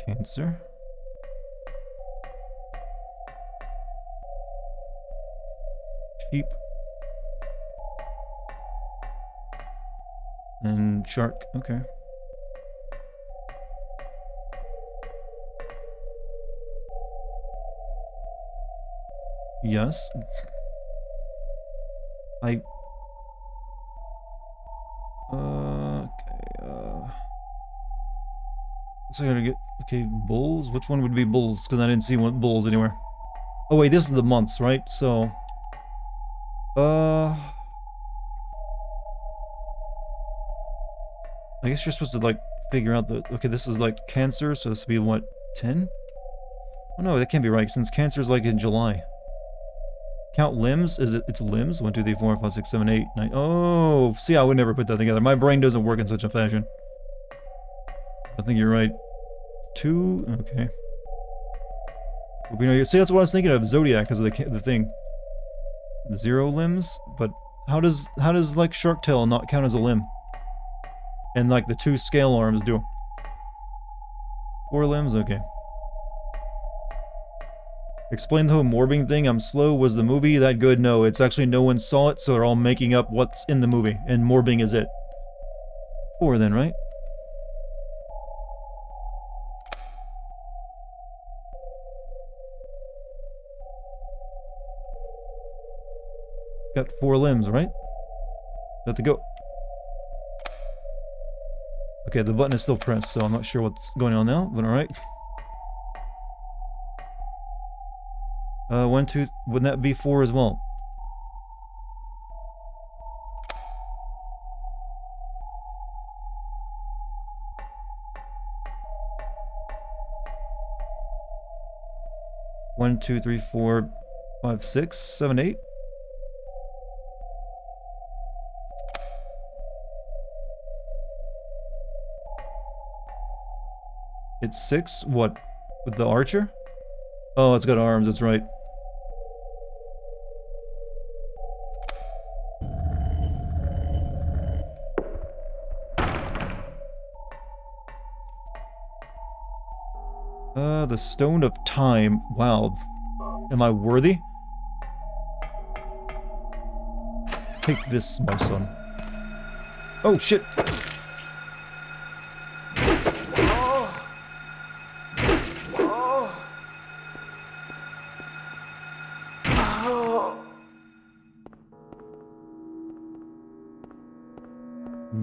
Cancer. Sheep. And shark. Okay. Yes. Okay, so I gotta get, okay, bulls? Which one would be bulls? Because I didn't see one bulls anywhere. Oh wait, this is the months, right? So, I guess you're supposed to, like, figure out the, okay, this is, like, Cancer, so this would be, what, 10? Oh no, that can't be right, since Cancer is, like, in July. Count limbs? It's limbs? 1, 2, 3, 4, 5, 6, 7, 8, 9. Oh, see, I would never put that together. My brain doesn't work in such a fashion. I think you're right. 2, okay. See, that's what I was thinking of, Zodiac, because of the thing. 0 limbs? But how does, like, Shark Tail not count as a limb? And, like, the 2 scale arms do. 4 limbs? Okay. Explain the whole morbing thing. I'm slow. Was the movie that good? No, it's actually no one saw it, so they're all making up what's in the movie, and morbing is it. 4 then, right? Got 4 limbs, right? Got to go. Okay, the button is still pressed, so I'm not sure what's going on now, but alright. 1, 2, wouldn't that be 4 as well? One, 2, 3, 4, 5, 6, 7, 8. It's 6? What? With the archer? Oh, it's got arms, that's right. The Stone of Time. Wow. Am I worthy? Take this, my son. Oh, shit!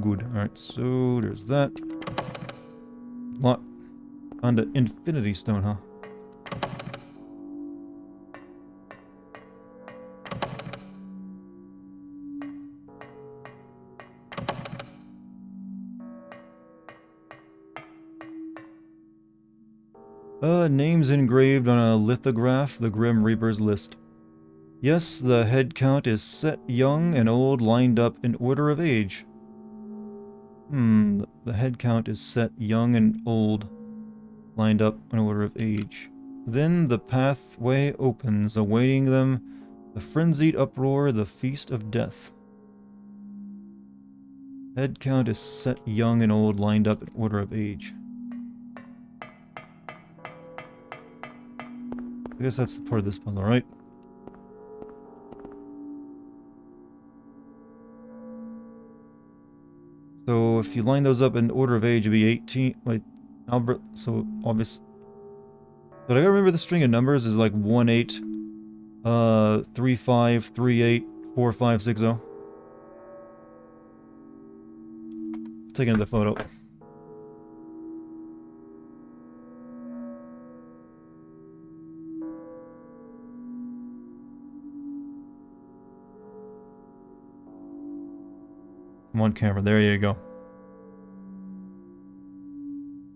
Good. Alright, so there's that. Lot. Found an Infinity Stone, huh? Names engraved on a lithograph, the Grim Reaper's list. Yes, the head count is set young and old lined up in order of age. The head count is set young and old lined up in order of age. Then the pathway opens, awaiting them, the frenzied uproar, the feast of death. Head count is set young and old lined up in order of age. I guess that's the part of this puzzle, right? So if you line those up in order of age, it'd be 18. Like Albert. So obvious. But I gotta remember the string of numbers is like 1 8, 3 5, 3 8, 4 5 6 0. Take another photo. Come on, camera. There you go.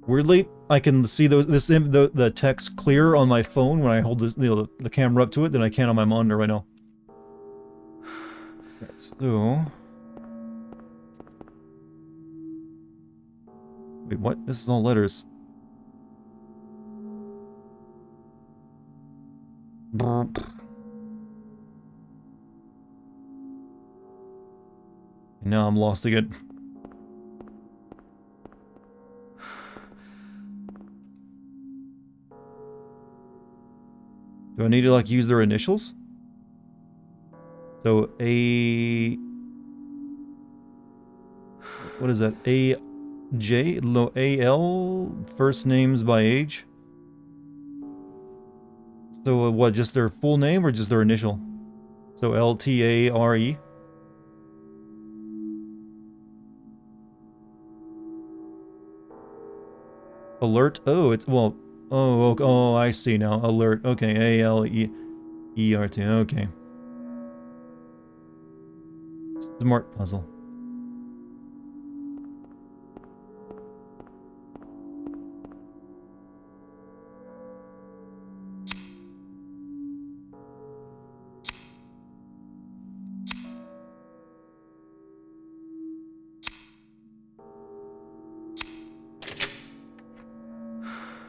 Weirdly, I can see the text clearer on my phone when I hold the camera up to it than I can on my monitor right now. Right, so... Wait, what? This is all letters. Burp. Now I'm lost again. Do I need to, like, use their initials? So, what is that? A-J? No, A-L? First names by age? So, what, just their full name or just their initial? So, L-T-A-R-E? Alert? Oh, it's, well... Oh, I see now. Alert. Okay, A-L-E-E-R-T. Okay. Smart puzzle.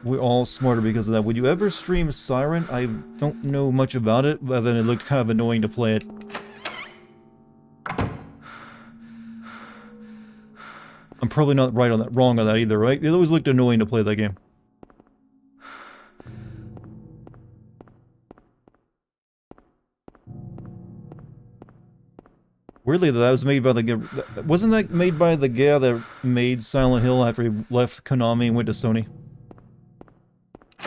We're all smarter because of that. Would you ever stream Siren? I don't know much about it, other than it looked kind of annoying to play it. I'm probably not wrong on that either, right? It always looked annoying to play that game. Weirdly, that was made by the... Wasn't that made by the guy that made Silent Hill after he left Konami and went to Sony?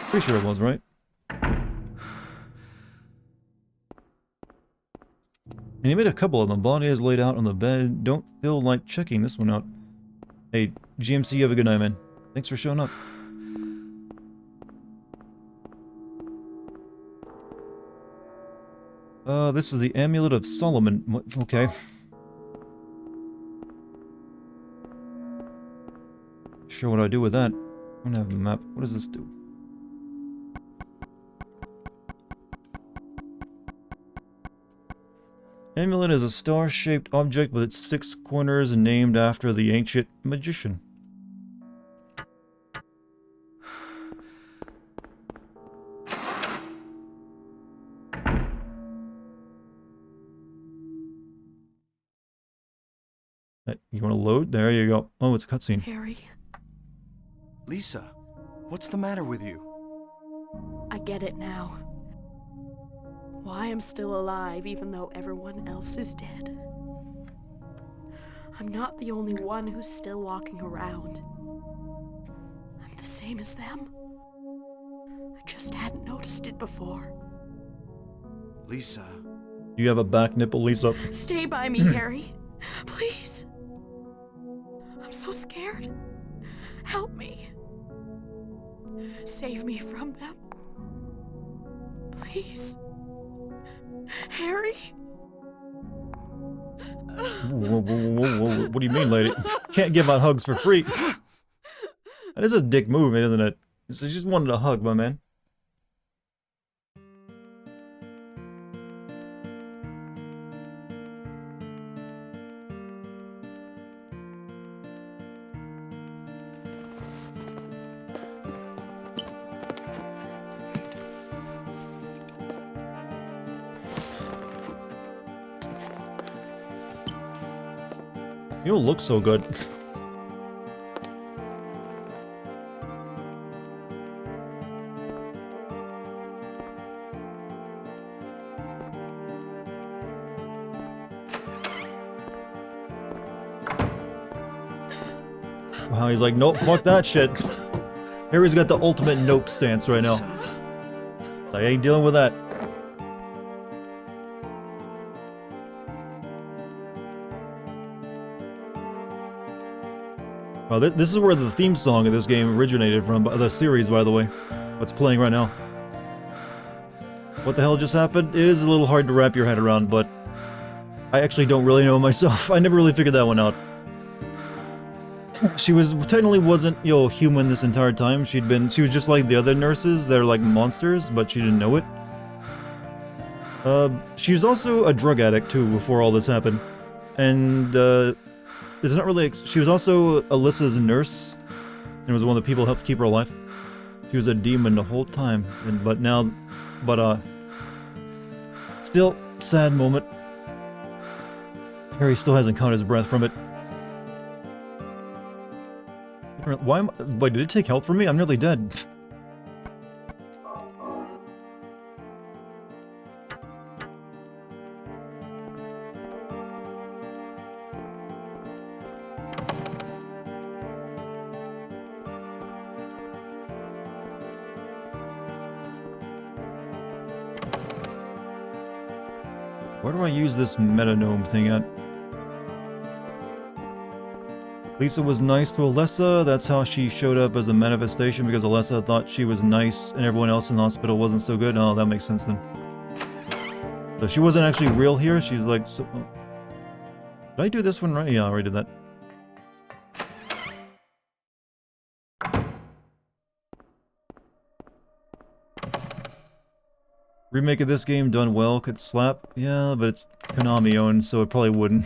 Pretty sure it was, right? And he made a couple of them. Body is laid out on the bed. Don't feel like checking this one out. Hey, GMC, you have a good night, man. Thanks for showing up. This is the Amulet of Solomon. What? Okay. Sure what I do with that. I don't have a map. What does this do? Amulet is a star-shaped object with its 6 corners named after the ancient magician. You want to load? There you go. Oh, it's a cutscene. Harry, Lisa, what's the matter with you? I get it now. Why I'm still alive even though everyone else is dead. I'm not the only one who's still walking around. I'm the same as them. I just hadn't noticed it before. Lisa. You have a back nipple, Lisa. Stay by me, Harry. Please. I'm so scared. Help me. Save me from them. Please. Harry? Whoa, what do you mean, lady? Can't give out hugs for free. That is a dick move, isn't it? She just wanted a hug, my man. You don't look so good. Wow, he's like, nope, fuck that shit. Harry's got the ultimate nope stance right now. I ain't dealing with that. Oh, this is where the theme song of this game originated from, the series, by the way. What's playing right now. What the hell just happened? It is a little hard to wrap your head around, but I actually don't really know myself. I never really figured that one out. She was technically wasn't, you know, human this entire time. She was just like the other nurses. They're like monsters, but she didn't know it. She was also a drug addict too before all this happened. And, it's not really, she was also Alyssa's nurse, and was one of the people who helped keep her alive. She was a demon the whole time, still, sad moment. Harry still hasn't caught his breath from it. Wait, did it take health from me? I'm nearly dead. Where do I use this metanome thing at? Lisa was nice to Alessa. That's how she showed up as a manifestation, because Alessa thought she was nice and everyone else in the hospital wasn't so good. Oh, that makes sense then. So she wasn't actually real here. She was like... Did I do this one right? Yeah, I already did that. Remake of this game done well could slap. Yeah, but it's Konami owned, so it probably wouldn't.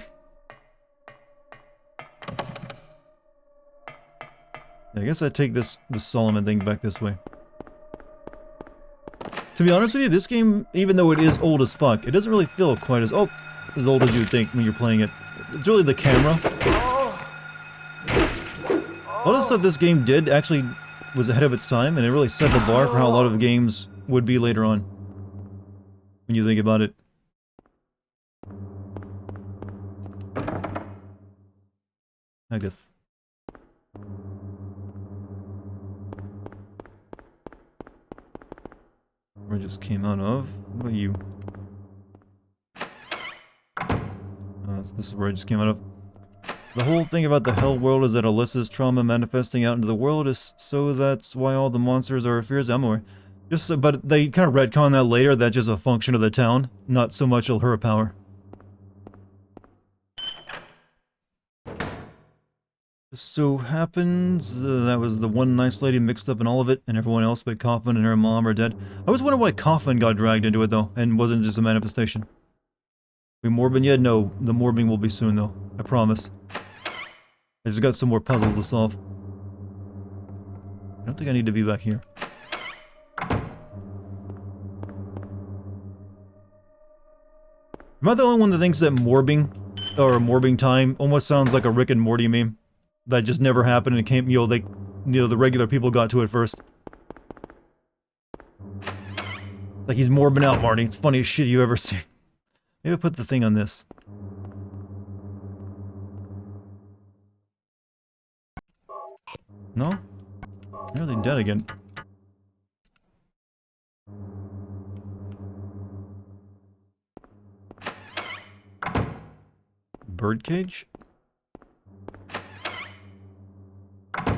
I guess I take the Solomon thing back this way. To be honest with you, this game, even though it is old as fuck, it doesn't really feel quite as old as you would think when you're playing it. It's really the camera. A lot of stuff this game did actually was ahead of its time, and it really set the bar for how a lot of games would be later on. When you think about it. Agatha. Where I just came out of? What about you? This is where I just came out of. The whole thing about the hell world is that Alyssa's trauma manifesting out into the world is so that's why all the monsters are fears. I'm aware. But they kind of retcon that later, that's just a function of the town, not so much her power. So happens, that was the one nice lady mixed up in all of it, and everyone else but Kaufman and her mom are dead. I always wonder why Kaufman got dragged into it, though, and wasn't just a manifestation. We morbing yet? No, the morbing will be soon, though. I promise. I just got some more puzzles to solve. I don't think I need to be back here. Am I the only one that thinks that morbing time almost sounds like a Rick and Morty meme? That just never happened and it came, the regular people got to it first. It's like he's morbing out, Marty. It's the funniest shit you ever seen. Maybe I'll put the thing on this. No? Nearly dead again. Birdcage?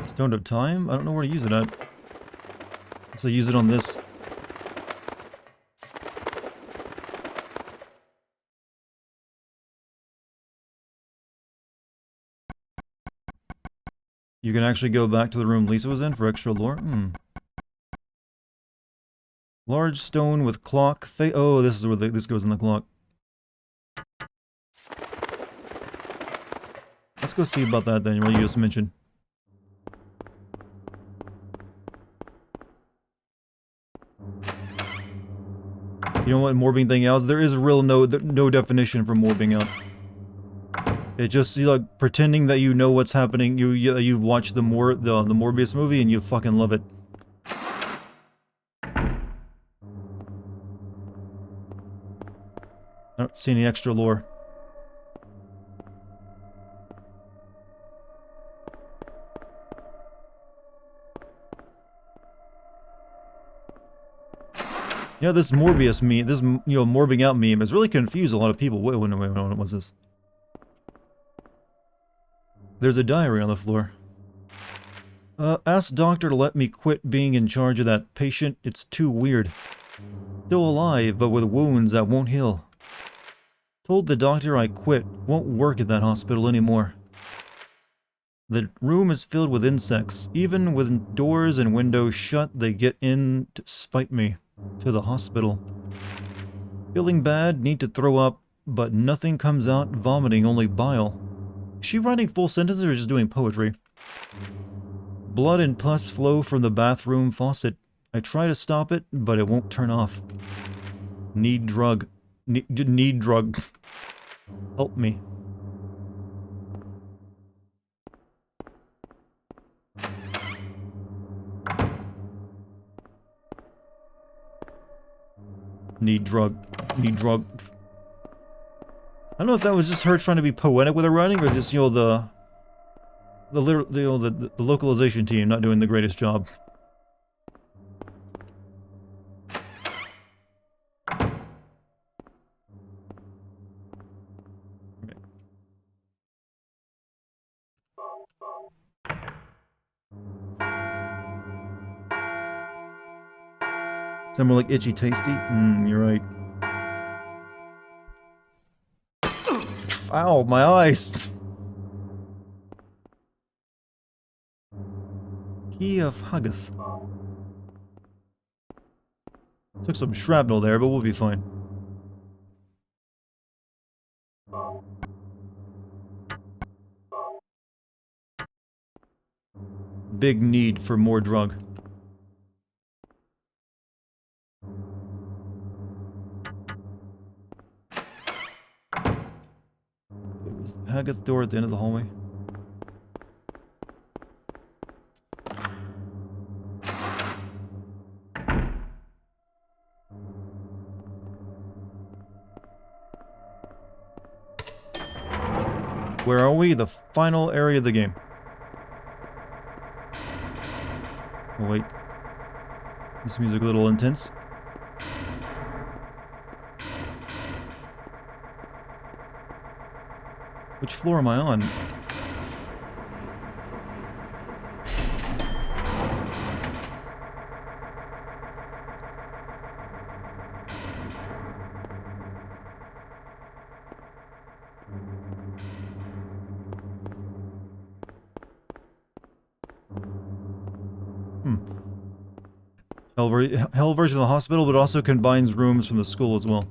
Stone of Time? I don't know where to use it at. Let's say use it on this. You can actually go back to the room Lisa was in for extra lore? Large stone with clock. Oh, this is where this goes in the clock. Let's go see about that then, what you just mentioned. You know what morbing thing else? There is real no definition for morbing out. It just like pretending that you know what's happening. You've watched the Morbius movie and you fucking love it. I don't see any extra lore. Yeah, this Morbius meme, this, morbing out meme has really confused a lot of people. Wait, what's this? There's a diary on the floor. Ask doctor to let me quit being in charge of that patient. It's too weird. Still alive, but with wounds that won't heal. Told the doctor I quit. Won't work at that hospital anymore. The room is filled with insects. Even with doors and windows shut, they get in to spite me. To the hospital. Feeling bad, need to throw up, but nothing comes out, vomiting only bile. Is she writing full sentences or just doing poetry? Blood and pus flow from the bathroom faucet. I try to stop it, but it won't turn off. Need drug. Need drug. Help me. Need drug. Need drug. I don't know if that was just her trying to be poetic with her writing, or just, you know, the localization team not doing the greatest job. Sound more like Itchy Tasty? You're right. Ow, my eyes! Key of Haggath. Took some shrapnel there, but we'll be fine. Big need for more drug. It was the Haggath door at the end of the hallway. Where are we? The final area of the game. Oh wait. This music a little intense. Which floor am I on? Hell version of the hospital, but also combines rooms from the school as well.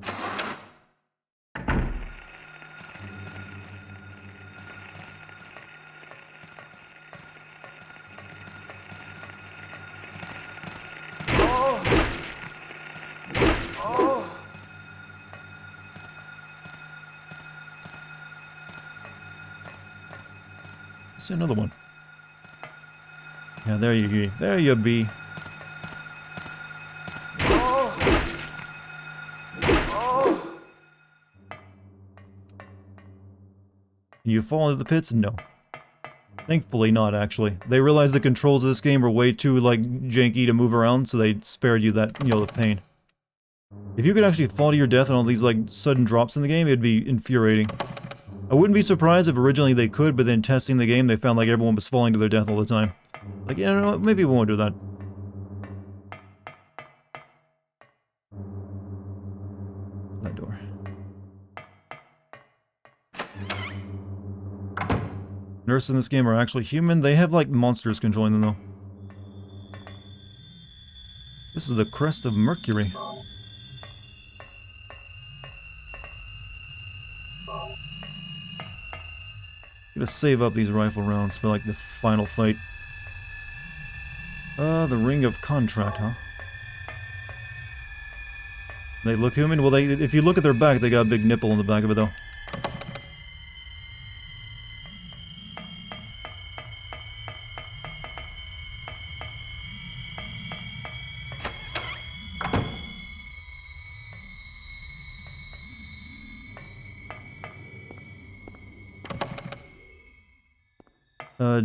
Let's see another one. Yeah, there you be. There you be. Can you fall into the pits? No. Thankfully not, actually. They realized the controls of this game were way too, like, janky to move around, so they spared you that, you know, the pain. If you could actually fall to your death on all these, like, sudden drops in the game, it'd be infuriating. I wouldn't be surprised if originally they could, but then testing the game, they found like everyone was falling to their death all the time. Like, yeah, no, maybe we won't do that. That door. Nurses in this game are actually human. They have, like, monsters controlling them, though. This is the crest of Mercury. Gonna save up these rifle rounds for, like, the final fight. The Ring of Contract, huh? They look human? Well, if you look at their back, they got a big nipple in the back of it, though.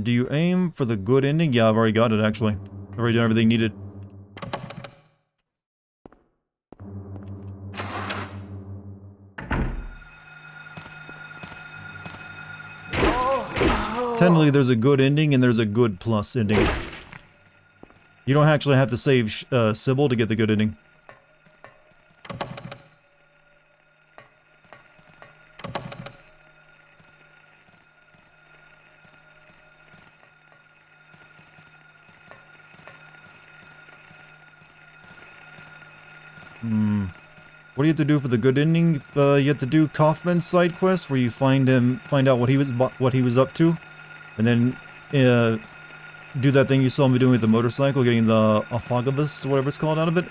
Do you aim for the good ending? Yeah, I've already got it, actually. I've already done everything needed. Technically, there's a good ending and there's a good plus ending. You don't actually have to save Sybil to get the good ending. What do you have to do for the good ending? You have to do Kaufman's side quest, where you find out what he was up to, and then do that thing you saw me doing with the motorcycle, getting the Aphagobus, or whatever it's called, out of it.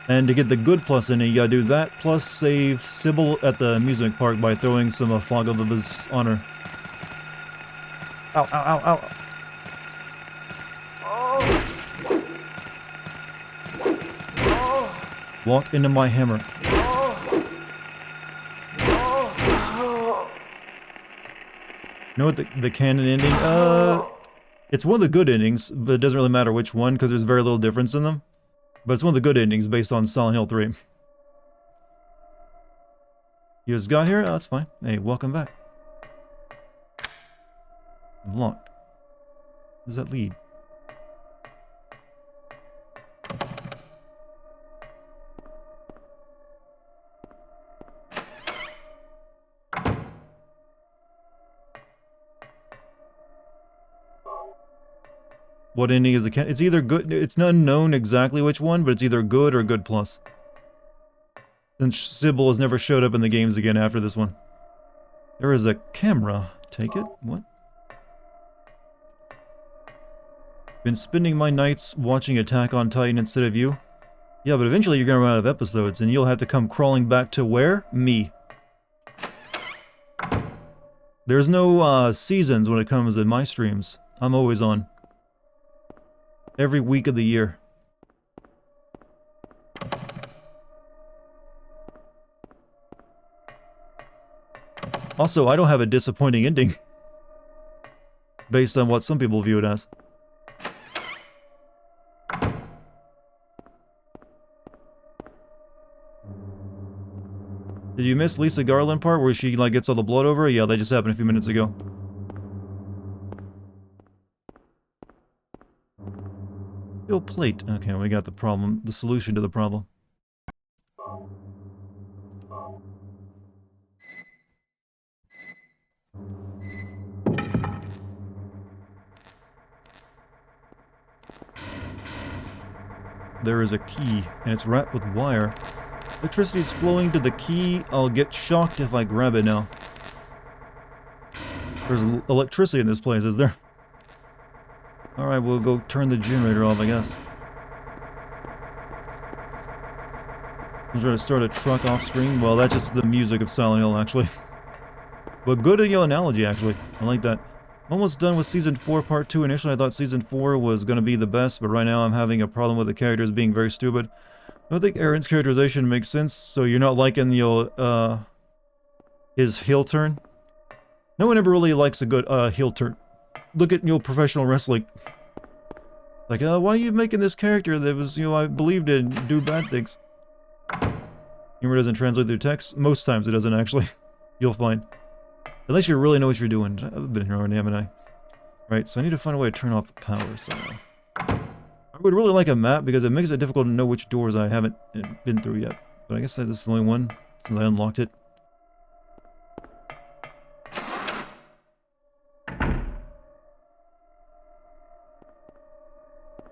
And to get the good plus in it, you gotta do that, plus save Sybil at the amusement park by throwing some Aphagobus on her. Ow, ow, ow, ow! Walk into my hammer. You know what the canon ending? It's one of the good endings, but it doesn't really matter which one, because there's very little difference in them. But it's one of the good endings based on Silent Hill 3. You just got here? Oh, that's fine. Hey, welcome back. Locked. Where does that lead? What ending is the It's either good. It's not known exactly which one, but it's either good or good plus. Since Sybil has never showed up in the games again after this one. There is a camera. Take it? What? Been spending my nights watching Attack on Titan instead of you. Yeah, but eventually you're gonna run out of episodes, and you'll have to come crawling back to where? Me. There's no seasons when it comes to my streams. I'm always on. Every week of the year. Also, I don't have a disappointing ending. Based on what some people view it as. Did you miss Lisa Garland part where she like gets all the blood over her? Yeah, that just happened a few minutes ago. Steel plate. Okay, we got the problem. The solution to the problem. There is a key, and it's wrapped with wire. Electricity is flowing to the key. I'll get shocked if I grab it now. There's electricity in this place, is there? Alright, we'll go turn the generator off, I guess. I'm trying to start a truck off screen. Well, that's just the music of Silent Hill, actually. But good analogy, actually. I like that. I'm almost done with Season 4, Part 2. Initially, I thought Season 4 was going to be the best, but right now I'm having a problem with the characters being very stupid. I don't think Aaron's characterization makes sense, so you're not liking his heel turn? No one ever really likes a good heel turn. Look at, professional wrestling. Like, why are you making this character that was, I believed in do bad things? Humor doesn't translate through text. Most times it doesn't, actually. You'll find. Unless you really know what you're doing. I've been here already, haven't I? Right, so I need to find a way to turn off the power somehow. I would really like a map because it makes it difficult to know which doors I haven't been through yet. But I guess this is the only one since I unlocked it.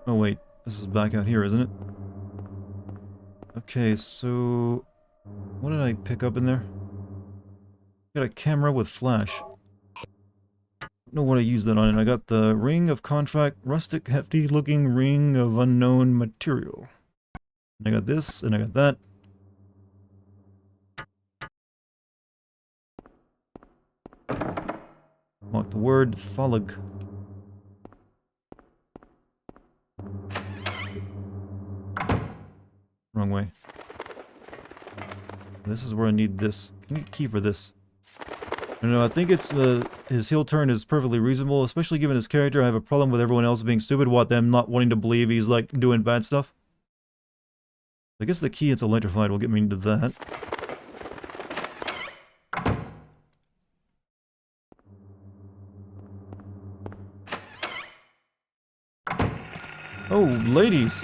Oh wait, this is back out here, isn't it? Okay, so... what did I pick up in there? Got a camera with flash. Don't know what I used that on, and I got the ring of contract, rustic, hefty looking ring of unknown material. And I got this, and I got that. Mark the word, Falag. Wrong way. This is where I need this. I need a key for this. No, I think it's his heel turn is perfectly reasonable, especially given his character. I have a problem with everyone else being stupid, them not wanting to believe he's like doing bad stuff. I guess the key it's electrified will get me into that. Oh, ladies!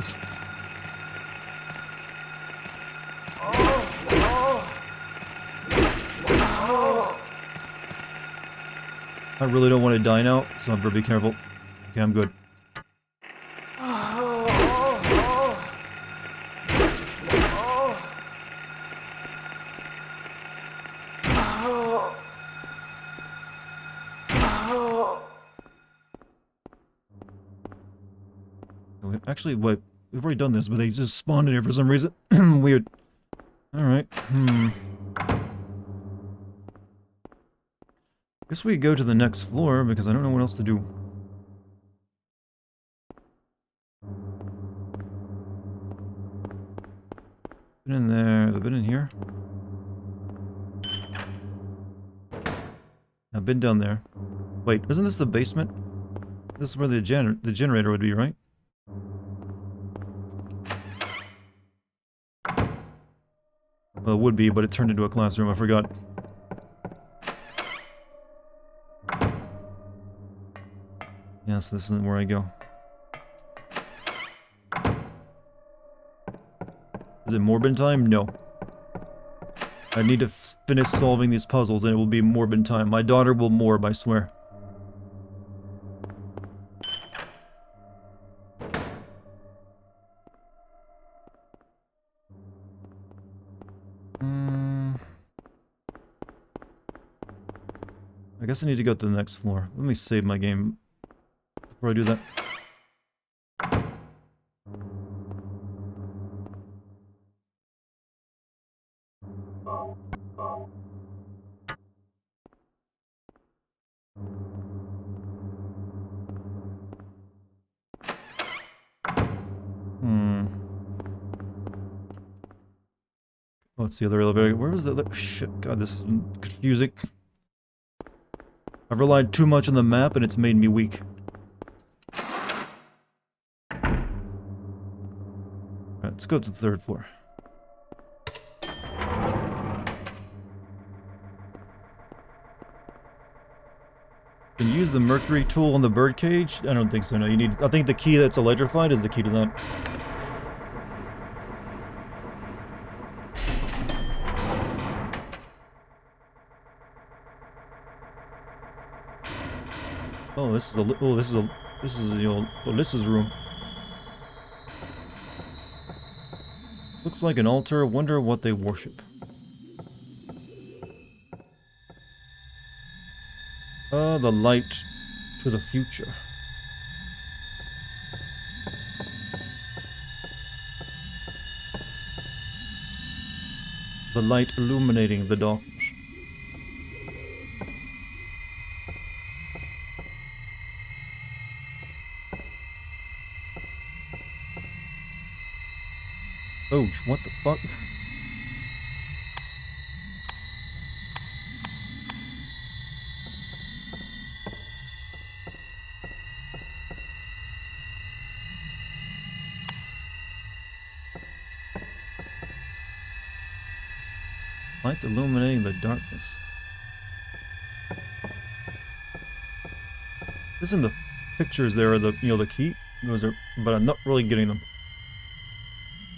I really don't want to die now, so I better be careful. Okay, I'm good. Okay, actually, wait. We've already done this, but they just spawned in here for some reason. Weird. Alright. Guess we go to the next floor, because I don't know what else to do. Been in there. Have I been in here? I've been down there. Wait, isn't this the basement? This is where the generator would be, right? Well, it would be, but it turned into a classroom. I forgot. Yes, this isn't where I go. Is it Morbin time? No. I need to finish solving these puzzles and it will be Morbin time. My daughter will morb, I swear. I guess I need to go to the next floor. Let me save my game before I do that. Oh, it's the other elevator. Where was the other? Shit, God, this is confusing. I've relied too much on the map and it's made me weak. Alright, let's go to the third floor. Can you use the mercury tool on the birdcage? I don't think so, no. You need... I think the key that's electrified is the key to that. Oh, this is Alyssa's room. Looks like an altar. Wonder what they worship. The light to the future. The light illuminating the darkness. Oh, what the fuck? Light illuminating the darkness. Isn't the pictures there are the, you know, the key? Those are, but I'm not really getting them.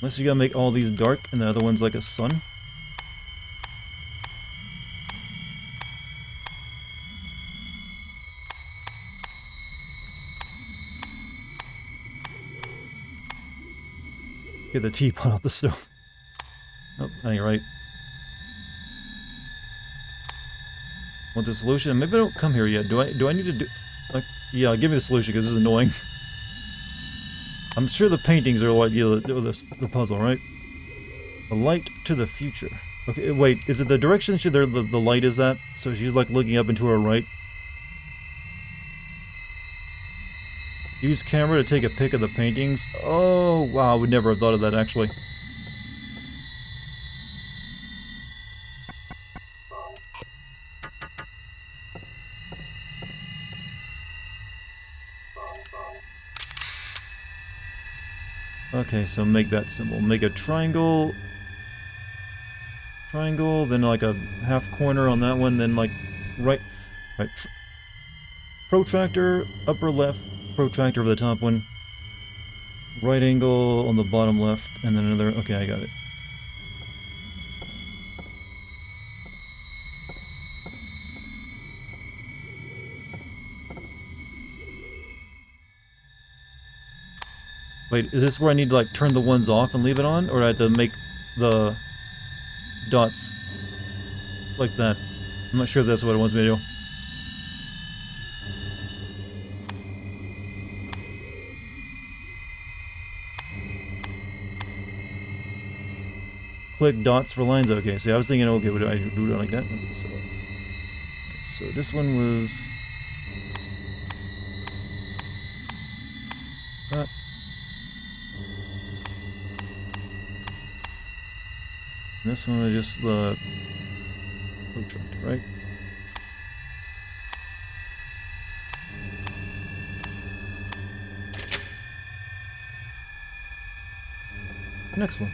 Unless you gotta make all these dark and the other one's like a sun. Get the teapot off the stove. Nope, that ain't right. Want the solution? Maybe I don't come here yet. Do I need to do... Like, yeah, give me the solution because this is annoying. I'm sure the paintings are what, yeah, the puzzle, right? The light to the future. Okay, wait, is it the direction the light is at? So she's like looking up into her right? Use camera to take a pic of the paintings? Oh, wow, I would never have thought of that, actually. Okay, so make that symbol. Make a triangle. Triangle, then like a half corner on that one, then like right. Protractor, upper left, protractor over the top one. Right angle on the bottom left, and then another. Okay, I got it. Wait, is this where I need to like turn the ones off and leave it on? Or do I have to make the dots like that? I'm not sure if that's what it wants me to do. click dots for lines. Okay, see, I was thinking, okay, would I do it like that? So this one was that. And this one was just the protractor, right? Next one.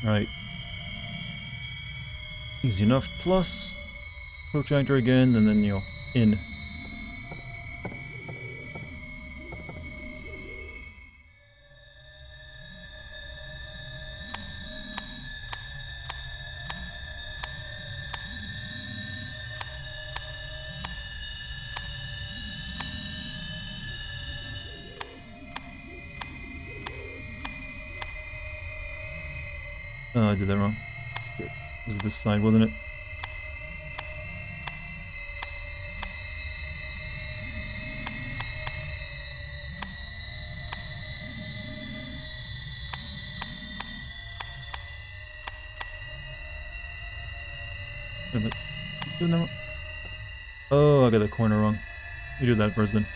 Alright. Easy enough. Plus, protractor again, and then, you know, in. Oh, I did that wrong. It was this side, wasn't it? Wait a minute. Doing that wrong? Oh, I got the corner wrong. You do that first then.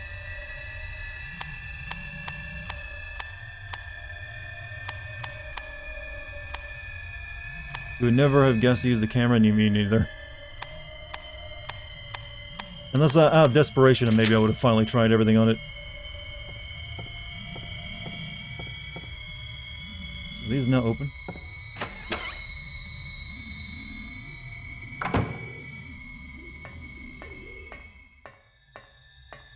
You would never have guessed to use the camera, and you mean either. Unless out of desperation, and maybe I would have finally tried everything on it. So these now open. Yes.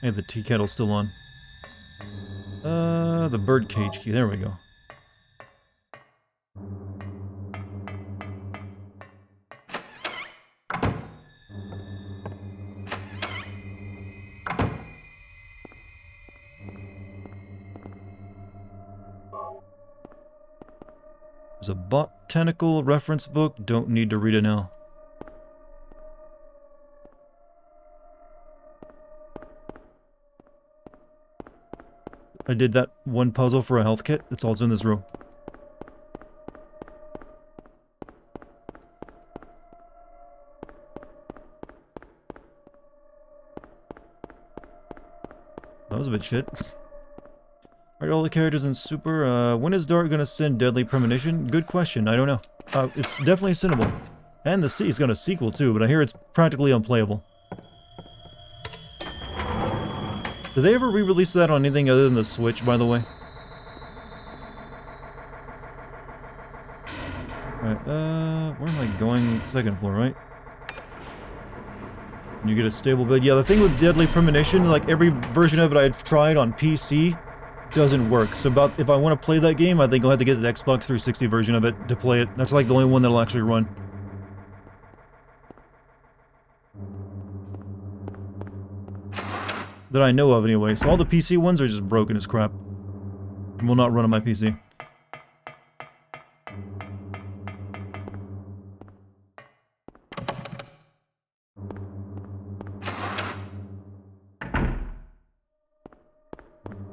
Hey, the tea kettle's still on. The bird cage key. There we go. There's a botanical reference book. Don't need to read it now. I did that one puzzle for a health kit. It's also in this room. That was a bit shit. Alright, all the characters in Super. When is Dart gonna send Deadly Premonition? Good question. I don't know. It's definitely sinnable. And the Sea is got a sequel too, but I hear it's practically unplayable. Did they ever re-release that on anything other than the Switch, by the way? Alright, where am I going? Second floor, right? You get a stable bed. Yeah, the thing with Deadly Premonition, like every version of it I've tried on PC doesn't work. So if I want to play that game, I think I'll have to get the Xbox 360 version of it to play it. That's like the only one that'll actually run. That I know of anyway. So all the PC ones are just broken as crap. And will not run on my PC.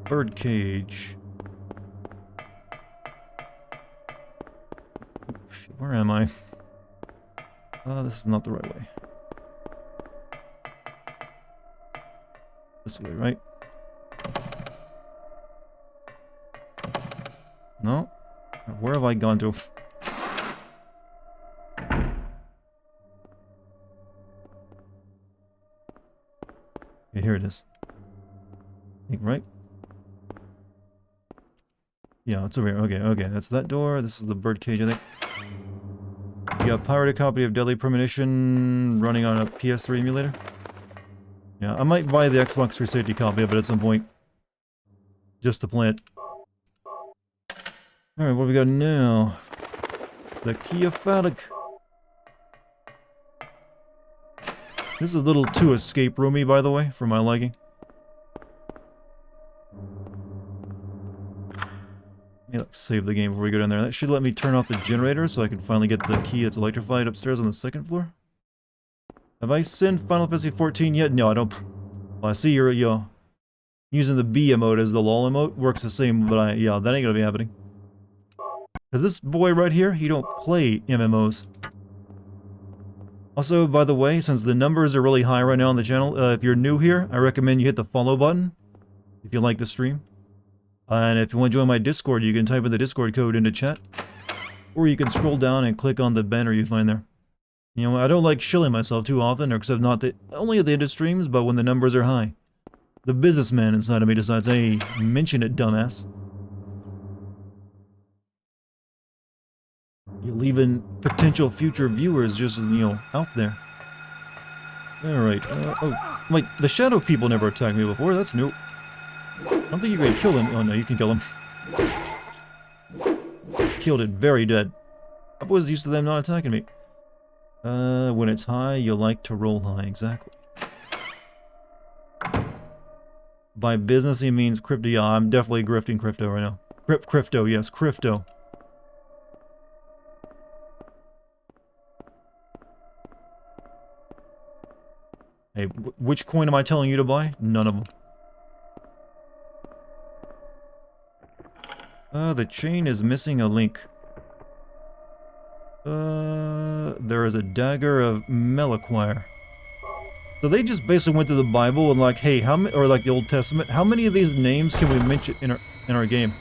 Bird cage. Shit, where am I? This is not the right way. This way, right? No? Where have I gone to? Okay, here it is. I think, right? Yeah, it's over here. Okay, okay. That's that door. This is the bird cage, I think. You got a pirated copy of Deadly Premonition running on a PS3 emulator? Yeah, I might buy the Xbox 360 copy of it at some point. Just to play it. Alright, what do we got now? The Kia Phallic. This is a little too escape roomy, by the way, for my liking. Let's save the game before we go down there. That should let me turn off the generator so I can finally get the key that's electrified upstairs on the second floor. Have I sent Final Fantasy 14 yet? No, I don't I see you're using the B emote as the lol emote. Works the same, but yeah, that ain't gonna be happening. Cause this boy right here, he don't play MMOs. Also, by the way, since the numbers are really high right now on the channel, if you're new here, I recommend you hit the follow button if you like the stream. And if you want to join my Discord, you can type in the Discord code into chat. Or you can scroll down and click on the banner you find there. You know, I don't like shilling myself too often, except not only at the end of streams, but when the numbers are high. The businessman inside of me decides, hey, mention it, dumbass. You're leaving potential future viewers just, out there. Alright, oh, wait, the shadow people never attacked me before, that's new. I don't think you can kill them. Oh no, you can kill them. Killed it very dead. I was used to them not attacking me. When it's high, you like to roll high, exactly. By business, he means crypto. Yeah, I'm definitely grifting crypto right now. Crypto, yes, crypto. Hey, which coin am I telling you to buy? None of them. The chain is missing a link. There is a dagger of Meliquire. So they just basically went to the Bible and like, hey, or like the Old Testament, how many of these names can we mention in our game?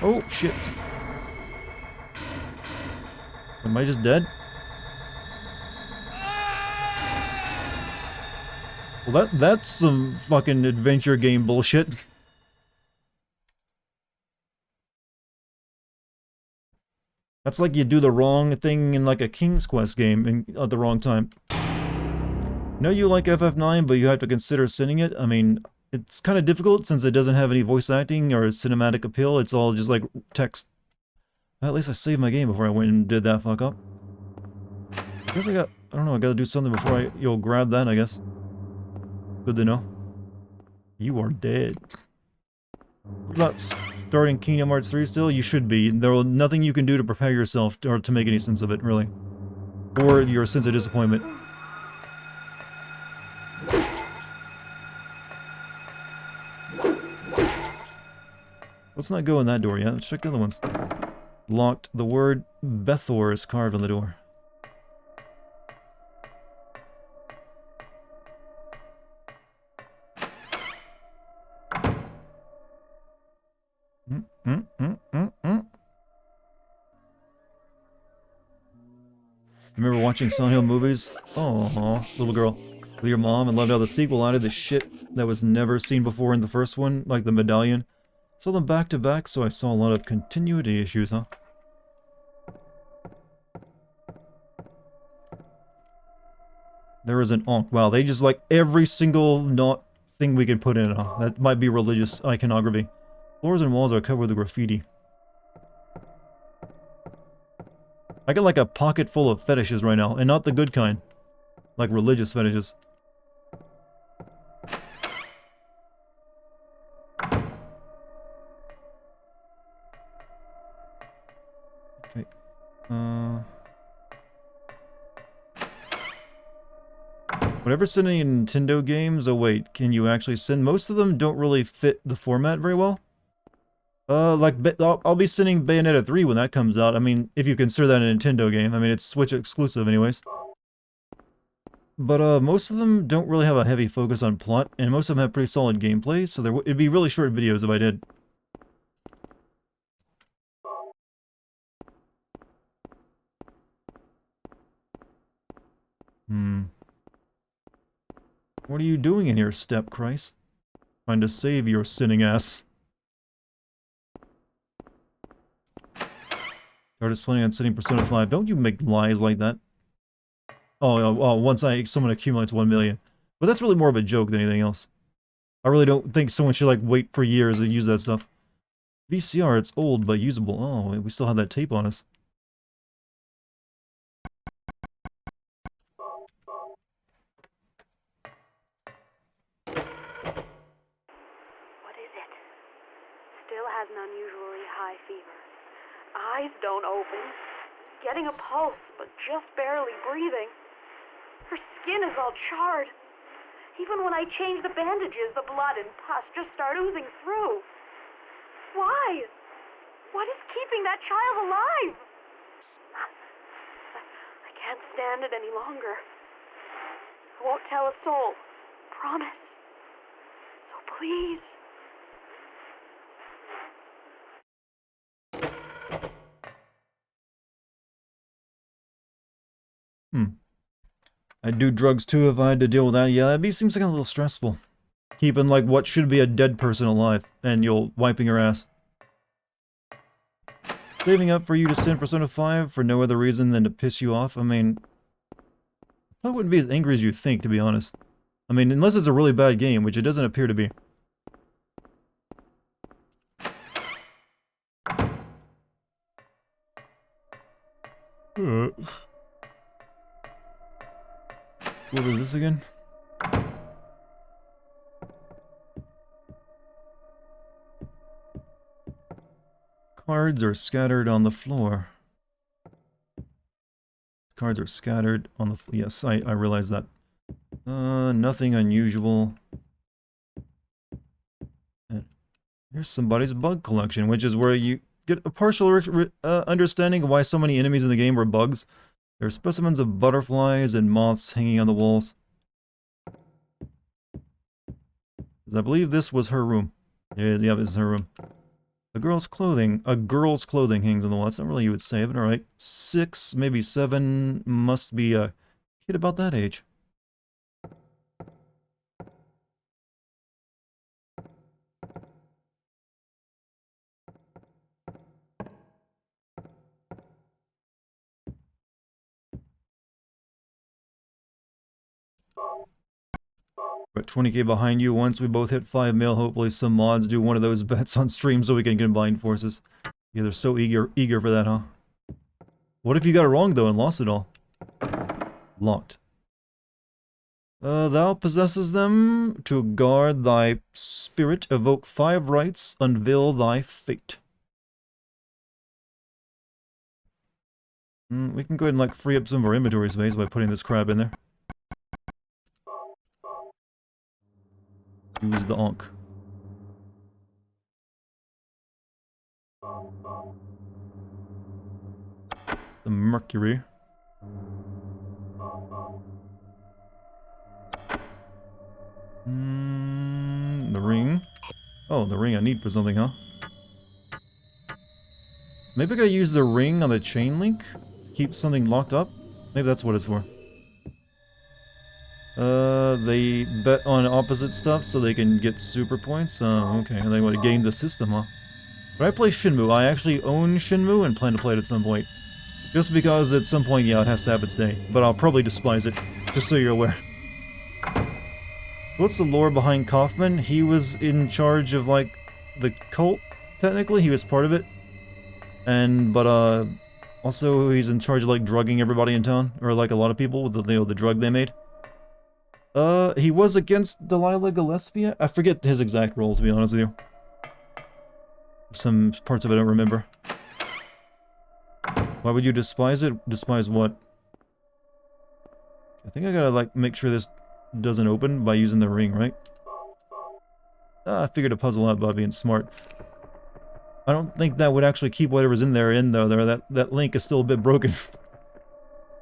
Oh, shit. Am I just dead? Well, that's some fucking adventure game bullshit. That's like you do the wrong thing in like a King's Quest game at the wrong time. No, you like FF9, but you have to consider sinning it. I mean, it's kind of difficult since it doesn't have any voice acting or cinematic appeal. It's all just like text. Well, at least I saved my game before I went and did that fuck up. I guess I don't know, I gotta do something before you'll grab that, I guess. Good to know. You are dead. What about starting Kingdom Hearts 3 still? You should be. There's nothing you can do to prepare yourself or to make any sense of it, really. Or your sense of disappointment. Let's not go in that door yet. Let's check the other ones. Locked. The word Bethor is carved on the door. Remember watching Silent Hill movies? Oh, little girl. With your mom and loved how the sequel added the shit that was never seen before in the first one, like the medallion. Saw them back to back, so I saw a lot of continuity issues, huh? There is an Ankh. Wow, they just like every single thing we can put in, huh? That might be religious iconography. Floors and walls are covered with graffiti. I got like a pocket full of fetishes right now, and not the good kind. Like religious fetishes. Okay. Whenever sending Nintendo games, oh wait, can you actually send? Most of them don't really fit the format very well. Like, I'll be sending Bayonetta 3 when that comes out. I mean, if you consider that a Nintendo game. I mean, it's Switch exclusive anyways. But, most of them don't really have a heavy focus on plot, and most of them have pretty solid gameplay, so it'd be really short videos if I did. What are you doing in here, Step Christ? Trying to save your sinning ass. Artist planning on sending Persona 5. Don't you make lies like that. Oh, once someone accumulates 1 million. But that's really more of a joke than anything else. I really don't think someone should, like, wait for years to use that stuff. VCR, it's old but usable. Oh, we still have that tape on us. What is it? Still has an unusually high fever. Eyes don't open. Getting a pulse, but just barely breathing. Her skin is all charred. Even when I change the bandages, the blood and pus just start oozing through. Why? What is keeping that child alive? I can't stand it any longer. I won't tell a soul. Promise. So please. I'd do drugs too if I had to deal with that. Yeah, that seems like a little stressful. Keeping like what should be a dead person alive, and you're wiping her ass. Saving up for you to send Persona 5 for no other reason than to piss you off? I mean, I wouldn't be as angry as you think, to be honest. I mean, unless it's a really bad game, which it doesn't appear to be. What is this again? Cards are scattered on the floor. Cards are scattered on the floor. Yes, I realize that. Nothing unusual. And here's somebody's bug collection, which is where you get a partial understanding of why so many enemies in the game were bugs. There are specimens of butterflies and moths hanging on the walls. I believe this was her room. Yeah, this is her room. A girl's clothing hangs on the wall. That's not really you would say, but alright. 6, maybe 7, must be a kid about that age. We're at 20k behind you. Once we both hit 5 mil, hopefully some mods do one of those bets on stream so we can combine forces. Yeah, they're so eager for that, huh? What if you got it wrong, though, and lost it all? Locked. Thou possesses them to guard thy spirit, evoke 5 rights, unveil thy fate. We can go ahead and, like, free up some of our inventory space by putting this crap in there. Use the Ankh. The Mercury. The ring. Oh, the ring I need for something, huh? Maybe I gotta use the ring on the chain link? Keep something locked up? Maybe that's what it's for. They bet on opposite stuff so they can get super points? Oh, okay. And they want to game the system, huh? But I play Shenmue. I actually own Shenmue and plan to play it at some point. Just because at some point, yeah, it has to have its day. But I'll probably despise it, just so you're aware. What's the lore behind Kaufman? He was in charge of, like, the cult, technically. He was part of it. But also he's in charge of, like, drugging everybody in town. Or, like, a lot of people with the drug they made. He was against Delilah Gillespie? I forget his exact role, to be honest with you. Some parts of it I don't remember. Why would you despise it? Despise what? I think I gotta, like, make sure this doesn't open by using the ring, right? I figured a puzzle out by being smart. I don't think that would actually keep whatever's in there though. That link is still a bit broken.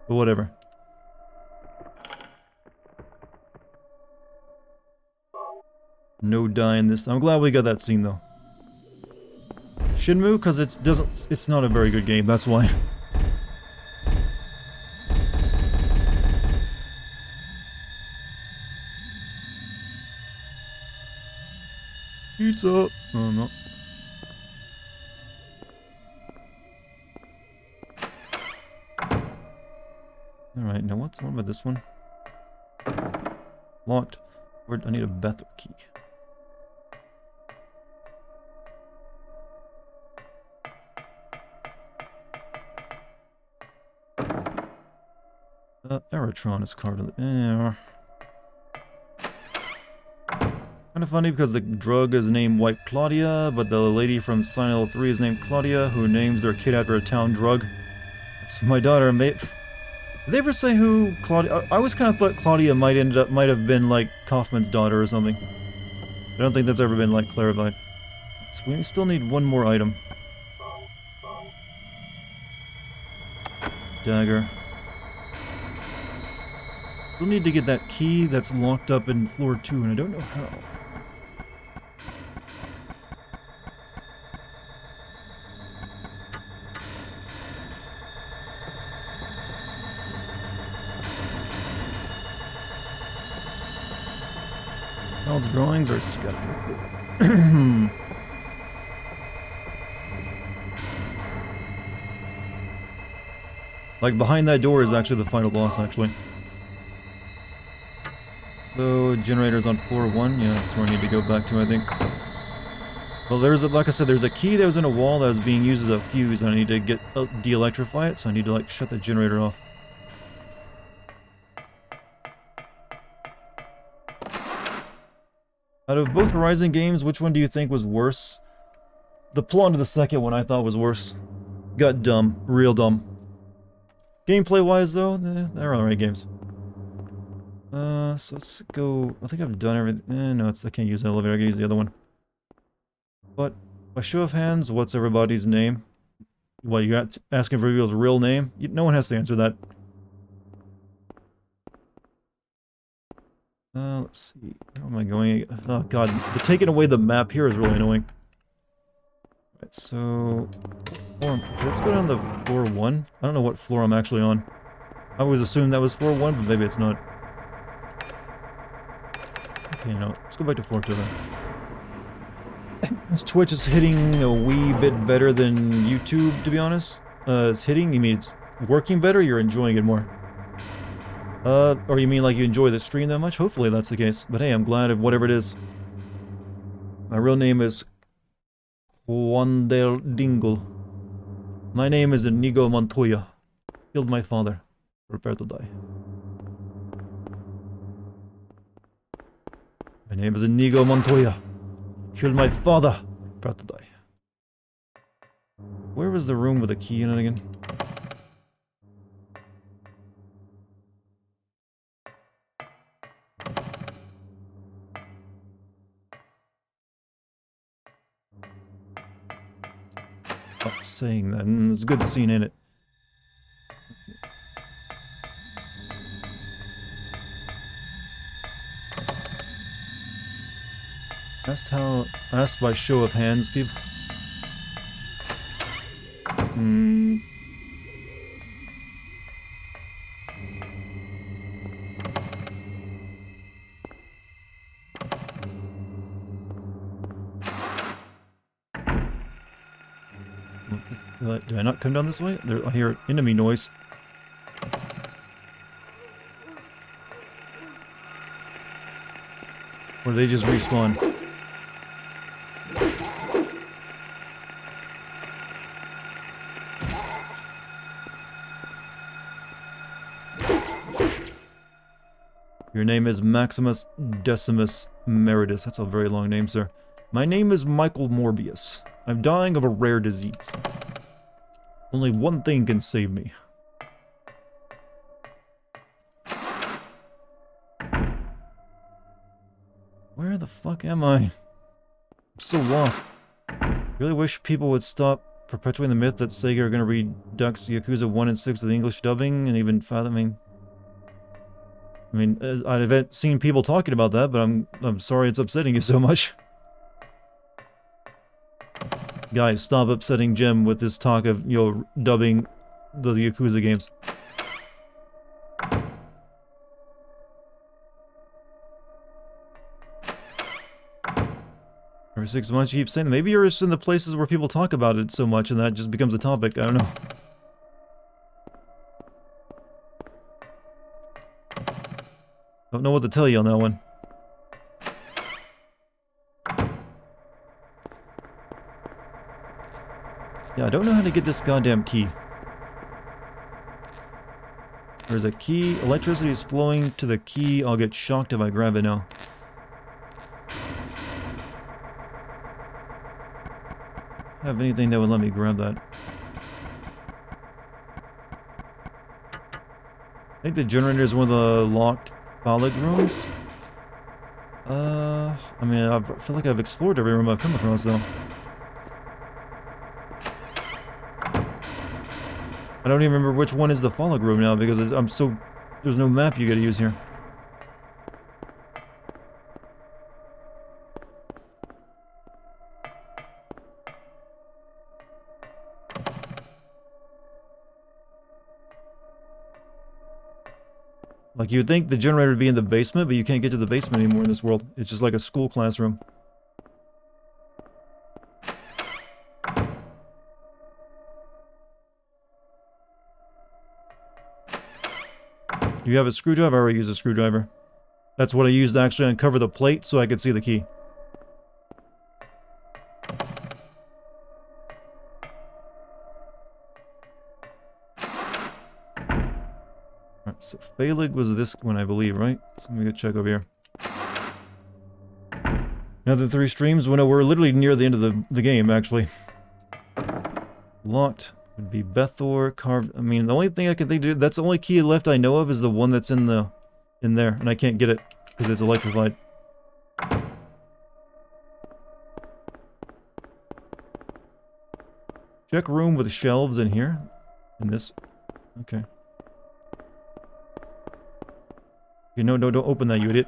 But whatever. No dying this. I'm glad we got that scene though. Shenmue, because it's not a very good game, that's why. Pizza! Oh, no. Alright, now what about this one? Locked. I need a Bethel key. Eritron is card of the air. Kind of funny because the drug is named White Claudia, but the lady from Silent Hill 3 is named Claudia, who names their kid after a town drug. That's my daughter, mate. Did they ever say who Claudia... I always kind of thought Claudia might have been, like, Kaufman's daughter or something. I don't think that's ever been, like, clarified. So we still need one more item. Dagger. Still need to get that key that's locked up in floor 2, and I don't know how. All the drawings are scattered. Like, behind that door is actually the final boss, actually. So, generator's on floor 1. Yeah, that's where I need to go back to, I think. Well, like I said, there's a key that was in a wall that was being used as a fuse, and I need to de-electrify it, so I need to, like, shut the generator off. Out of both Horizon games, which one do you think was worse? The plot of the second one I thought was worse. Got dumb. Real dumb. Gameplay-wise, though, they're alright games. So let's go... I think I've done everything... no, I can't use the elevator, I can use the other one. But, by show of hands, what's everybody's name? What, you got asking for people's real name? No one has to answer that. Let's see. Where am I going? Oh god, taking away the map here is really annoying. Right, so... let's go down to floor 1. I don't know what floor I'm actually on. I always assumed that was floor 1, but maybe it's not. Okay, no. Let's go back to floor 2 then. This Twitch is hitting a wee bit better than YouTube, to be honest. It's hitting, you mean it's working better, or you're enjoying it more? Or you mean like you enjoy the stream that much? Hopefully that's the case. But hey, I'm glad of whatever it is. My real name is Juan del Dingle. My name is Inigo Montoya. Killed my father. Prepare to die. My name is Inigo Montoya. Killed my father. Prepare to die. Where was the room with the key in it again? Stop saying that. It's a good scene in it. Asked by show of hands, people. Did I not come down this way? I hear enemy noise. Or they just respawn. Your name is Maximus Decimus Meritus. That's a very long name, sir. My name is Michael Morbius. I'm dying of a rare disease. Only one thing can save me. Where the fuck am I? I'm so lost. Really wish people would stop perpetuating the myth that Sega are gonna redux Yakuza 1 and 6 to the English dubbing and even fathoming. I mean, I've seen people talking about that, but I'm sorry it's upsetting you so much. Guys, stop upsetting Jim with this talk of, you know, dubbing the Yakuza games. Every 6 months you keep saying that. Maybe you're just in the places where people talk about it so much and that just becomes a topic. I don't know. Don't know what to tell you on that one. Yeah, I don't know how to get this goddamn key. There's a key. Electricity is flowing to the key. I'll get shocked if I grab it now. Have anything that would let me grab that? think the generator is one of the locked phallic rooms. I mean, I feel like I've explored every room I've come across, though. I don't even remember which one is the phallic room now, because there's no map you gotta use here. Like, you'd think the generator would be in the basement, but you can't get to the basement anymore in this world. It's just like a school classroom. Do you have a screwdriver? I already used a screwdriver. That's what I used to actually uncover the plate so I could see the key. Alright, so Phalig was this one, I believe, right? So let me go check over here. Another 3 streams? Well, no, we're literally near the end of the game, actually. Locked would be Bethor, carved... I mean, the only thing I can think of... That's the only key left I know of is the one that's in there, and I can't get it, because it's electrified. Check room with shelves in here. In this... Okay. Okay, no, don't open that, you idiot.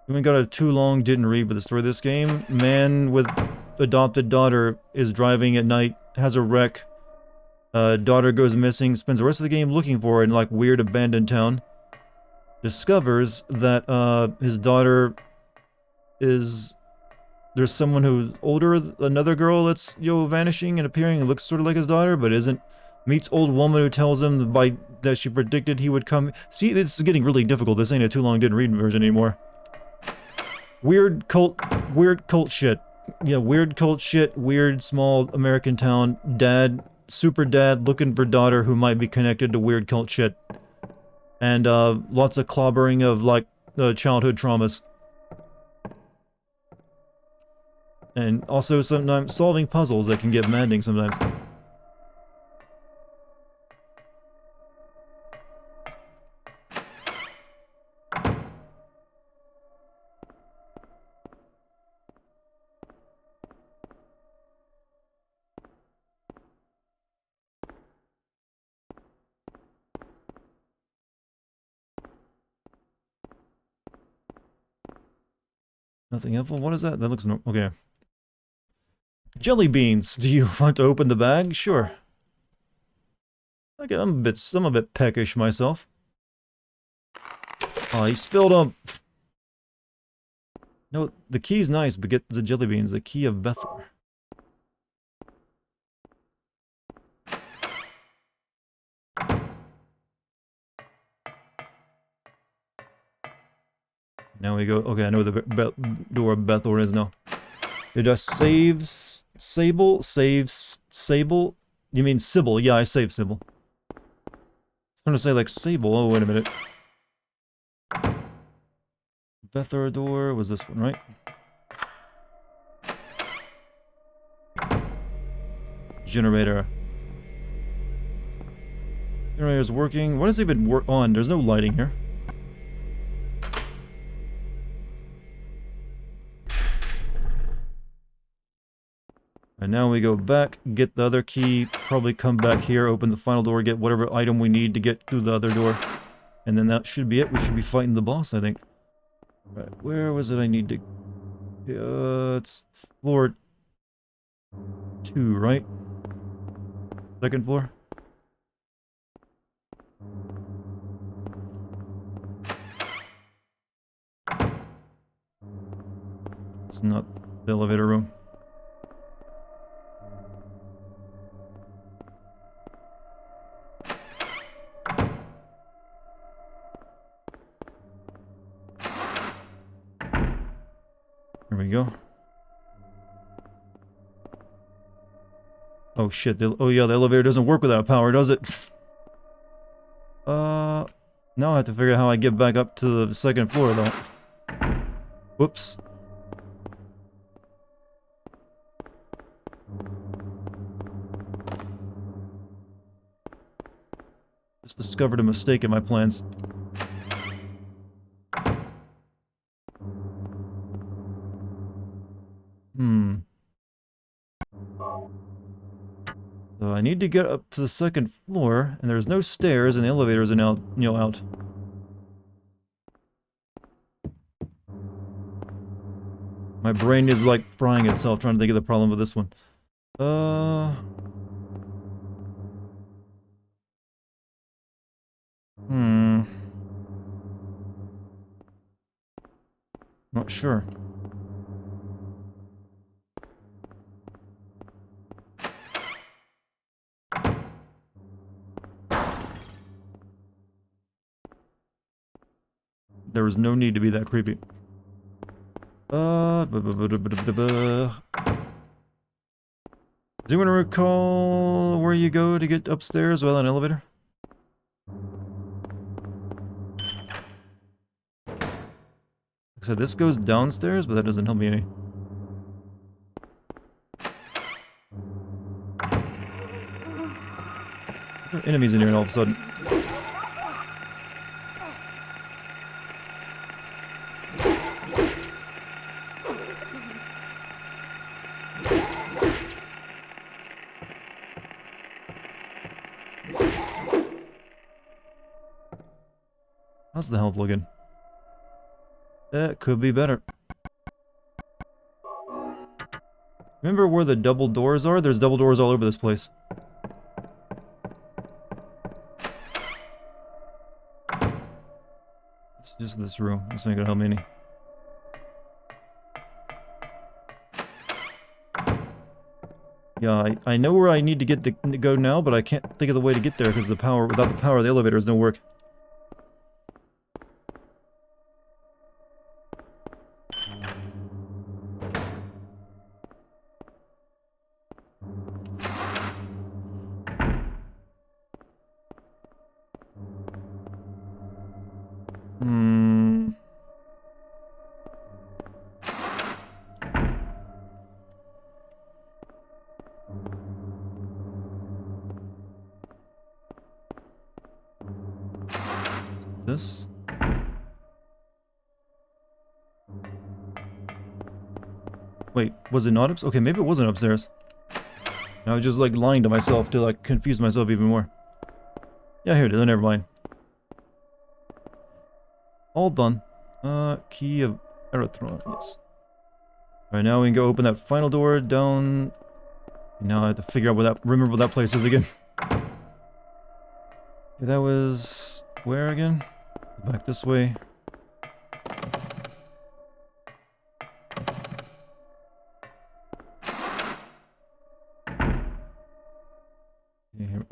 We got a too long, didn't read for the story of this game. Man with adopted daughter is driving at night, has a wreck. Daughter goes missing, spends the rest of the game looking for her in like weird abandoned town. Discovers that his daughter is... There's someone who's older, another girl that's, vanishing and appearing and looks sort of like his daughter, but isn't. Meets old woman who tells him that she predicted he would come. See, this is getting really difficult. This ain't a too long didn't read version anymore. Weird cult shit. Yeah, weird cult shit, weird small American town, super dad looking for daughter who might be connected to weird cult shit. And lots of clobbering of, like, childhood traumas. And also sometimes solving puzzles that can get maddening sometimes. Nothing helpful? What is that? That looks no... Okay. Jelly beans. Do you want to open the bag? Sure. Okay, I'm a bit peckish myself. Oh, he spilled them. No, the key's nice, but get the jelly beans. The key of Bethor. Now we go... Okay, I know the door of Bethor is now. Did I save... Sable? Save... Sable? You mean Sybil? Yeah, I saved Sybil. I was trying to say like Sable. Oh, wait a minute. Bethor door was this one, right? Generator. Generator's working. What does it even work on? There's no lighting here. And now we go back, get the other key, probably come back here, open the final door, get whatever item we need to get through the other door. And then that should be it. We should be fighting the boss, I think. Right, where was it I need to... it's floor 2, right? Second floor? It's not the elevator room. There we go. Oh shit, oh yeah, the elevator doesn't work without power, does it? Now I have to figure out how I get back up to the second floor, though. Whoops. discovered a mistake in my plans. So I need to get up to the second floor, and there's no stairs, and the elevators are now, out. My brain is like frying itself trying to think of the problem with this one. Not sure. There was no need to be that creepy. Does anyone recall where you go to get upstairs without an elevator? So this goes downstairs, but that doesn't help me any. There are enemies in here all of a sudden. How's the health looking? That could be better. Remember where the double doors are? There's double doors all over this place. It's just this room. This ain't gonna help me any. Yeah, I know where I need to go now, but I can't think of the way to get there because without the power, the elevators don't work. This? Wait, was it not upstairs? Okay, maybe it wasn't upstairs. I was just like lying to myself to like confuse myself even more. Yeah, here it is. Oh, never mind. All done. Key of Erythron, yes. Alright, now we can go open that final door down. Now I have to figure out remember what that place is again. Okay, that was where again? Back this way.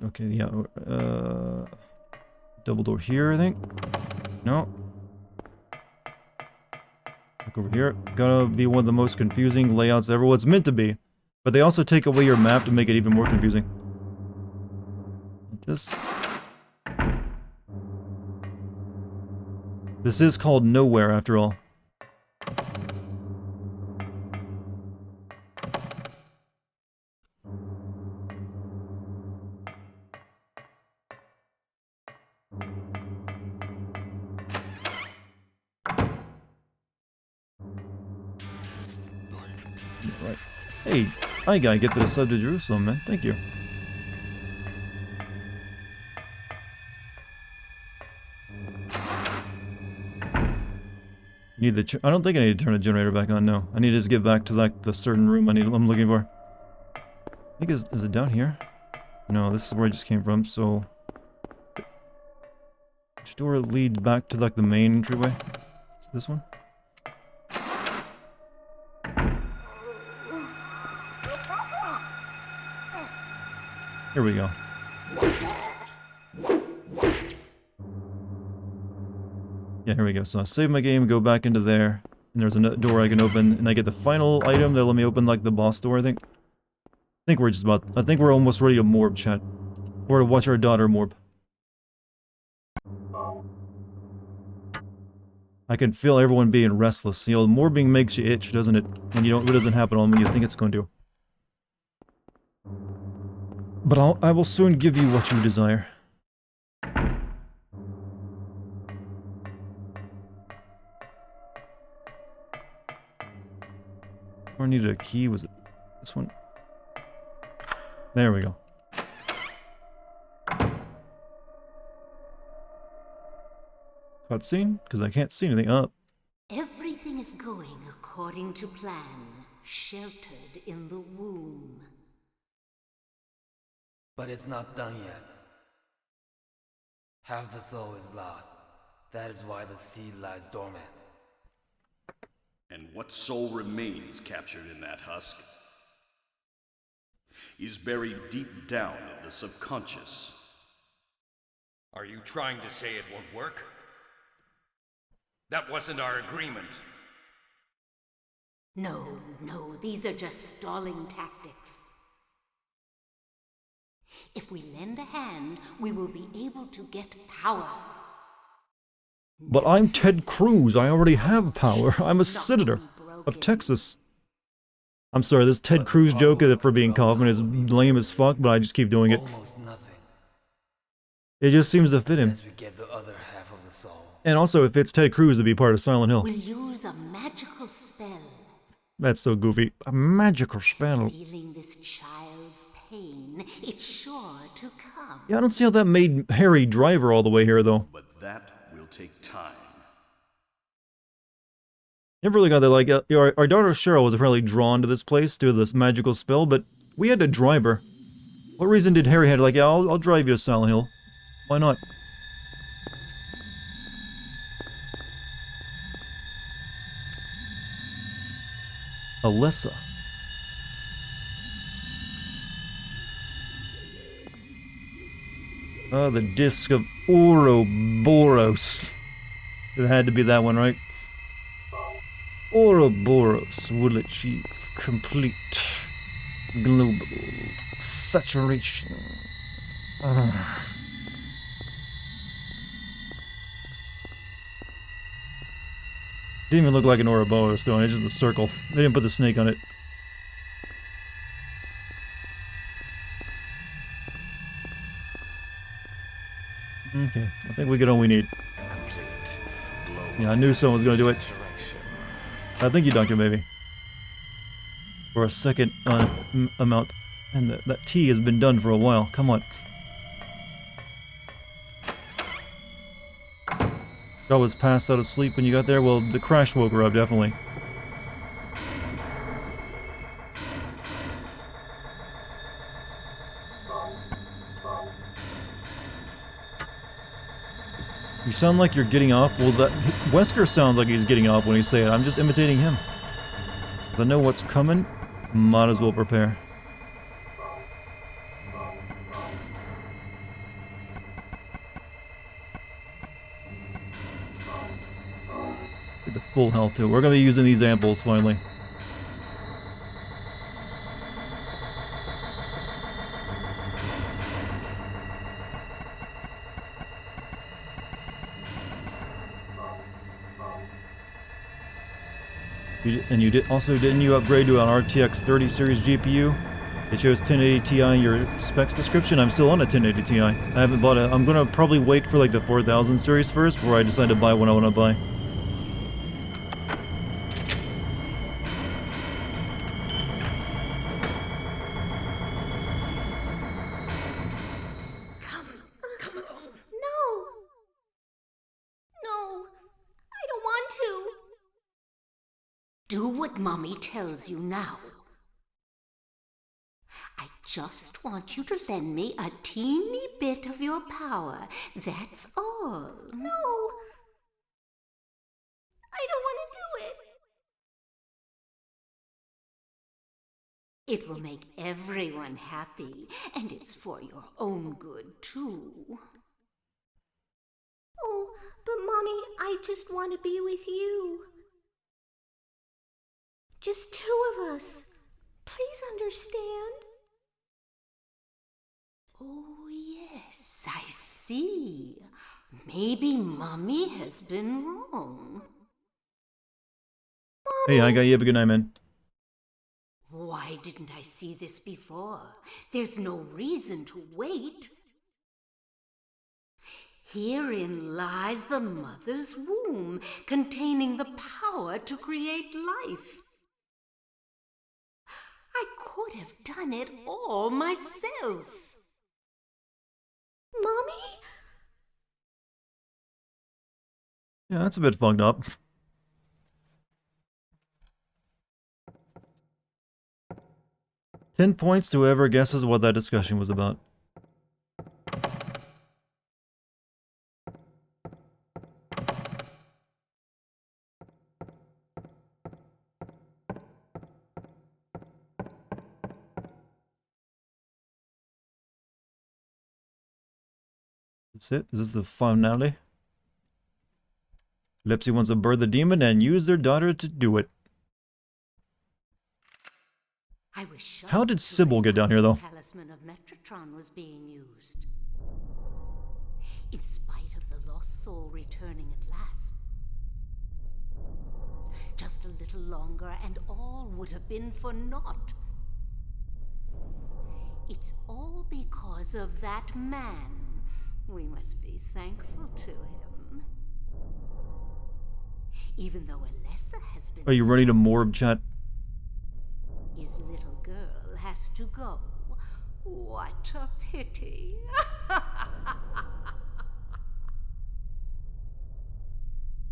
Okay, yeah. Double door here, I think. No. Look over here. Gotta be one of the most confusing layouts ever. Well, it's meant to be. But they also take away your map to make it even more confusing. This is called Nowhere, after all. Right. Hey, I gotta get to the side of Jerusalem, man. Thank you. I don't think I need to turn the generator back on, no. I need to just get back to, like, the certain room I'm looking for. I think is it down here? No, this is where I just came from, so... Which door leads back to, like, the main entryway? Is it this one? Here we go. Yeah, here we go. So I save my game, go back into there, and there's a door I can open, and I get the final item that'll let me open, like, the boss door, I think. I think we're almost ready to morb, chat. Or to watch our daughter morb. I can feel everyone being restless. You know, morbing makes you itch, doesn't it? And it doesn't happen when you think it's going to. But I will soon give you what you desire. Or needed a key, was it this one? There we go. Cutscene? Because I can't see anything up. Everything is going according to plan, sheltered in the womb. But it's not done yet. Half the soul is lost. That is why the seed lies dormant. And what soul remains captured in that husk is buried deep down in the subconscious. Are you trying to say it won't work? That wasn't our agreement. No, these are just stalling tactics. If we lend a hand, we will be able to get power. But I'm Ted Cruz. I already have power. I'm a senator of Texas. I'm sorry, this Ted Cruz joke for being Kaufman is lame as fuck, but I just keep doing it. Almost nothing. It just seems to fit him. As we get the other half of the soul. And also, it fits Ted Cruz to be part of Silent Hill. We'll use a magical spell. That's so goofy. A magical spell. Feeling this child's pain, it's sure to come. Yeah, I don't see how that made Harry Driver all the way here, though. But that will take time. Never really got that, like, our daughter Cheryl was apparently drawn to this place due to this magical spell, but we had to drive her. What reason did Harry have, like, yeah, I'll drive you to Silent Hill? Why not? Alessa. Oh, the disc of Ouroboros. It had to be that one, right? Ouroboros will achieve complete global saturation. Didn't even look like an Ouroboros though, it's just a circle. They didn't put the snake on it. Okay, I think we get all we need. Yeah, I knew someone was gonna do it. I think you, Dr. Baby. For a second amount. And that tea has been done for a while. Come on. I was passed out of sleep when you got there? Well, the crash woke her up, definitely. You sound like you're getting off. Well, Wesker sounds like he's getting off when he's saying it. I'm just imitating him. Since I know what's coming, might as well prepare. Get the full health too. We're gonna be using these ampoules finally. And you didn't you upgrade to an RTX 30 series GPU? It shows 1080 Ti in your specs description. I'm still on a 1080 Ti. I haven't bought it. I'm gonna probably wait for like the 4000 series first before I decide to buy what I want to buy. Come along. No, I don't want to. Do what Mommy tells you now. I just want you to lend me a teeny bit of your power. That's all. No. I don't want to do it. It will make everyone happy, and it's for your own good, too. Oh, but Mommy, I just want to be with you. Just two of us. Please understand. Oh, yes, I see. Maybe Mommy has been wrong. Hey, I got you. Have a good night, man. Why didn't I see this before? There's no reason to wait. Herein lies the mother's womb, containing the power to create life. could have done it all myself. Mommy? Yeah, that's a bit fucked up. $10 points to whoever guesses what that discussion was about. That's it? Is this the finale? Lipsy wants to birth the demon and use their daughter to do it. I was shocked How did to Sybil get down here, realize though? the talisman of Metatron was being used. In spite of the lost soul returning at last. Just a little longer and all would have been for naught. It's all because of that man. We must be thankful to him. Even though Alessa has been... Are you ready to morb, chat? His little girl has to go. What a pity.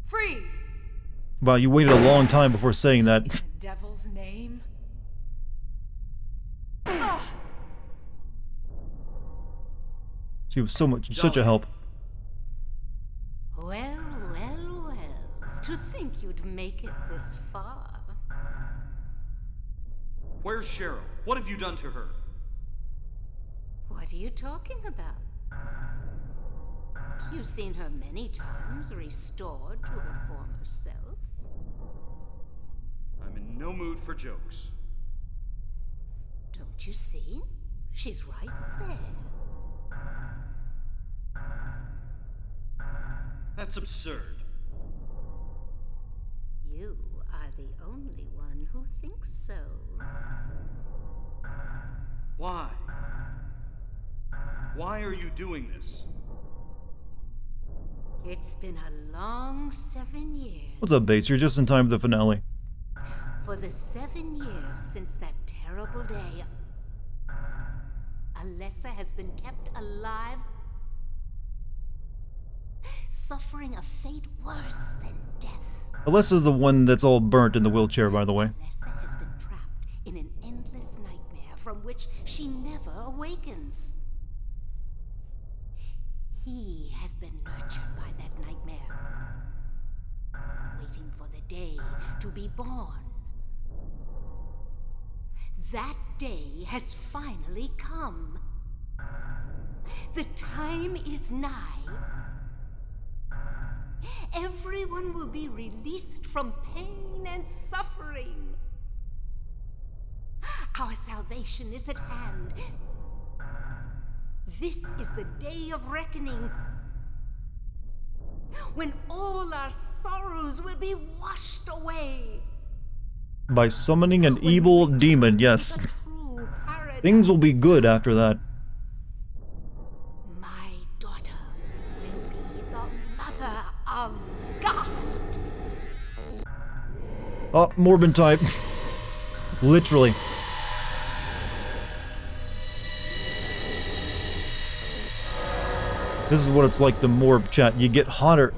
Freeze! Wow, you waited a long time before saying that. In the devil's name? Ugh. She was such a help. Well, well, well. To think you'd make it this far. Where's Cheryl? What have you done to her? What are you talking about? You've seen her many times restored to her former self. I'm in no mood for jokes. Don't you see? She's right there. That's absurd. You are the only one who thinks so. Why? Why are you doing this? It's been a long 7 years. What's up, Bates? You're just in time for the finale. For the 7 years since that terrible day, Alessa has been kept alive, suffering a fate worse than death. Alessa's the one that's all burnt in the wheelchair, by the way. Alessa has been trapped in an endless nightmare from which she never awakens. He has been nurtured by that nightmare, waiting for the day to be born. That day has finally come. The time is nigh. Everyone will be released from pain and suffering. Our salvation is at hand. This is the day of reckoning, when all our sorrows will be washed away. By summoning an evil demon, yes. The true paradise. Things will be good after that. My daughter will be the mother of God. Oh, Morbin type. Literally. This is what it's like to morb, chat. You get hotter.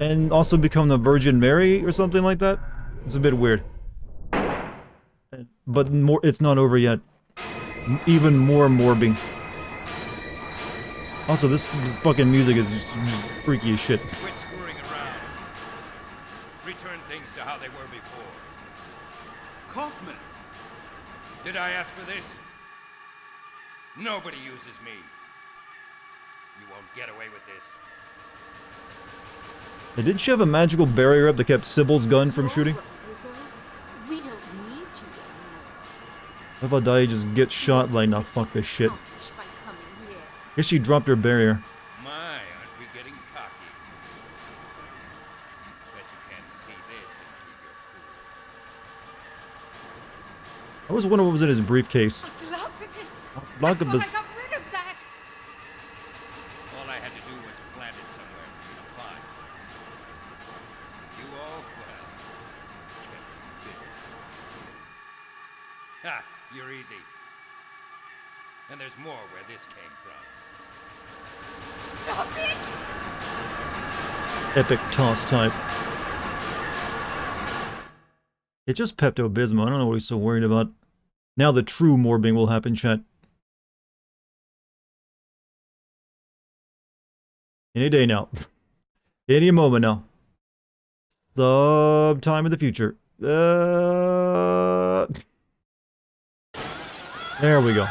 And also become the Virgin Mary or something like that. It's a bit weird. But more, it's not over yet. Even more morbing. Also, this fucking music is just freaky as shit. Quit screwing around. Return things to how they were before. Kaufman! Did I ask for this? Nobody uses me. You won't get away with this. Hey, didn't she have a magical barrier up that kept Sybil's gun from shooting? We don't need you anymore. If I die, you just get shot like, nah, fuck this shit. Selfish by coming here. Guess she dropped her barrier. My, aren't we getting cocky? Bet you can't see this and keep your cool. I was wondering what was in his briefcase. I'd love it. Lock up this. I got rid of that. All I had to do was plant it somewhere for you to find. You all, well, kept you busy. Ha! You're easy. And there's more where this came from. Stop it! Epic toss type. It's just Pepto-Bismol. I don't know what he's so worried about. Now the true morbing will happen, chat. Any day now. Any moment now. Sometime in the future. There we go.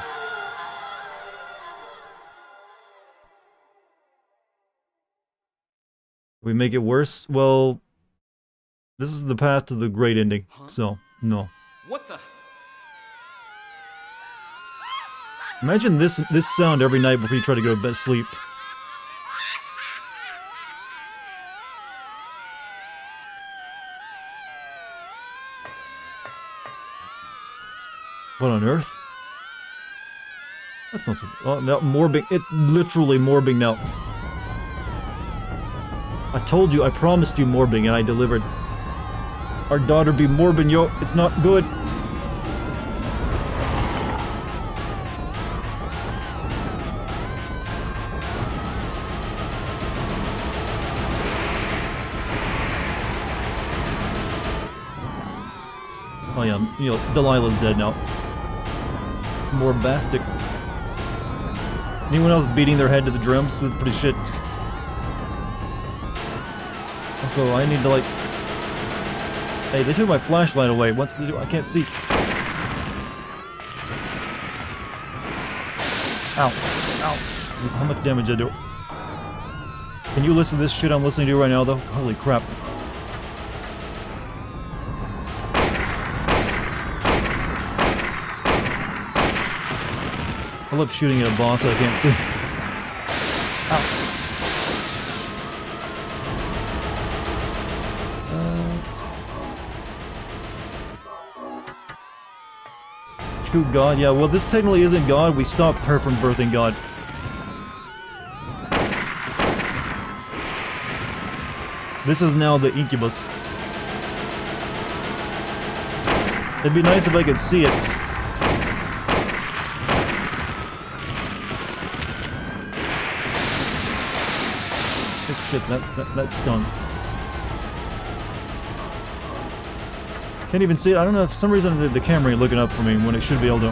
We make it worse? Well, this is the path to the great ending, so, no. What the? Imagine this sound every night before you try to go to bed sleep. What on earth? That's not so... Oh, no, morbing. It literally morbing now. I told you, I promised you morbing, and I delivered. Our daughter be morbing, yo. It's not good. Oh yeah, you know, Delilah's dead now. It's morbastic. Anyone else beating their head to the drums? That's pretty shit. Also, I need to like... Hey, they took my flashlight away. What's the do? I can't see. Ow. Ow. How much damage did I do? Can you listen to this shit I'm listening to right now, though? Holy crap. I love shooting at a boss I can't see. Ow. Shoot God, yeah, well this technically isn't God, we stopped her from birthing God. This is now the incubus. It'd be nice if I could see it. Oh, shit, that stung. Can't even see it. I don't know, for some reason the camera ain't looking up for me when it should be able to.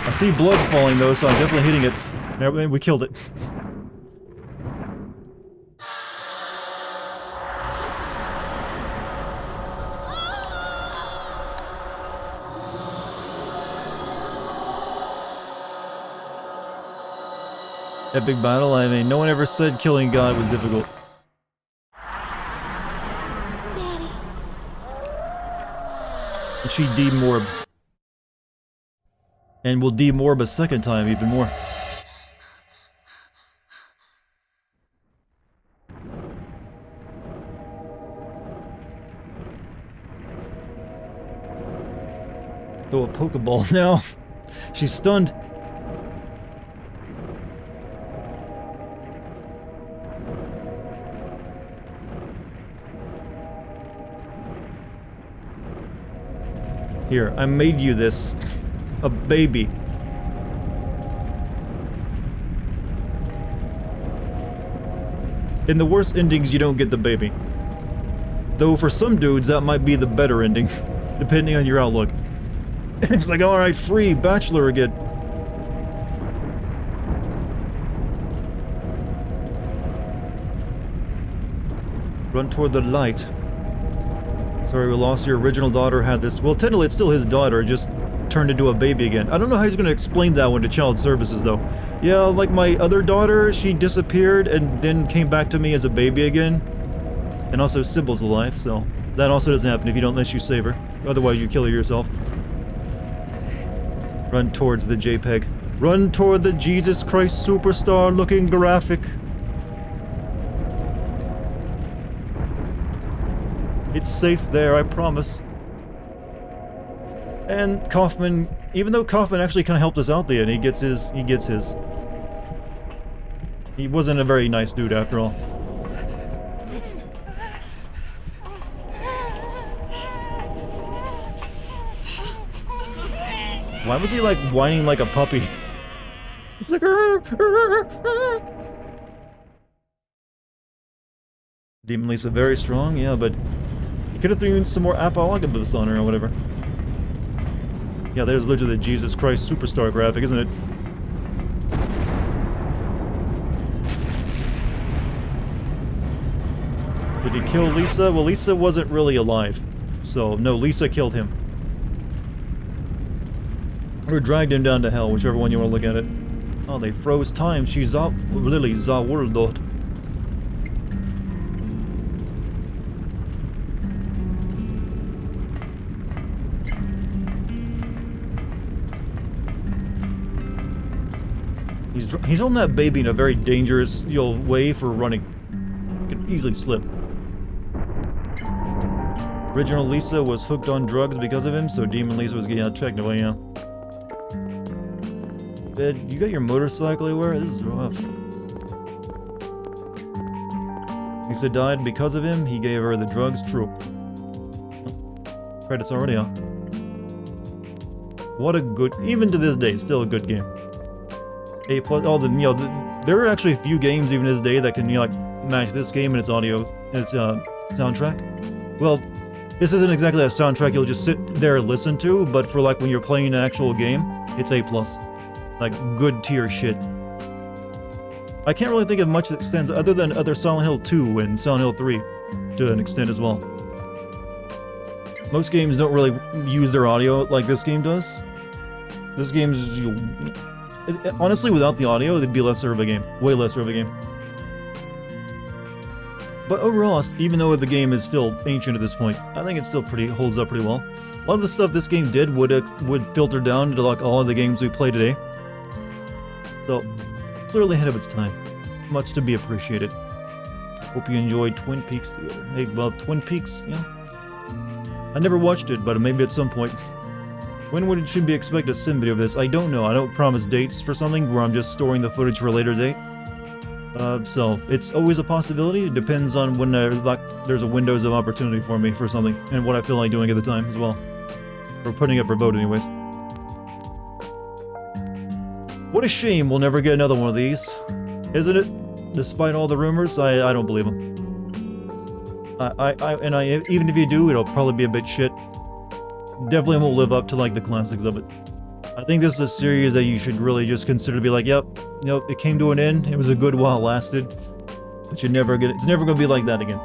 I see blood falling though, so I'm definitely hitting it. There, we killed it. Epic battle. I mean, no one ever said killing God was difficult. She demorb. And will demorb a second time even more. Throw a Pokeball now. She's stunned. Here, I made you this. A baby. In the worst endings, you don't get the baby. Though for some dudes, that might be the better ending, depending on your outlook. It's like, alright, free, bachelor again. Run toward the light. Sorry, we lost your original daughter had this. Well, technically it's still his daughter, just turned into a baby again. I don't know how he's going to explain that one to child services, though. Yeah, like my other daughter, she disappeared and then came back to me as a baby again. And also Sybil's alive, so that also doesn't happen if you don't unless you save her. Otherwise you kill her yourself. Run towards the JPEG. Run toward the Jesus Christ Superstar looking graphic. It's safe there, I promise. And Kaufman, even though Kaufman actually kind of helped us out at the end, he gets his. He wasn't a very nice dude after all. Why was he like whining like a puppy? It's like Demon Lisa very strong, yeah, but you could have thrown some more Apologabus on her or whatever. Yeah, there's literally the Jesus Christ Superstar graphic, isn't it? Did he kill Lisa? Well, Lisa wasn't really alive. So, no, Lisa killed him. Or dragged him down to hell, whichever one you want to look at it. Oh, they froze time. She's up. Lily Zawurdot. He's holding that baby in a very dangerous, way for running. Could easily slip. Original Lisa was hooked on drugs because of him, so Demon Lisa was getting out technically, yeah. Ed, you got your motorcycle anywhere? This is rough. Lisa died because of him, he gave her the drugs, true. Credits already on. What a good, even to this day, still a good game. A+, all the, there are actually a few games even to this day that can, like, match this game in its audio, its, soundtrack. Well, this isn't exactly a soundtrack you'll just sit there and listen to, but for, like, when you're playing an actual game, it's A+. Like, good tier shit. I can't really think of much that stands other than other Silent Hill 2 and Silent Hill 3, to an extent as well. Most games don't really use their audio like this game does. This game's... honestly, without the audio, it'd be lesser of a game. Way lesser of a game. But overall, even though the game is still ancient at this point, I think it still holds up pretty well. A lot of the stuff this game did would filter down to like all of the games we play today. So, clearly ahead of its time. Much to be appreciated. Hope you enjoyed Twin Peaks Theater. Hey, well, Twin Peaks, yeah. I never watched it, but maybe at some point. When should be expected a sim video of this? I don't know. I don't promise dates for something where I'm just storing the footage for a later date. So it's always a possibility. It depends on when there's a windows of opportunity for me for something, and what I feel like doing at the time as well. Or putting up for vote anyways. What a shame we'll never get another one of these. Isn't it? Despite all the rumors, I don't believe them. Even if you do, it'll probably be a bit shit. Definitely won't live up to like the classics of it. I think this is a series that you should really just consider to be like, yep, it came to an end. It was a good while it lasted, but it's never gonna be like that again.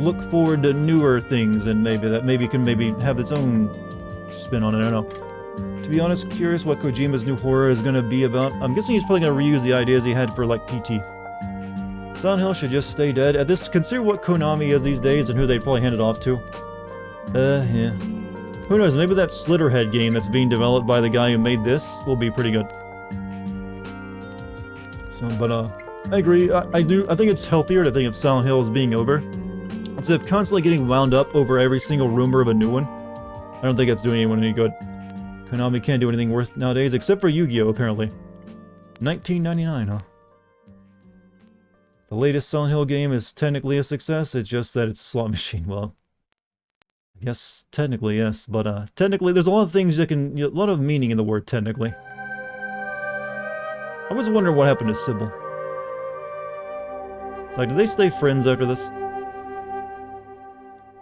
Look forward to newer things, and maybe can have its own spin on it. I don't know. To be honest, curious what Kojima's new horror is gonna be about. I'm guessing he's probably gonna reuse the ideas he had for like PT. Silent Hill should just stay dead. At this, consider what Konami is these days and who they'd probably hand it off to. Yeah. Who knows, maybe that Slitterhead game that's being developed by the guy who made this will be pretty good. So, but, I agree. I think it's healthier to think of Silent Hill as being over. Instead of constantly getting wound up over every single rumor of a new one. I don't think it's doing anyone any good. Konami can't do anything worth nowadays, except for Yu-Gi-Oh! Apparently. 1999, huh? The latest Silent Hill game is technically a success, it's just that it's a slot machine. Well, I guess technically, yes, but technically there's a lot of things that can... a lot of meaning in the word technically. I was wondering what happened to Sybil. Like, did they stay friends after this?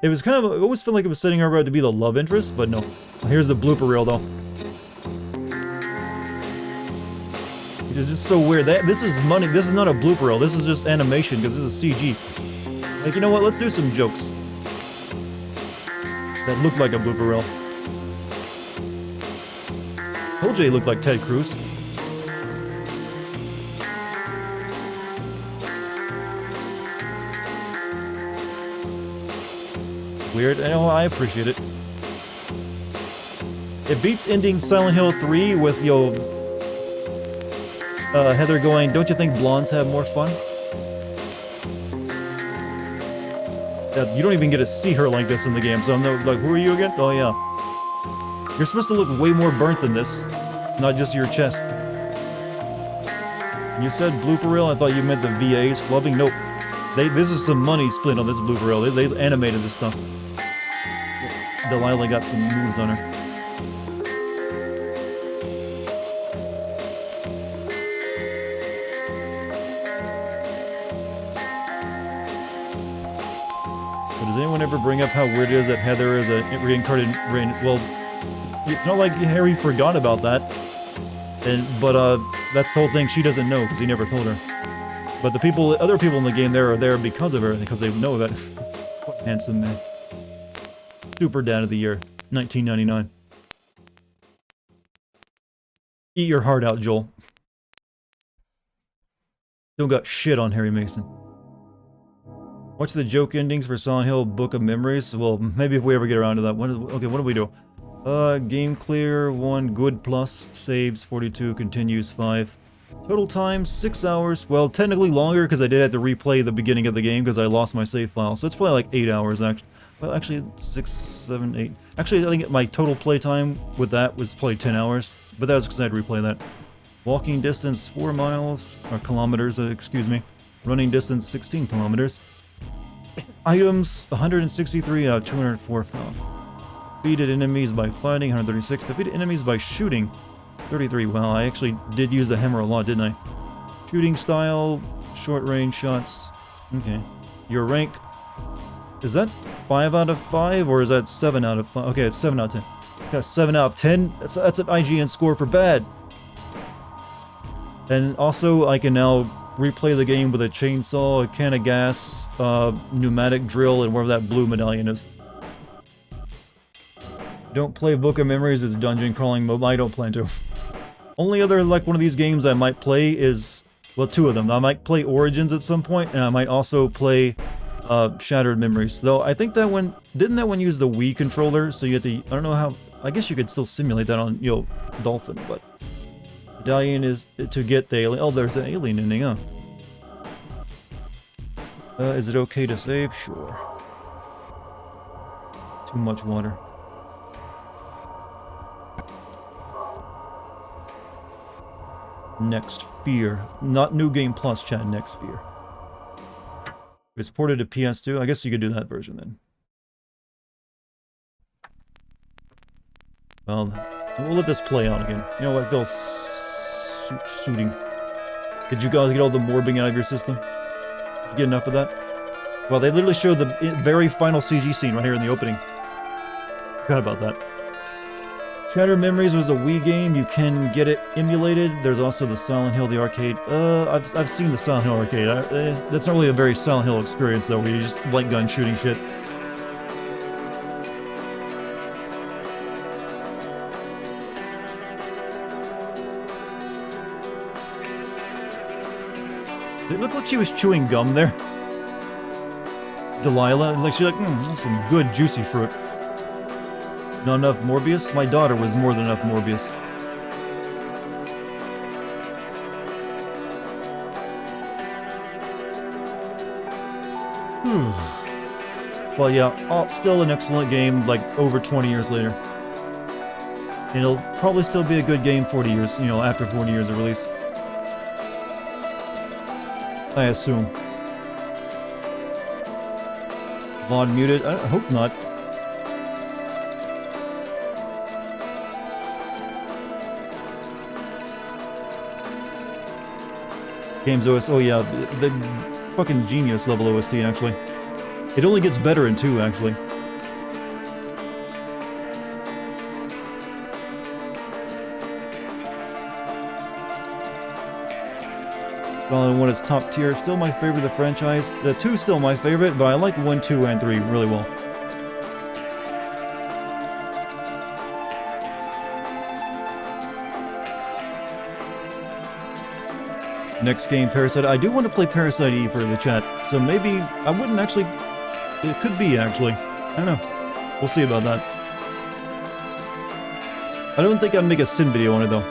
It was kind of... I always felt like it was setting her up to be the love interest, but no. Here's the blooper reel, though. It is just so weird. This is money. This is not a blooper reel. This is just animation, because this is CG. Like, you know what? Let's do some jokes that look like a blooper reel. OJ looked like Ted Cruz. Weird. I appreciate it. It beats ending Silent Hill 3 with, Heather going, don't you think blondes have more fun? Yeah, you don't even get to see her like this in the game, so I'm like, who are you again? Oh yeah. You're supposed to look way more burnt than this, not just your chest. You said blooper reel, I thought you meant the VAs flubbing. Nope. This is some money split on this blooper reel. They animated this stuff. Delilah got some moves on her. anyone ever bring up how weird it is that Heather is a reincarnated Rain? Well, it's not like Harry forgot about that. But that's the whole thing. She doesn't know because he never told her. But the other people in the game there are there because of her, because they know that. What handsome man. Super Dad of the Year, 1999. Eat your heart out, Joel. Don't got shit on Harry Mason. Watch the joke endings for Silent Hill Book of Memories. Well, maybe if we ever get around to that. Okay, what do we do? Game clear, 1, good plus, saves, 42, continues, 5. Total time, 6 hours. Well, technically longer because I did have to replay the beginning of the game because I lost my save file. So it's probably like 8 hours, actually. Well, actually, 6, 7, 8. Actually, I think my total playtime with that was probably 10 hours. But that was because I had to replay that. Walking distance, 4 miles, or kilometers, excuse me. Running distance, 16 kilometers. Items, 163 out of 204 found. Defeated enemies by fighting, 136. Defeated enemies by shooting, 33. Well, I actually did use the hammer a lot, didn't I? Shooting style, short range shots. Okay. Your rank, is that 5 out of 5 or is that 7 out of 5? Okay, it's 7 out of 10. Got 7 out of 10. That's an IGN score for bad. And also, I can now replay the game with a chainsaw, a can of gas, pneumatic drill, and wherever that blue medallion is. Don't play Book of Memories as dungeon crawling mode. I don't plan to. Only other, like, one of these games I might play is, well, 2 of them. I might play Origins at some point, and I might also play Shattered Memories. Though, I think that one, didn't that one use the Wii controller? So you had to, I don't know how, I guess you could still simulate that on, you know, Dolphin, but... Medallion is to get the alien. Oh, there's an alien ending, huh? Is it okay to save? Sure. Too much water. Next Fear. Not New Game Plus, chat. Next Fear. It's ported to PS2. I guess you could do that version then. Well, we'll let this play out again. You know what? They'll shooting. Did you guys get all the morbing out of your system? Did you get enough of that? Well, they literally showed the very final CG scene right here in the opening. Forgot about that. Shattered Memories was a Wii game. You can get it emulated. There's also the Silent Hill, the arcade. I've seen the Silent Hill arcade. That's not really a very Silent Hill experience, though, where you just light gun shooting shit. It looked like she was chewing gum there. Delilah, like she's like, that's some good juicy fruit. Not enough Morbius? My daughter was more than enough Morbius. Well, yeah, still an excellent game, like, over 20 years later. And it'll probably still be a good game 40 years, you know, after 40 years of release. I assume. VOD muted? I hope not. Games OS, oh yeah, the fucking genius level OST, actually. It only gets better in 2, actually. Silent 1 is top tier, still my favorite of the franchise. The 2 is still my favorite, but I like 1, 2, and 3 really well. Next game, Parasite. I do want to play Parasite Eve for the chat, so maybe I wouldn't actually... It could be, actually. I don't know. We'll see about that. I don't think I'd make a Sin video on it, though.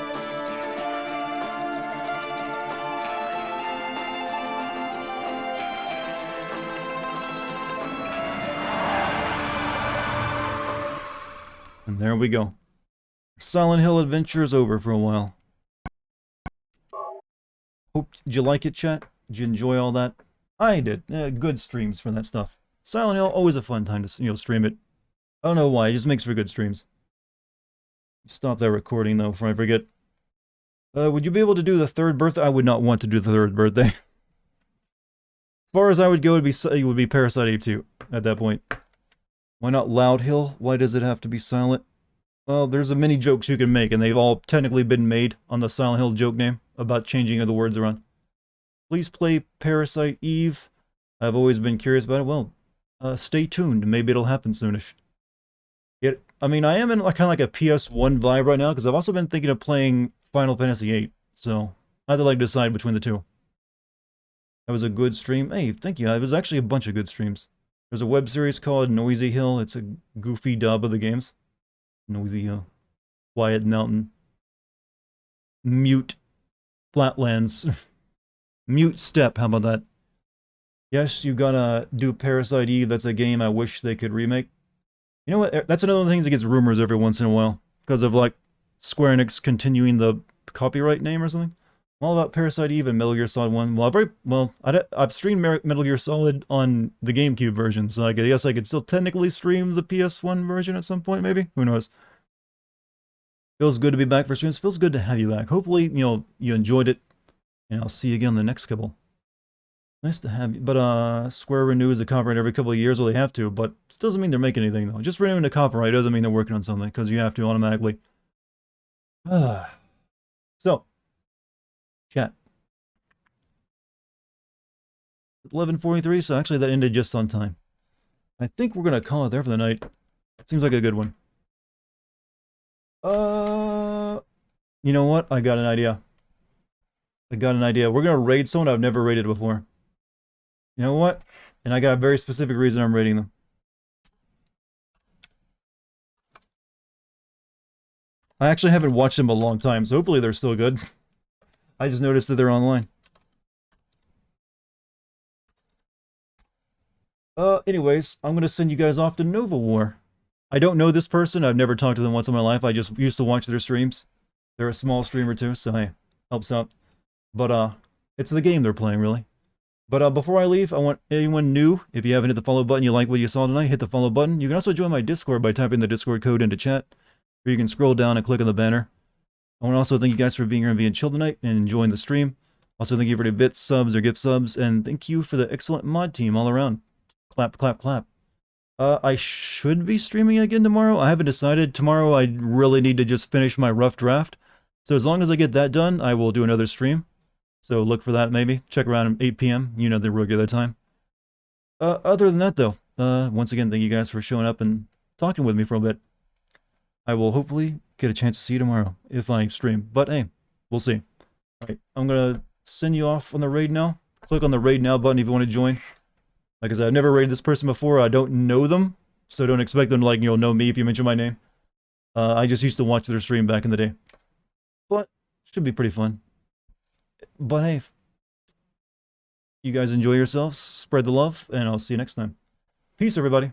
And there we go. Silent Hill adventure is over for a while. Hope, did you like it, chat? Did you enjoy all that? I did. Good streams for that stuff. Silent Hill, always a fun time to, you know, stream it. I don't know why, it just makes for good streams. Stop that recording, though, before I forget. Would you be able to do the 3rd birthday? I would not want to do the 3rd birthday. As far as I would go, it would be Parasite Eve 2. at that point. Why not Loud Hill? Why does it have to be silent? Well, there's a many jokes you can make, and they've all technically been made on the Silent Hill joke name about changing of the words around. Please play Parasite Eve. I've always been curious about it. Well, stay tuned. Maybe it'll happen soonish. I mean, I am in kind of like a PS1 vibe right now, because I've also been thinking of playing Final Fantasy VIII, so I have to decide between the two. That was a good stream. Hey, thank you. It was actually a bunch of good streams. There's a web series called Noisy Hill. It's a goofy dub of the games. Noisy Hill. Quiet Mountain. Mute Flatlands. Mute Step, how about that? Yes, you gotta do Parasite Eve. That's a game I wish they could remake. You know what? That's another one of the things that gets rumors every once in a while. Because of, Square Enix continuing the copyright name or something. I'm all about Parasite Eve and Metal Gear Solid 1. Well, I've streamed Metal Gear Solid on the GameCube version, so I guess I could still technically stream the PS1 version at some point, maybe? Who knows? Feels good to be back for streams. Feels good to have you back. Hopefully, you enjoyed it. And I'll see you again on the next couple. Nice to have you. But, Square renews the copyright every couple of years. Well, they have to, but it doesn't mean they're making anything, though. Just renewing the copyright doesn't mean they're working on something, because you have to automatically. So, chat. 11:43, so actually that ended just on time. I think we're going to call it there for the night. Seems like a good one. You know what? I got an idea. We're going to raid someone I've never raided before. You know what? And I got a very specific reason I'm raiding them. I actually haven't watched them a long time, so hopefully they're still good. I just noticed that they're online. Anyways, I'm going to send you guys off to Nova War. I don't know this person. I've never talked to them once in my life. I just used to watch their streams. They're a small streamer too, so hey, helps out. But, it's the game they're playing, really. But, before I leave, I want anyone new, if you haven't hit the follow button, you like what you saw tonight, hit the follow button. You can also join my Discord by typing the Discord code into chat, or you can scroll down and click on the banner. I want to also thank you guys for being here and being chill tonight and enjoying the stream. Also, thank you for the bits, subs, or gift subs, and thank you for the excellent mod team all around. Clap, clap, clap. I should be streaming again tomorrow. I haven't decided. Tomorrow I really need to just finish my rough draft. So as long as I get that done, I will do another stream. So look for that maybe. Check around at 8 p.m. You know the regular time. Other than that though, once again, thank you guys for showing up and talking with me for a bit. I will hopefully get a chance to see you tomorrow if I stream. But hey, we'll see. Alright, I'm gonna send you off on the raid now. Click on the raid now button if you want to join. Like I said, I've never raided this person before. I don't know them, so don't expect them to know me if you mention my name. I just used to watch their stream back in the day. But, should be pretty fun. But hey, you guys enjoy yourselves, spread the love, and I'll see you next time. Peace, everybody.